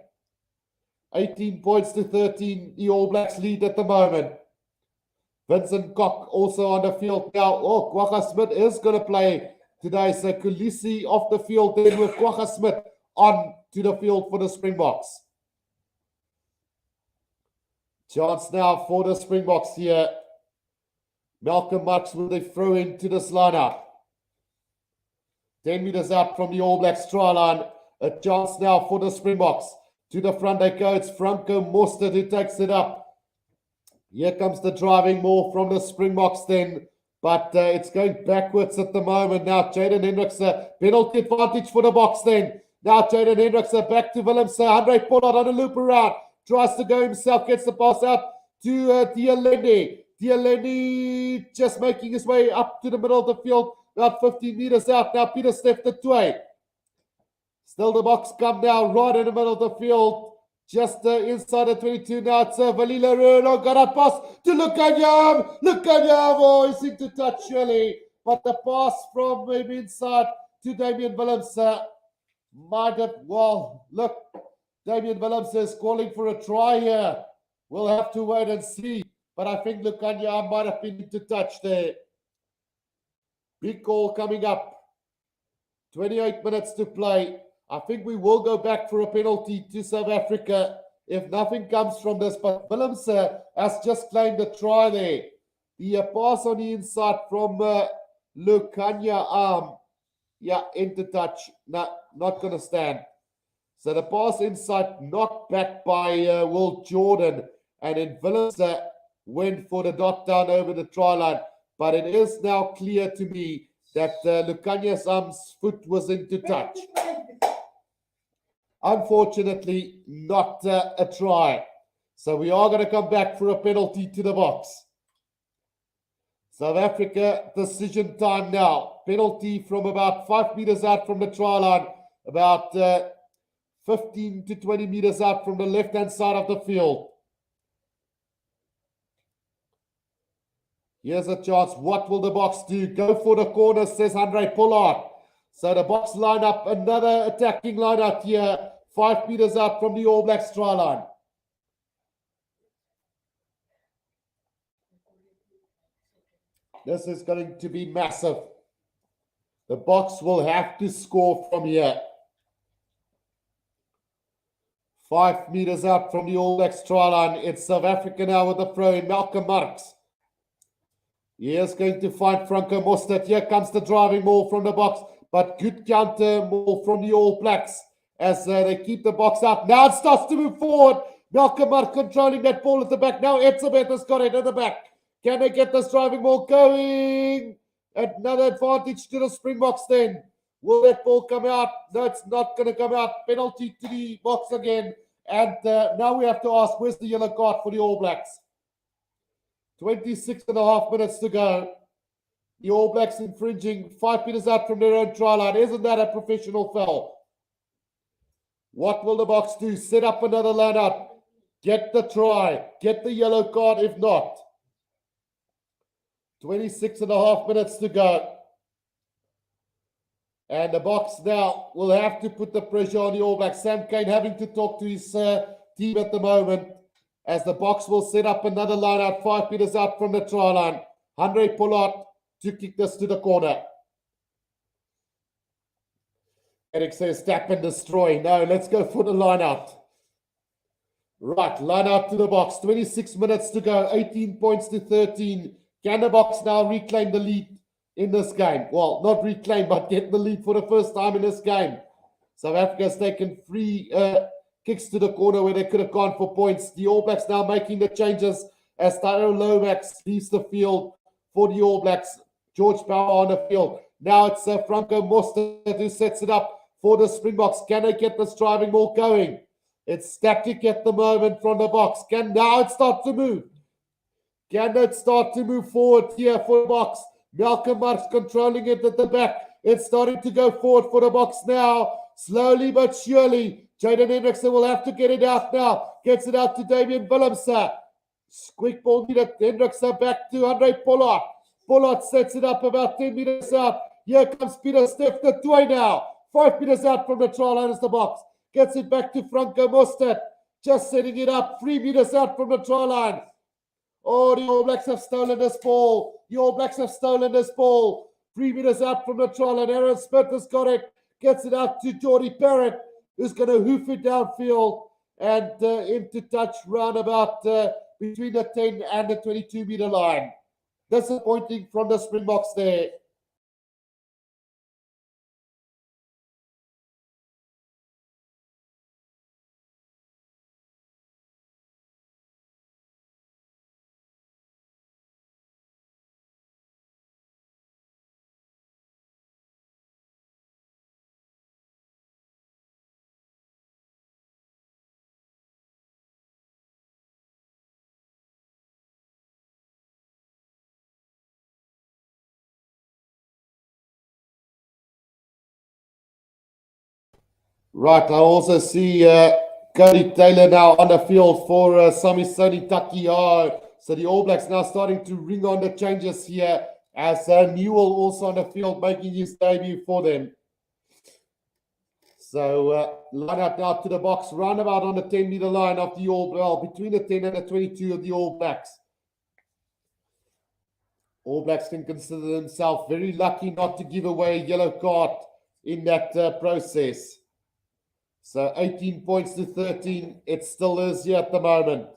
S1: 18 points to 13. The All Blacks lead at the moment. Vincent Koch also on the field now. Oh, Kwagga Smith is going to play today. So Khaleesi off the field then with Kwagga Smith on to the field for the Springboks. Chance now for the Springboks here. Malcolm Marks will they throw into this lineup. 10 meters out from the All Blacks try line. A chance now for the Springboks. To the front they go. It's Franco Mostert who takes it up. Here comes the driving more from the Springboks then. But it's going backwards at the moment. Now Jaden Hendricks, penalty advantage for the Boks then. Now Jaden Hendricks back to Willems. Andre Pollard on a loop around. Tries to go himself, gets the pass out to Dialene. Dialene just making his way up to the middle of the field, about 15 meters out. Now Peter Steptoe. Still the Boks come now right in the middle of the field. Just inside the 22 now. It's Valila Runo got a pass to Lukanyam. Lukanyam, oh, he's into touch surely. But the pass from maybe inside to Damian Willems might have, well, look, Damian Willems is calling for a try here. We'll have to wait and see. But I think Lukanyam might have been into touch there. Big call coming up. 28 minutes to play. I think we will go back for a penalty to South Africa if nothing comes from this. But Willems has just claimed a try there. The pass on the inside from Lukanya. Yeah, into touch. Not going to stand. So the pass inside knocked back by Will Jordan. And then Willems went for the dot down over the try line. But it is now clear to me that Lukanya's foot was into touch. Unfortunately, not a try. So we are going to come back for a penalty to the box. South Africa, decision time now. Penalty from about 5 meters out from the try line. About 15 to 20 meters out from the left-hand side of the field. Here's a chance. What will the box do? Go for the corner, says Andre Pollard. So the box line up, another attacking line out here, 5 meters out from the All Blacks try line. This is going to be massive. The box will have to score from here. 5 meters out from the All Blacks try line. It's South Africa now with the throw in, Malcolm Marx. He is going to find Franco Mostert. Here comes the driving ball from the box. But good counter ball from the All Blacks as they keep the box up. Now it starts to move forward. Malcolm Marx controlling that ball at the back. Now Etzebeth has got it at the back. Can they get this driving ball going? Another advantage to the Springboks then. Will that ball come out? No, it's not going to come out. Penalty to the box again. And now we have to ask, where's the yellow card for the All Blacks? 26 and a half minutes to go. The All Blacks infringing 5 meters out from their own try line. Isn't that a professional foul? What will the box do? Set up another line out. Get the try. Get the yellow card if not. 26 and a half minutes to go. And the box now will have to put the pressure on the All Blacks. Sam Cane having to talk to his team at the moment. As the box will set up another line out 5 meters out from the try line. Andre Pollard to kick this to the corner. Eric says tap and destroy. No, let's go for the line out. Right, line out to the box. 26 minutes to go. 18 points to 13. Can the box now reclaim the lead in this game? Well, not reclaim, but get the lead for the first time in this game. South Africa has taken 3 kicks to the corner where they could have gone for points. The All Blacks now making the changes as Tyrone Lomax leaves the field for the All Blacks. George Power on the field. Now it's Franco Mostert who sets it up for the Springboks. Can they get this driving ball going? It's static at the moment from the box. Now it start to move? Can it start to move forward here for the box? Malcolm Marx controlling it at the back. It's starting to go forward for the box now. Slowly but surely. Jaden Hendrickson will have to get it out now. Gets it out to Damian Willems. Quick ball needed. Hendrickson back to Andre Pollard. Pollard sets it up about 10 meters out. Here comes Peter Steph the Toy now. 5 meters out from the try line is the box. Gets it back to Franco Mostert. Just setting it up 3 meters out from the try line. Oh, the All Blacks have stolen this ball. The All Blacks have stolen this ball. 3 meters out from the try line. Aaron Smith has got it. Gets it out to Geordie Parrott, who's going to hoof it downfield and into touch round about between the 10 and the 22-meter line. Disappointing from the Springboks there. Right, I also see Cody Taylor now on the field for Samisoni Takiao. So the All Blacks now starting to ring on the changes here as Newell also on the field making his debut for them. So line up now to the box, roundabout on the 10-meter line of the All Blacks, between the 10 and the 22 of the All Blacks. All Blacks can consider themselves very lucky not to give away a yellow card in that process. So 18 points to 13, it still is here at the moment.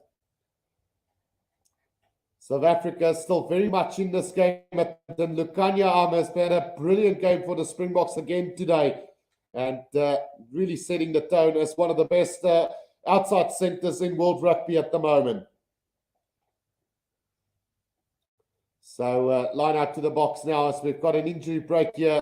S1: South Africa is still very much in this game. And Lukanya has had a brilliant game for the Springboks again today. And really setting the tone as one of the best outside centres in world rugby at the moment. So line out to the box now as we've got an injury break here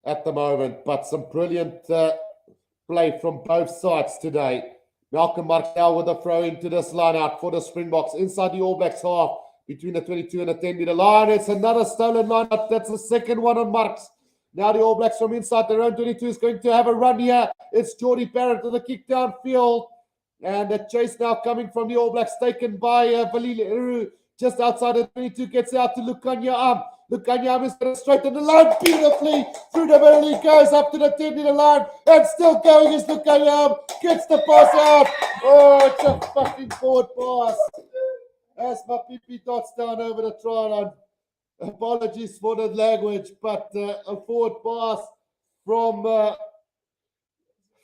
S1: at the moment. But some brilliant play from both sides today. Malcolm Markel with a throw into this line out for the Springboks inside the All Blacks half between the 22 and the 10-meter line. It's another stolen line up. That's the second one on Marks. Now the All Blacks from inside their own 22 is going to have a run here. It's Geordie Barrett with a kick downfield. And a chase now coming from the All Blacks taken by Valile just outside the 22, gets out to Lukanya. Lukanya is going to straighten the line beautifully through the middle. He goes up to the 10-meter line and still going is Lukanya. Gets the pass out. Oh, it's a fucking forward pass. As my PP dots down over the try line. Apologies for the language, but a forward pass from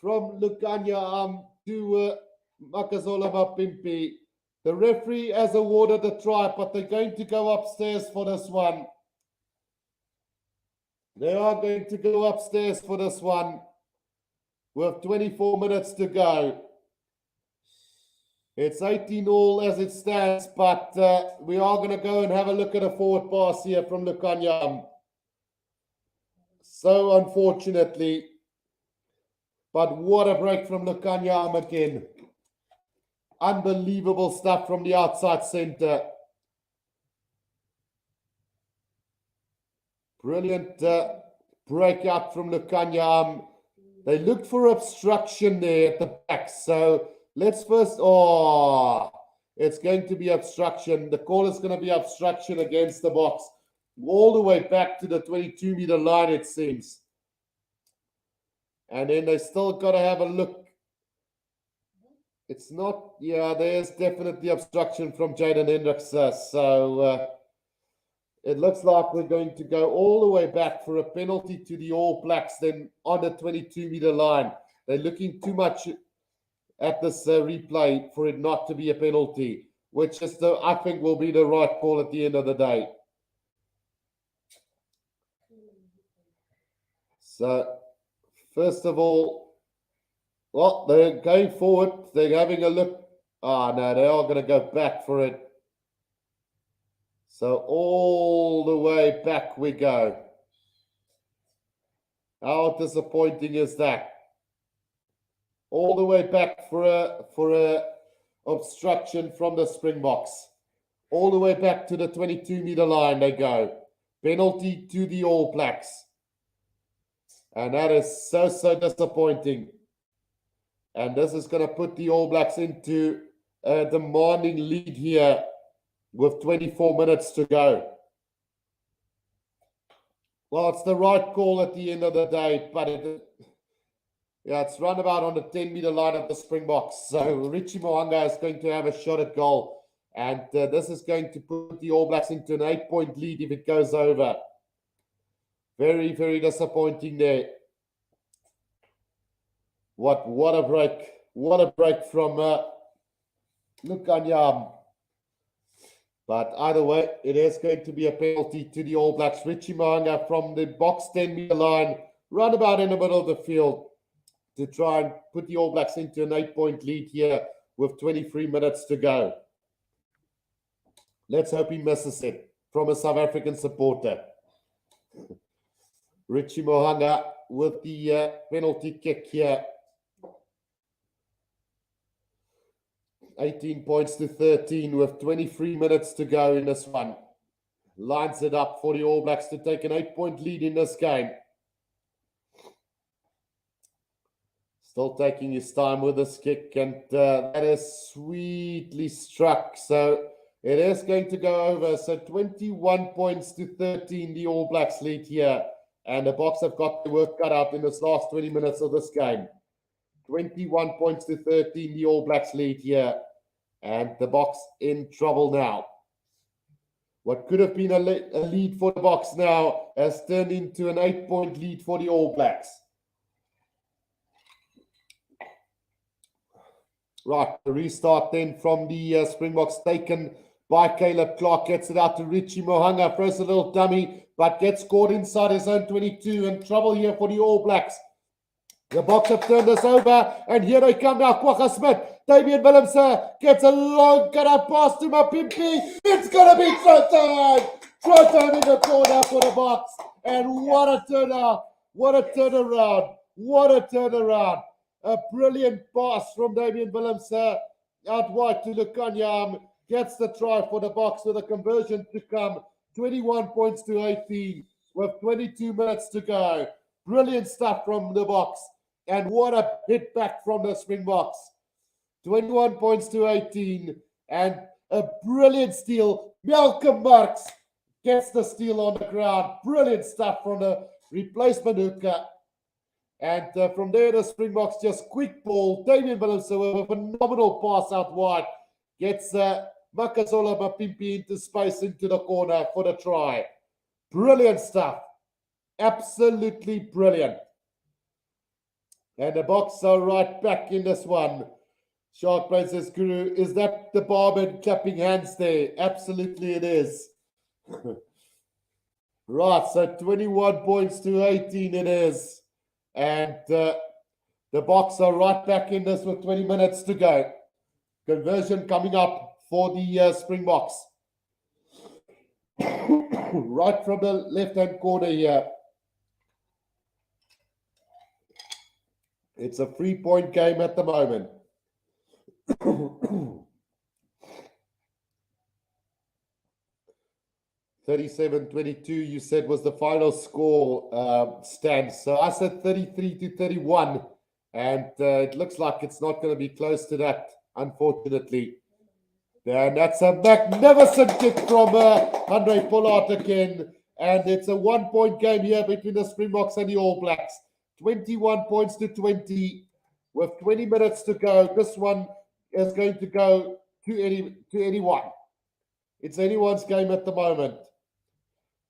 S1: Lukanya to Makazola Mapimpi. The referee has awarded a try, but they're going to go upstairs for this one. They are going to go upstairs for this one with 24 minutes to go. It's 18-all as it stands, but we are going to go and have a look at a forward pass here from Lukanya. So unfortunately, but what a break from Lukanya again. Unbelievable stuff from the outside centre. Brilliant breakout from Lukanya. They looked for obstruction there at the back. So let's first... Oh, it's going to be obstruction. The call is going to be obstruction against the box. All the way back to the 22-meter line, it seems. And then they still got to have a look. It's not... Yeah, there's definitely obstruction from Jaden Hendricks. So it looks like we're going to go all the way back for a penalty to the All Blacks then on the 22-meter line. They're looking too much at this replay for it not to be a penalty, which is, I think, will be the right call at the end of the day. So, first of all, well, they're going forward. They're having a look. Oh, no, they are going to go back for it. So, all the way back we go. How disappointing is that? All the way back for a obstruction from the Springboks. All the way back to the 22-meter line they go. Penalty to the All Blacks. And that is so disappointing. And this is going to put the All Blacks into a demanding lead here with 24 minutes to go. Well, it's the right call at the end of the day, but it's roundabout on the 10-meter line of the Springboks. So Richie Mo'unga is going to have a shot at goal. And this is going to put the All Blacks into an 8-point lead if it goes over. Very disappointing there. What a break. What a break from Lukanya. But either way, it is going to be a penalty to the All Blacks. Richie Mo'unga from the box 10-meter line, roundabout in the middle of the field, to try and put the All Blacks into an 8-point lead here with 23 minutes to go. Let's hope he misses it from a South African supporter. Richie Mo'unga with the penalty kick here. 18 points to 13 with 23 minutes to go in this one. Lines it up for the All Blacks to take an 8-point lead in this game. Still taking his time with this kick, and that is sweetly struck. So it is going to go over. So 21 points to 13, the All Blacks lead here. And the Boks have got their work cut out in this last 20 minutes of this game. 21 points to 13, the All Blacks lead here. And the Boks in trouble now. What could have been a lead for the Boks now has turned into an 8-point lead for the All Blacks. Right, the restart then from the Springboks taken by Caleb Clark. Gets it out to Richie Mohanga, throws a little dummy, but gets caught inside his own 22, and trouble here for the All Blacks. The Boks have turned this over, and here they come now. Kwagga Smith, Damian Willemse gets a long cut-out pass to Mapimpi. It's going to be throw time! Throw time in the corner for the Boks. And what a turnout! What a turnaround! What a turnaround! A brilliant pass from Damian Willemse out wide to Lukanyam. Gets the try for the Boks with a conversion to come. 21 points to 18 with 22 minutes to go. Brilliant stuff from the Boks. And what a hit back from the Springboks. 21 points to 18. And a brilliant steal. Malcolm Marks gets the steal on the ground. Brilliant stuff from the replacement hooker. And from there, the Springboks just quick ball. Damian Willemse with a phenomenal pass out wide. Gets Makazola Mapimpi into space into the corner for the try. Brilliant stuff. Absolutely brilliant. And the Boks are right back in this one. Shark Princess Guru, is that the barman clapping hands there? Absolutely it is. Right, so 21 points to 18 it is. And the Boks are right back in this with 20 minutes to go. Conversion coming up for the Springboks. Right from the left-hand corner here. It's a 3-point game at the moment. 37-22, you said was the final score stand. So I said 33-31, and it looks like it's not going to be close to that, unfortunately. And that's a magnificent kick from Andre Pollard again. And it's a 1-point game here between the Springboks and the All Blacks. 21 points to 20 with 20 minutes to go. This one is going to go to anyone. It's anyone's game at the moment.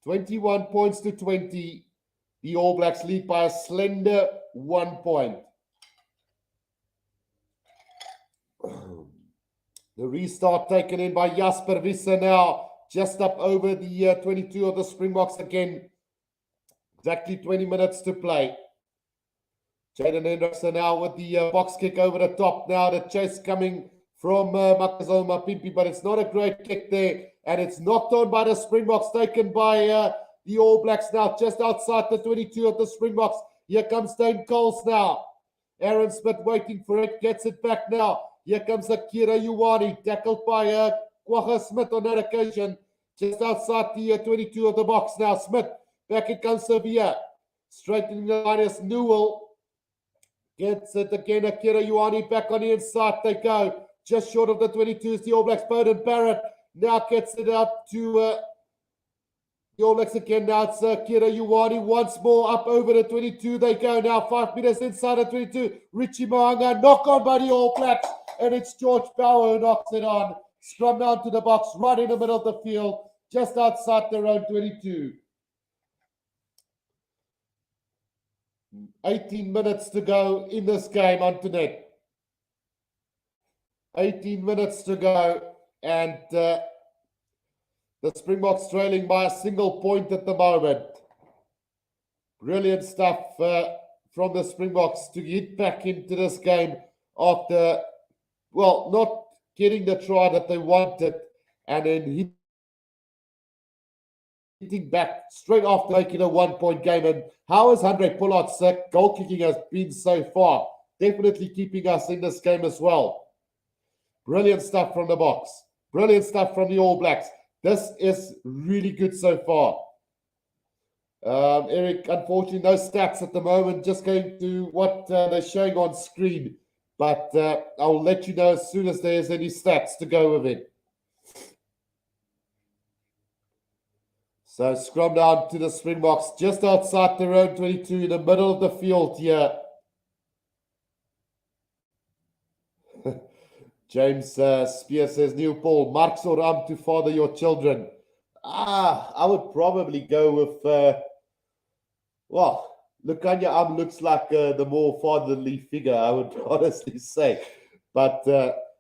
S1: 21 points to 20. The All Blacks lead by a slender 1 point. The restart taken in by Jasper Visser now. Just up over the 22 of the Springboks again. Exactly 20 minutes to play. Jaden Hendrickson now with the box kick over the top. Now the chase coming from Makazola Mapimpi, but it's not a great kick there. And it's knocked on by the Springboks, taken by the All Blacks now, just outside the 22 of the Springboks. Here comes Dane Coles now. Aaron Smith waiting for it, gets it back now. Here comes Akira Ioane, tackled by Kwagga Smith on that occasion. Just outside the 22 of the box now. Smith, back it comes Sevilla. Straightening the line is Newell. Gets it again, Akira Ioane back on the inside. They go just short of the 22 is the All Blacks. Bowden Barrett now gets it up to the All Blacks again. Now it's Akira Ioane once more up over the 22. They go now 5 meters inside the 22. Richie Mohanga knock on by the All Blacks. And it's George Bauer who knocks it on. Scrum down to the box right in the middle of the field. Just outside their own 22. 18 minutes to go in this game, Antoinette. 18 minutes to go, and the Springboks trailing by a single point at the moment. Brilliant stuff from the Springboks to get back into this game after, well, not getting the try that they wanted, and then hitting back straight after making a 1-point game. And how has Andre Pollard's goal kicking has been so far? Definitely keeping us in this game as well. Brilliant stuff from the Boks. Brilliant stuff from the All Blacks. This is really good so far. Eric, unfortunately, no stats at the moment. Just going to what they're showing on screen. But I'll let you know as soon as there's any stats to go with it. So scrum down to the Springboks, just outside their own 22 in the middle of the field here. James Spear says, Neil Paul, marks or arm to father your children. I would probably go with, Lukanya Am looks like the more fatherly figure, I would honestly say. But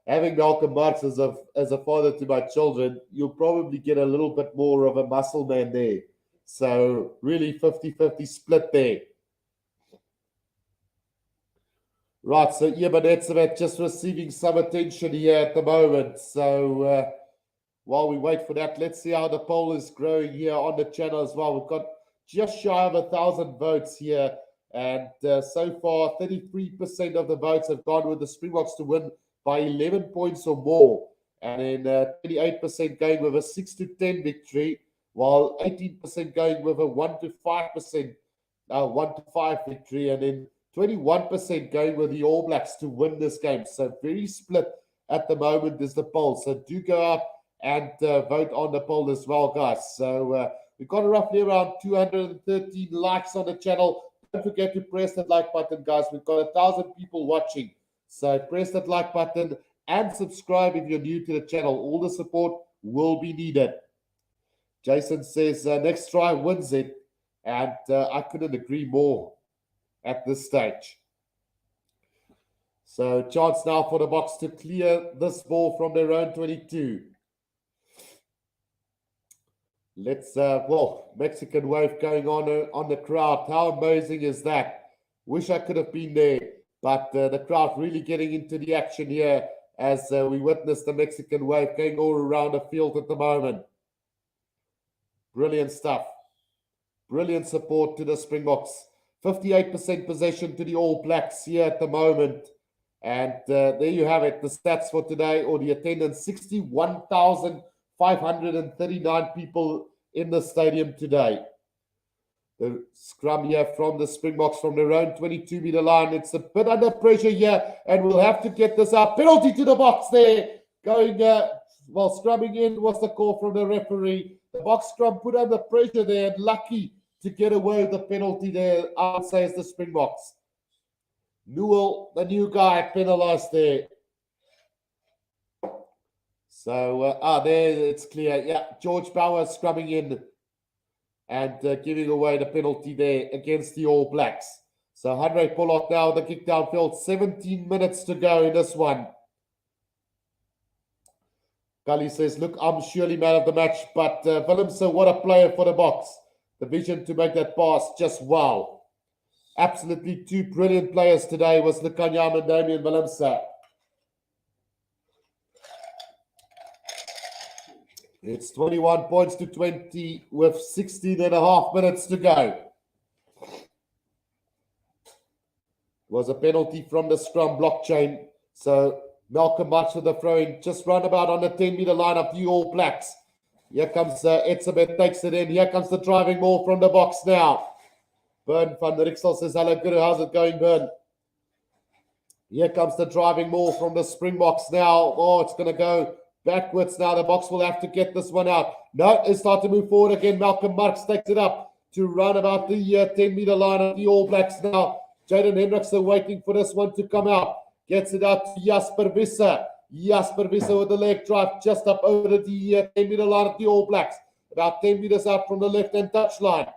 S1: having Malcolm Marx as a father to my children, you'll probably get a little bit more of a muscle man there. So really 50-50 split there. Right, so Ebenetzevet just receiving some attention here at the moment. So while we wait for that, let's see how the poll is growing here on the channel as well. We've got just shy of 1,000 votes here. And so far, 33% of the votes have gone with the Springboks to win by 11 points or more. And then 28% going with a 6-10 victory, while 18% going with a 1-5 victory. And then 21% going with the All Blacks to win this game. So very split at the moment is the poll. So do go up and vote on the poll as well, guys. So we've got roughly around 213 likes on the channel. Don't forget to press that like button, guys. We've got 1,000 people watching. So press that like button and subscribe if you're new to the channel. All the support will be needed. Jason says, next try wins it. And I couldn't agree more at this stage. So chance now for the Boks to clear this ball from their own 22. Let's, Mexican wave going on the crowd. How amazing is that? Wish I could have been there, but the crowd really getting into the action here as we witness the Mexican wave going all around the field at the moment. Brilliant stuff. Brilliant support to the Springboks. 58% possession to the All Blacks here at the moment. And there you have it, the stats for today, or the attendance, 61,539 people in the stadium today. The scrum here from the Springboks from their own 22-meter line. It's a bit under pressure here, and we'll have to get this out. Penalty to the Boks there. Going, scrumming in was the call from the referee. The Boks scrum put under pressure there, and lucky to get away with the penalty there, I would say, is the Springboks. Newell, the new guy, penalized there. So, there it's clear. Yeah, George Bauer scrumming in and giving away the penalty there against the All Blacks. So, Henry Pollard now the kick downfield. 17 minutes to go in this one. Gully says, look, I'm surely man of the match, but Willemse, what a player for the Boks. The vision to make that pass, just wow. Absolutely two brilliant players today was Lukanyam and Damian Willemse. It's 21 points to 20 with 16 and a half minutes to go. It was a penalty from the scrum blockchain. So Malcolm March with the throw-in, just roundabout on the 10-meter line of the All Blacks. Here comes Etzebeth, takes it in. Here comes the driving ball from the Boks now. Bern van der Rixel says, hello, Guru. How's it going, Bern? Here comes the driving ball from the Springboks now. Oh, it's going to go backwards now. The Boks will have to get this one out. No, it's starting to move forward again. Malcolm Marx takes it up to run about the 10-meter line of the All Blacks now. Jaden Hendrickson waiting for this one to come out. Gets it out to Jasper Visser. Jasper Visser with the leg drive just up over the 10-meter line of the All Blacks. About 10 meters out from the left-hand touchline.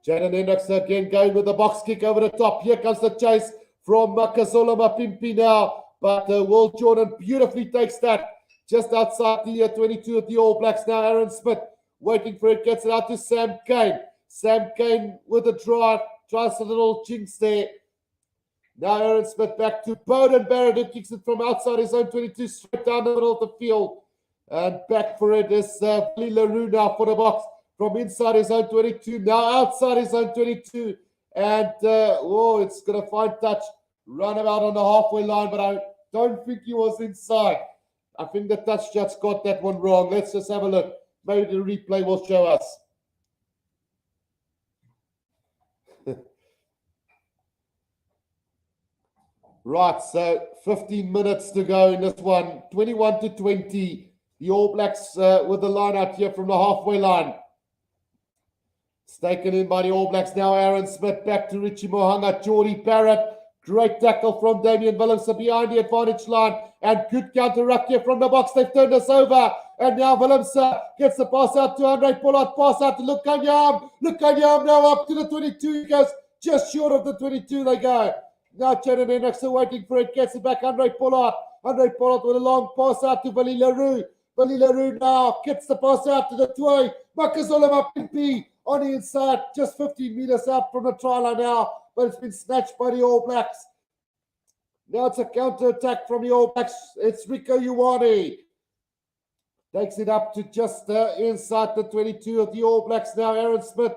S1: Jaden Hendrickson again going with the box kick over the top. Here comes the chase from Makazola Mapimpi now. But Will Jordan beautifully takes that just outside the 22 of the All Blacks now. Aaron Smith waiting for it. Gets it out to Sam Kane. Sam Kane with a drive. Tries a little jinx there. Now Aaron Smith back to Bowden Barrett, who kicks it from outside his own 22 straight down the middle of the field. And back for it is Billy LaRue now for the Boks from inside his own 22. Now outside his own 22. And, it's going to find touch. Run about on the halfway line, but I don't think he was inside. I think the touch judge got that one wrong. Let's just have a look. Maybe the replay will show us. Right, so 15 minutes to go in this one. 21-20. The All Blacks with the line out here from the halfway line. It's taken in by the All Blacks now. Aaron Smith back to Richie Mohanga. Geordie Barrett. Great tackle from Damian Willemse behind the advantage line. And good counter-ruck here from the box. They've turned us over. And now Willemse gets the pass out to Andre Pollard. Pass out to Lukanyam. Lukanyam now up to the 22. He goes just short of the 22 they go. Now Jaden Hendricks are waiting for it. Gets it back. Andre Pollard. Andre Pollard with a long pass out to Willie Leroux. Willie Leroux now gets the pass out to the Toy. Makazole Mapimpi on the inside. Just 15 meters out from the try line now. But it's been snatched by the All Blacks. Now it's a counter-attack from the All Blacks. It's Rico Ioane. Takes it up to just inside the 22 of the All Blacks now. Aaron Smith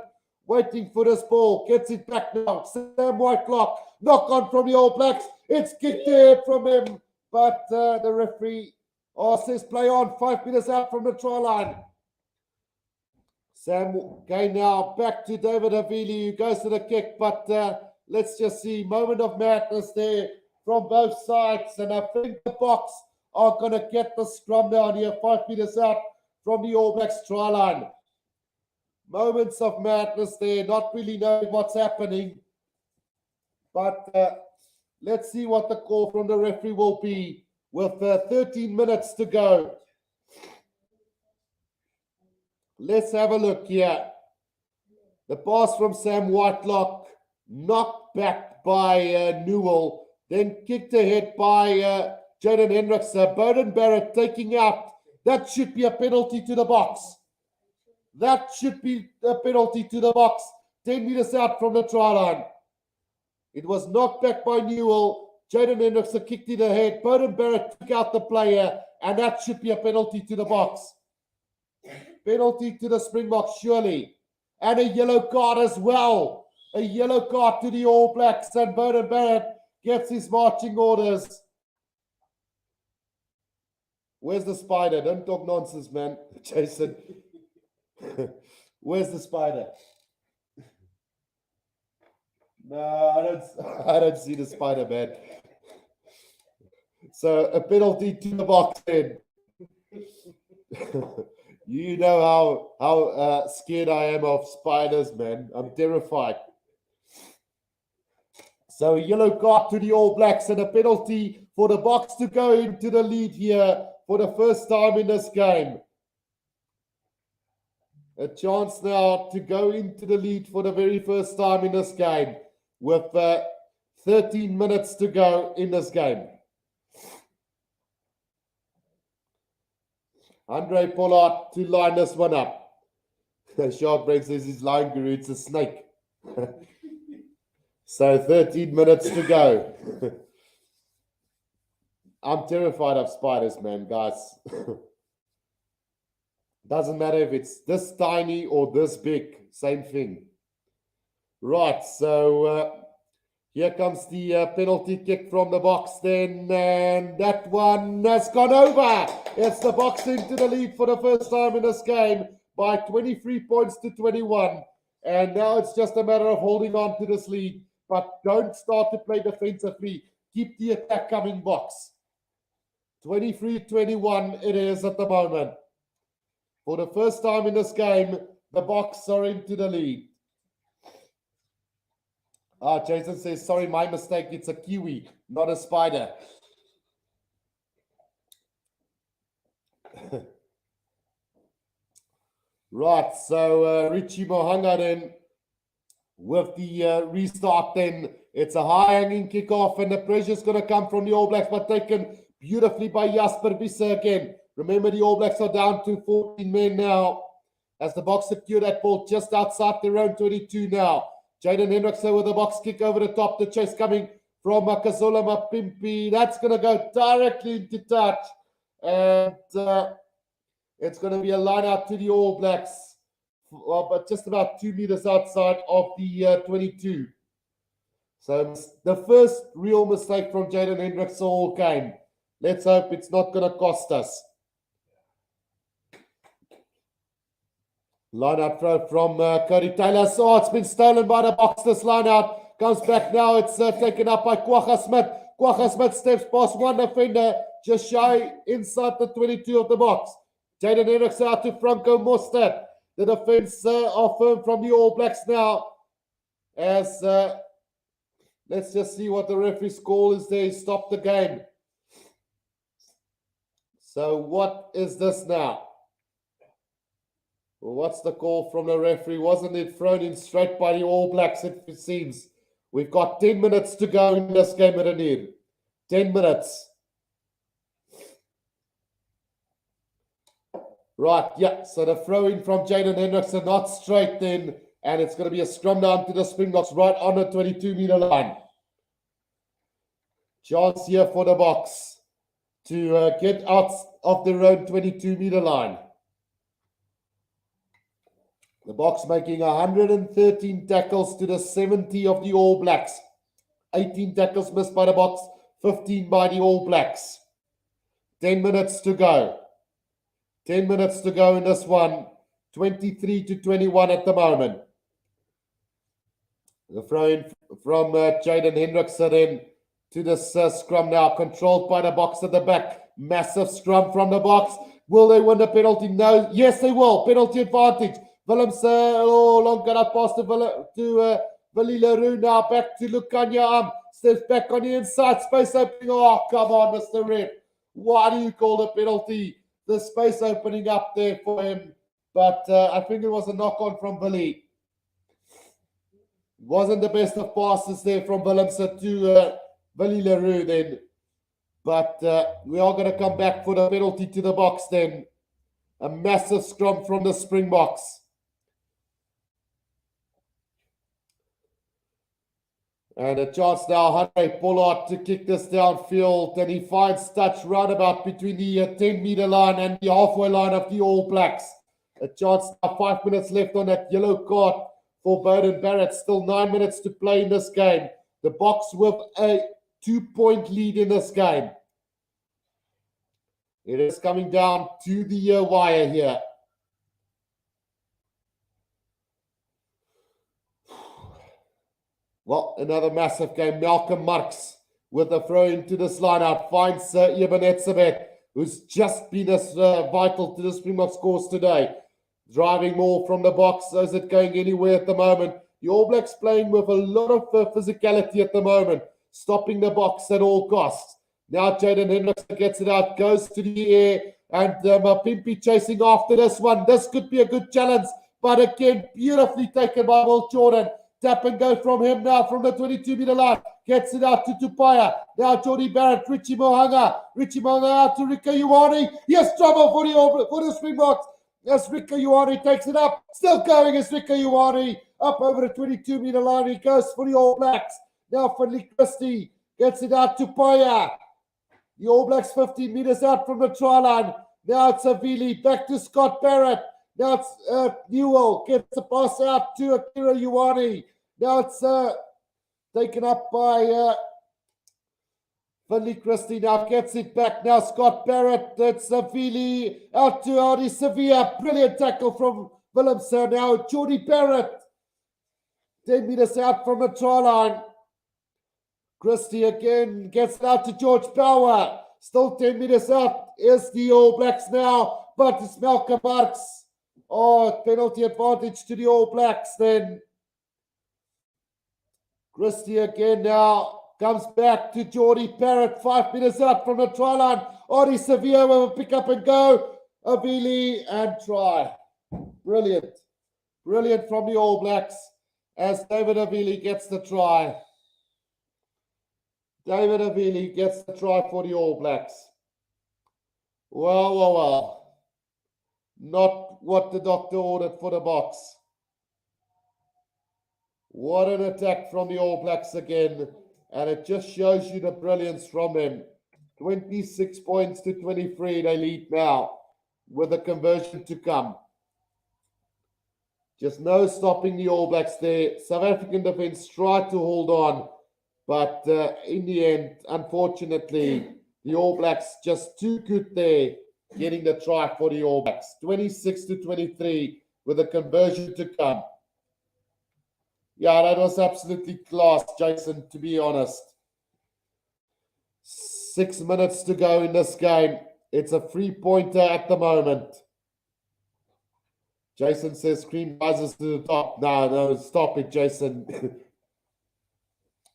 S1: waiting for this ball. Gets it back now. Sam Whitelock. Knock on from the All Blacks. It's kicked there from him. But the referee says play on. 5 meters out from the try line. Sam going now back to David Havili, who goes to the kick. But let's just see. Moment of madness there from both sides. And I think the Boks are going to get the scrum down here. 5 meters out from the All Blacks try line. Moments of madness there. Not really knowing what's happening. But let's see what the call from the referee will be with 13 minutes to go. Let's have a look here. The pass from Sam Whitelock, knocked back by Newell, then kicked ahead by Jaden Hendricks. Bowden Barrett taking out. That should be a penalty to the Boks. That should be a penalty to the Boks. 10 meters out from the try line. It was knocked back by Newell. Jaden Hendricks kicked it ahead. Bowden Barrett took out the player, and that should be a penalty to the Boks. Penalty to the Springboks, surely. And a yellow card as well. A yellow card to the All Blacks, and Bowden Barrett gets his marching orders. Where's the spider? Don't talk nonsense, man. Jason. Where's the spider? No, I don't see the spider, man. So a penalty to the Boks then. You know how scared I am of spiders, man. I'm terrified. So a yellow card to the All Blacks and a penalty for the Boks to go into the lead here for the first time in this game. A chance now to go into the lead for the very first time in this game with 13 minutes to go in this game. Andre Pollard to line this one up. Shark Brain says he's lying, Guru. It's a snake. So 13 minutes to go. I'm terrified of spiders, man, guys. Doesn't matter if it's this tiny or this big. Same thing. Right, so here comes the penalty kick from the Boks then, and that one has gone over. It's the Boks into the lead for the first time in this game by 23 points to 21. And now it's just a matter of holding on to this lead, but don't start to play defensively. Keep the attack coming, Boks. 23-21 it is at the moment. For the first time in this game, the Boks are into the lead. Jason says, sorry, my mistake. It's a kiwi, not a spider. Right, so Richie Mohanga then with the restart then. It's a high-hanging kickoff and the pressure's going to come from the All Blacks, but taken beautifully by Jasper Visser again. Remember, the All Blacks are down to 14 men now as the Boks secure that ball just outside their own 22 now. Jaden Hendricks with the box kick over the top. The chase coming from Makazole Mapimpi. That's going to go directly into touch. And it's going to be a line out to the All Blacks. But just about 2 meters outside of the 22. So the first real mistake from Jaden Hendricks all game. Let's hope it's not going to cost us. Line out throw from Cody Taylor. So it's been stolen by the Boks. This line out comes back now. It's taken up by Kwagga Smith. Kwagga Smith steps past one defender, just shy inside the 22 of the box. Jaden Hendricks out to Franco Mostert. The defense are firm from the All Blacks now. As let's just see what the referee's call is there. Stop the game. So what is this now? Well, what's the call from the referee? Wasn't it thrown in straight by the All Blacks, it seems? We've got 10 minutes to go in this game at an end. 10 minutes. Right, yeah. So the throw in from Jaden Hendrickson, not straight then. And it's going to be a scrum down to the Springboks right on the 22-meter line. Chance here for the Boks to get out of their own 22-meter line. The Boks making 113 tackles to the 70 of the All Blacks. 18 tackles missed by the Boks, 15 by the All Blacks. 10 minutes to go. 10 minutes to go in this one. 23-21 at the moment. The throw in from Jaden Hendrickson in to this scrum now, controlled by the Boks at the back. Massive scrum from the Boks. Will they win the penalty? No. Yes, they will. Penalty advantage. Willems, long got up past to Willie Leroux now. Back to Lukanya. Steps back on the inside. Space opening. Oh, come on, Mr. Ref. Why do you call the penalty? The space opening up there for him. But I think it was a knock-on from Willie. Wasn't the best of passes there from Willems to Willie Leroux then. But we are going to come back for the penalty to the Boks then. A massive scrum from the Springboks. And a chance now, Andre Pollard to kick this downfield. And he finds touch roundabout between the 10-meter line and the halfway line of the All Blacks. A chance now, 5 minutes left on that yellow card for Beauden Barrett. Still 9 minutes to play in this game. The Boks with a 2-point lead in this game. It is coming down to the wire here. Well, another massive game. Malcolm Marx with a throw into this lineup finds Eben Etzebeth, who's just been as vital to the Springboks cause today. Driving more from the Boks. So is it going anywhere at the moment? The All Blacks playing with a lot of physicality at the moment, stopping the Boks at all costs. Now Jaden Hendrickson gets it out, goes to the air, and Mapimpi chasing after this one. This could be a good challenge, but again, beautifully taken by Will Jordan. Tap and go from him now from the 22-meter line. Gets it out to Tupaya. Now Jordie Barrett, Richie Mohanga. Richie Mohanga out to Rika Ioane. Yes, trouble for the Springboks. As Rika Ioane takes it up. Still going as Rika Ioane. Up over the 22-meter line. He goes for the All Blacks. Now Finley Christie gets it out to Paya. The All Blacks 15 meters out from the try line. Now it's Avili. Back to Scott Barrett. Now it's Newell. Gets the pass out to Akira Ioane. Now it's taken up by Finley Christie. Now gets it back. Now Scott Barrett. It's Avili. Out to Audi Sevilla. Brilliant tackle from Willemse. Now Jordie Barrett. 10 meters out from the try line. Christie again gets it out to George Power. Still 10 meters out is the All Blacks now. But it's Malcolm Marx. Oh, penalty advantage to the All Blacks then. Christie again now comes back to Jordie Barrett. 5 meters out from the try line. Audi Sevilla will pick up and go. Avili and try. Brilliant. Brilliant from the All Blacks as David Avili gets the try. David Avili gets the try for the All Blacks. Well. Not what the doctor ordered for the Boks. What an attack from the All Blacks again. And it just shows you the brilliance from them. 26 points to 23. They lead now with a conversion to come. Just no stopping the All Blacks there. South African defense tried to hold on. But in the end, unfortunately, the All Blacks just too good there, getting the try for the All Blacks. 26 to 23 with a conversion to come. Yeah, that was absolutely class, Jason, to be honest. 6 minutes to go in this game. It's a 3-pointer at the moment. Jason says screen rises to the top. No, stop it, Jason.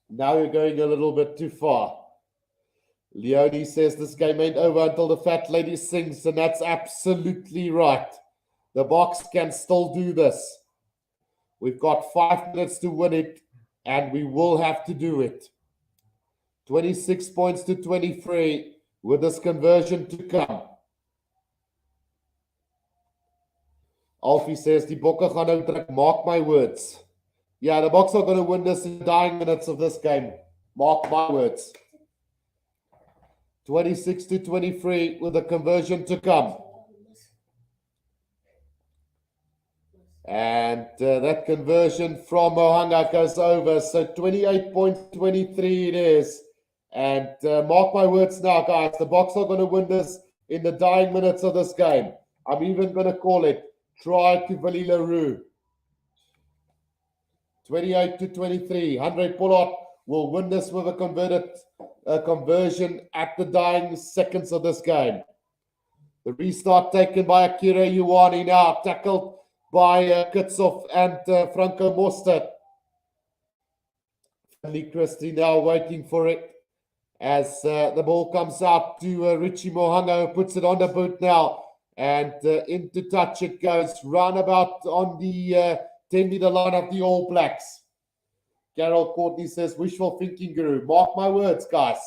S1: Now you're going a little bit too far. Leonie says this game ain't over until the fat lady sings, and that's absolutely right. The Boks can still do this. We've got 5 minutes to win it, and we will have to do it. 26 points to 23 with this conversion to come. Alfie says, die Bokke gaan nou druk, mark my words. Yeah, the Boks are going to win this in the dying minutes of this game. Mark my words. 26 to 23 with a conversion to come. And that conversion from Mohanga goes over. So 28.23 it is. And mark my words now, guys. The Boks are going to win this in the dying minutes of this game. I'm even going to call it try to Willie LaRue. 28 to 23. Andre Pollard will win this with a conversion at the dying seconds of this game. The restart taken by Akira Ioane now, tackled by Kitshoff and Franco Mostert. Lee Christie now waiting for it as the ball comes out to Richie Mohanga, who puts it on the boot now. And into touch it goes, roundabout on the 10-meter line of the All Blacks. Carol Courtney says, wishful thinking, Guru. Mark my words, guys.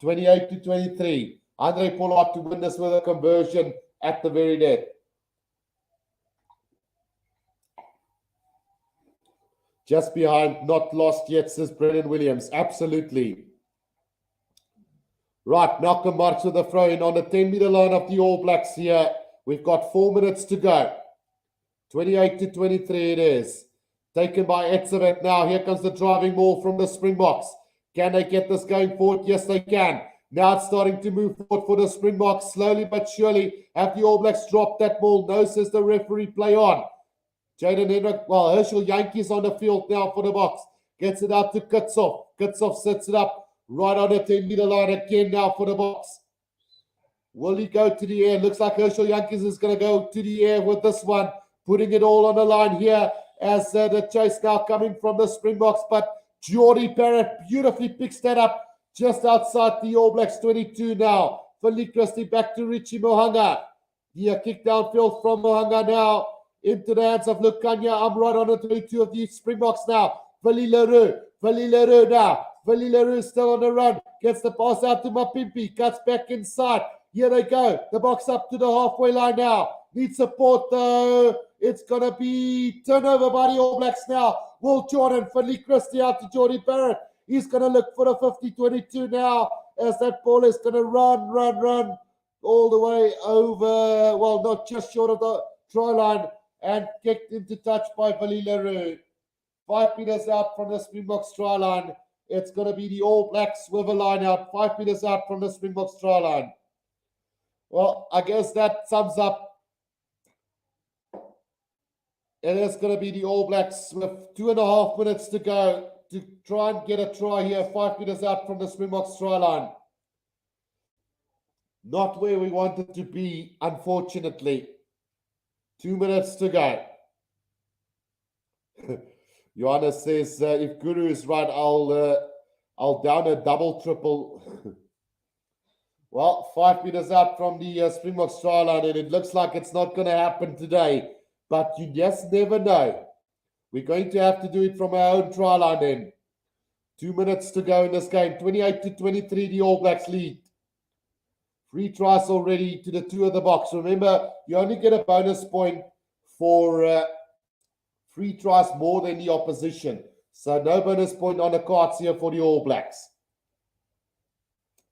S1: 28 to 23. Andre Pollard to win this with a conversion at the very dead. Just behind, not lost yet, says Brendan Williams. Absolutely. Right, Malcolm Marks with the throw in on the 10-meter line of the All Blacks here. We've got 4 minutes to go. 28 to 23 it is. Taken by Etzebeth now. Here comes the driving ball from the Springboks. Can they get this going forward? Yes, they can. Now it's starting to move forward for the Springboks. Slowly but surely have the All Blacks dropped that ball. No, says the referee, play on. Jaden Hendrick, well, Herschel Yankees on the field now for the Boks. Gets it out to Kitshoff. Kitshoff sets it up right on the 10-meter line again now for the Boks. Will he go to the air? Looks like Herschel Yankees is going to go to the air with this one. Putting it all on the line here as the chase now coming from the Springboks. But Geordie Barrett beautifully picks that up just outside the All Blacks 22 now. Finley Christie back to Richie Mohanga. The kick downfield from Mohanga now into the hands of Lukanya. I'm right on the 22 of the Springboks now. Willie LaRue now. Willie LaRue still on the run. Gets the pass out to Mapimpi. Cuts back inside. Here they go. The Boks up to the halfway line now. Needs support though. It's going to be turnover by the All Blacks now. Will Jordan, Finley Christie out to Geordie Barrett. He's going to look for the 50-22 now as that ball is going to run all the way over, well, not just short of the try line and kicked into touch by Willie LaRue. 5 meters out from the Springboks try line. It's going to be the All Blacks with a line out. 5 meters out from the Springboks try line. Well, I guess that sums up. And it's going to be the All Blacks with 2.5 minutes to go to try and get a try here. 5 meters out from the Springboks try line. Not where we wanted to be, unfortunately. 2 minutes to go. Johanna says, if Guru is right, I'll down a double, triple. Well, 5 meters out from the Springboks try line, and it looks like it's not going to happen today. But you just never know. We're going to have to do it from our own try line then. 2 minutes to go in this game. 28 to 23, the All Blacks lead. 3 tries already to the 2 of the Boks. Remember, you only get a bonus point for 3 tries more than the opposition. So no bonus point on the cards here for the All Blacks.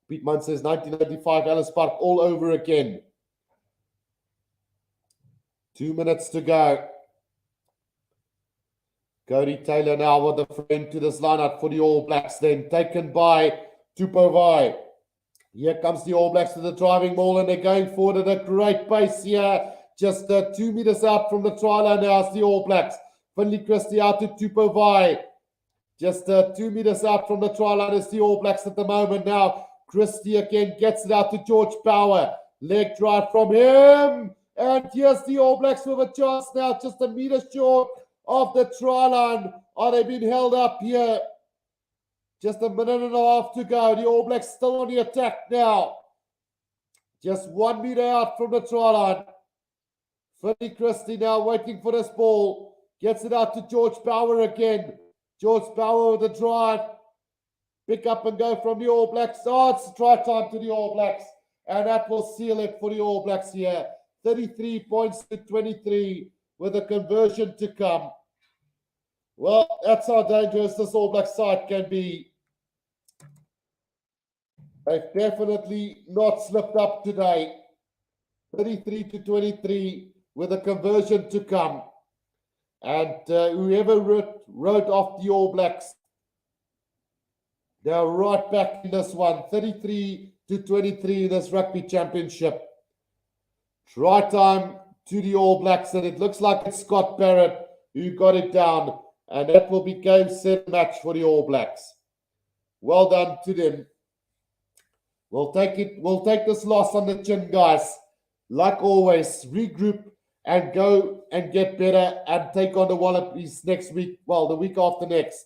S1: Pete Munn says 1995 Ellis Park all over again. 2 minutes to go. Cody Taylor now with the frame to this lineup for the All Blacks. Then taken by Tupovai. Here comes the All Blacks to the driving ball, and they're going forward at a great pace here. Just 2 meters out from the try line now is the All Blacks. Finley Christie out to Tupovai. Just 2 meters out from the try line is the All Blacks at the moment now. Christie again gets it out to George Power. Leg drive from him. And here's the All Blacks with a chance now, just a metre short of the try line. Are they being held up here? Just a minute and a half to go. The All Blacks still on the attack now. Just 1 metre out from the try line. Freddie Christie now waiting for this ball. Gets it out to George Power again. George Power with the drive. Pick up and go from the All Blacks. Oh, it's try time to the All Blacks. And that will seal it for the All Blacks here. 33 points to 23 with a conversion to come. Well, that's how dangerous this All Black side can be. They've definitely not slipped up today. 33 to 23 with a conversion to come. And whoever wrote off the All Blacks, they're right back in this one. 33 to 23 in this rugby championship. Try time to the All Blacks, and it looks like it's Scott Barrett who got it down. And that will be game 7 match for the All Blacks. Well done to them. We'll take this loss on the chin, guys. Like always, regroup and go and get better and take on the Wallabies next week. Well, the week after next.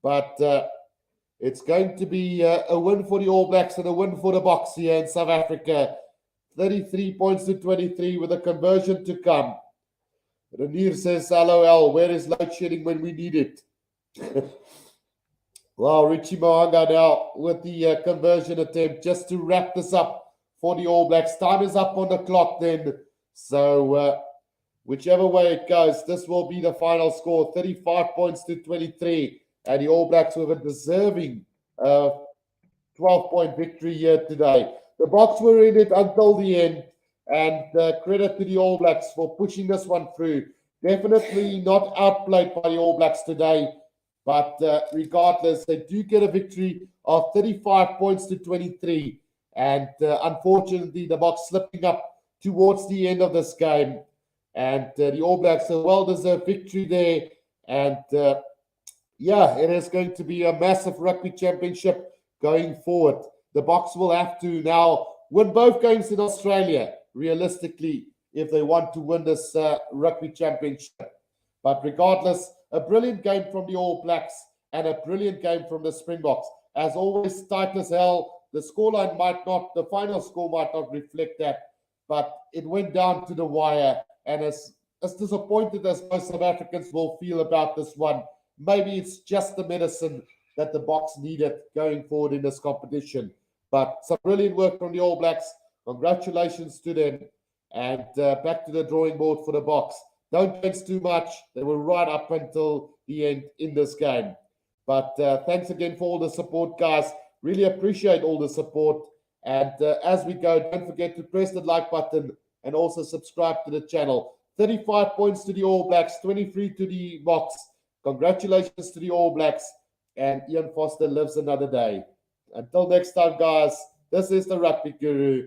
S1: But it's going to be a win for the All Blacks and a win for the Boks here in South Africa. 33 points to 23 with a conversion to come. Renier says, LOL, where is load shedding when we need it? Well, Richie Moanga now with the conversion attempt just to wrap this up for the All Blacks. Time is up on the clock then. So whichever way it goes, this will be the final score. 35 points to 23. And the All Blacks with a deserving 12-point victory here today. The Boks were in it until the end. And credit to the All Blacks for pushing this one through. Definitely not outplayed by the All Blacks today. But regardless, they do get a victory of 35 points to 23. And unfortunately, the Boks slipping up towards the end of this game. And the All Blacks a well-deserved victory there. And yeah, it is going to be a massive rugby championship going forward. The Boks will have to now win both games in Australia, realistically, if they want to win this rugby championship. But regardless, a brilliant game from the All Blacks and a brilliant game from the Springboks. As always, tight as hell. The scoreline might not, the final score might not reflect that, but it went down to the wire. And as disappointed as most South Africans will feel about this one, maybe it's just the medicine that the Boks needed going forward in this competition. But some brilliant work from the All Blacks. Congratulations to them. And back to the drawing board for the Boks. Don't dance too much. They were right up until the end in this game. But thanks again for all the support, guys. Really appreciate all the support. And as we go, don't forget to press the like button and also subscribe to the channel. 35 points to the All Blacks, 23 to the Boks. Congratulations to the All Blacks. And Ian Foster lives another day. Until next time, guys, this is the Rugby Guru.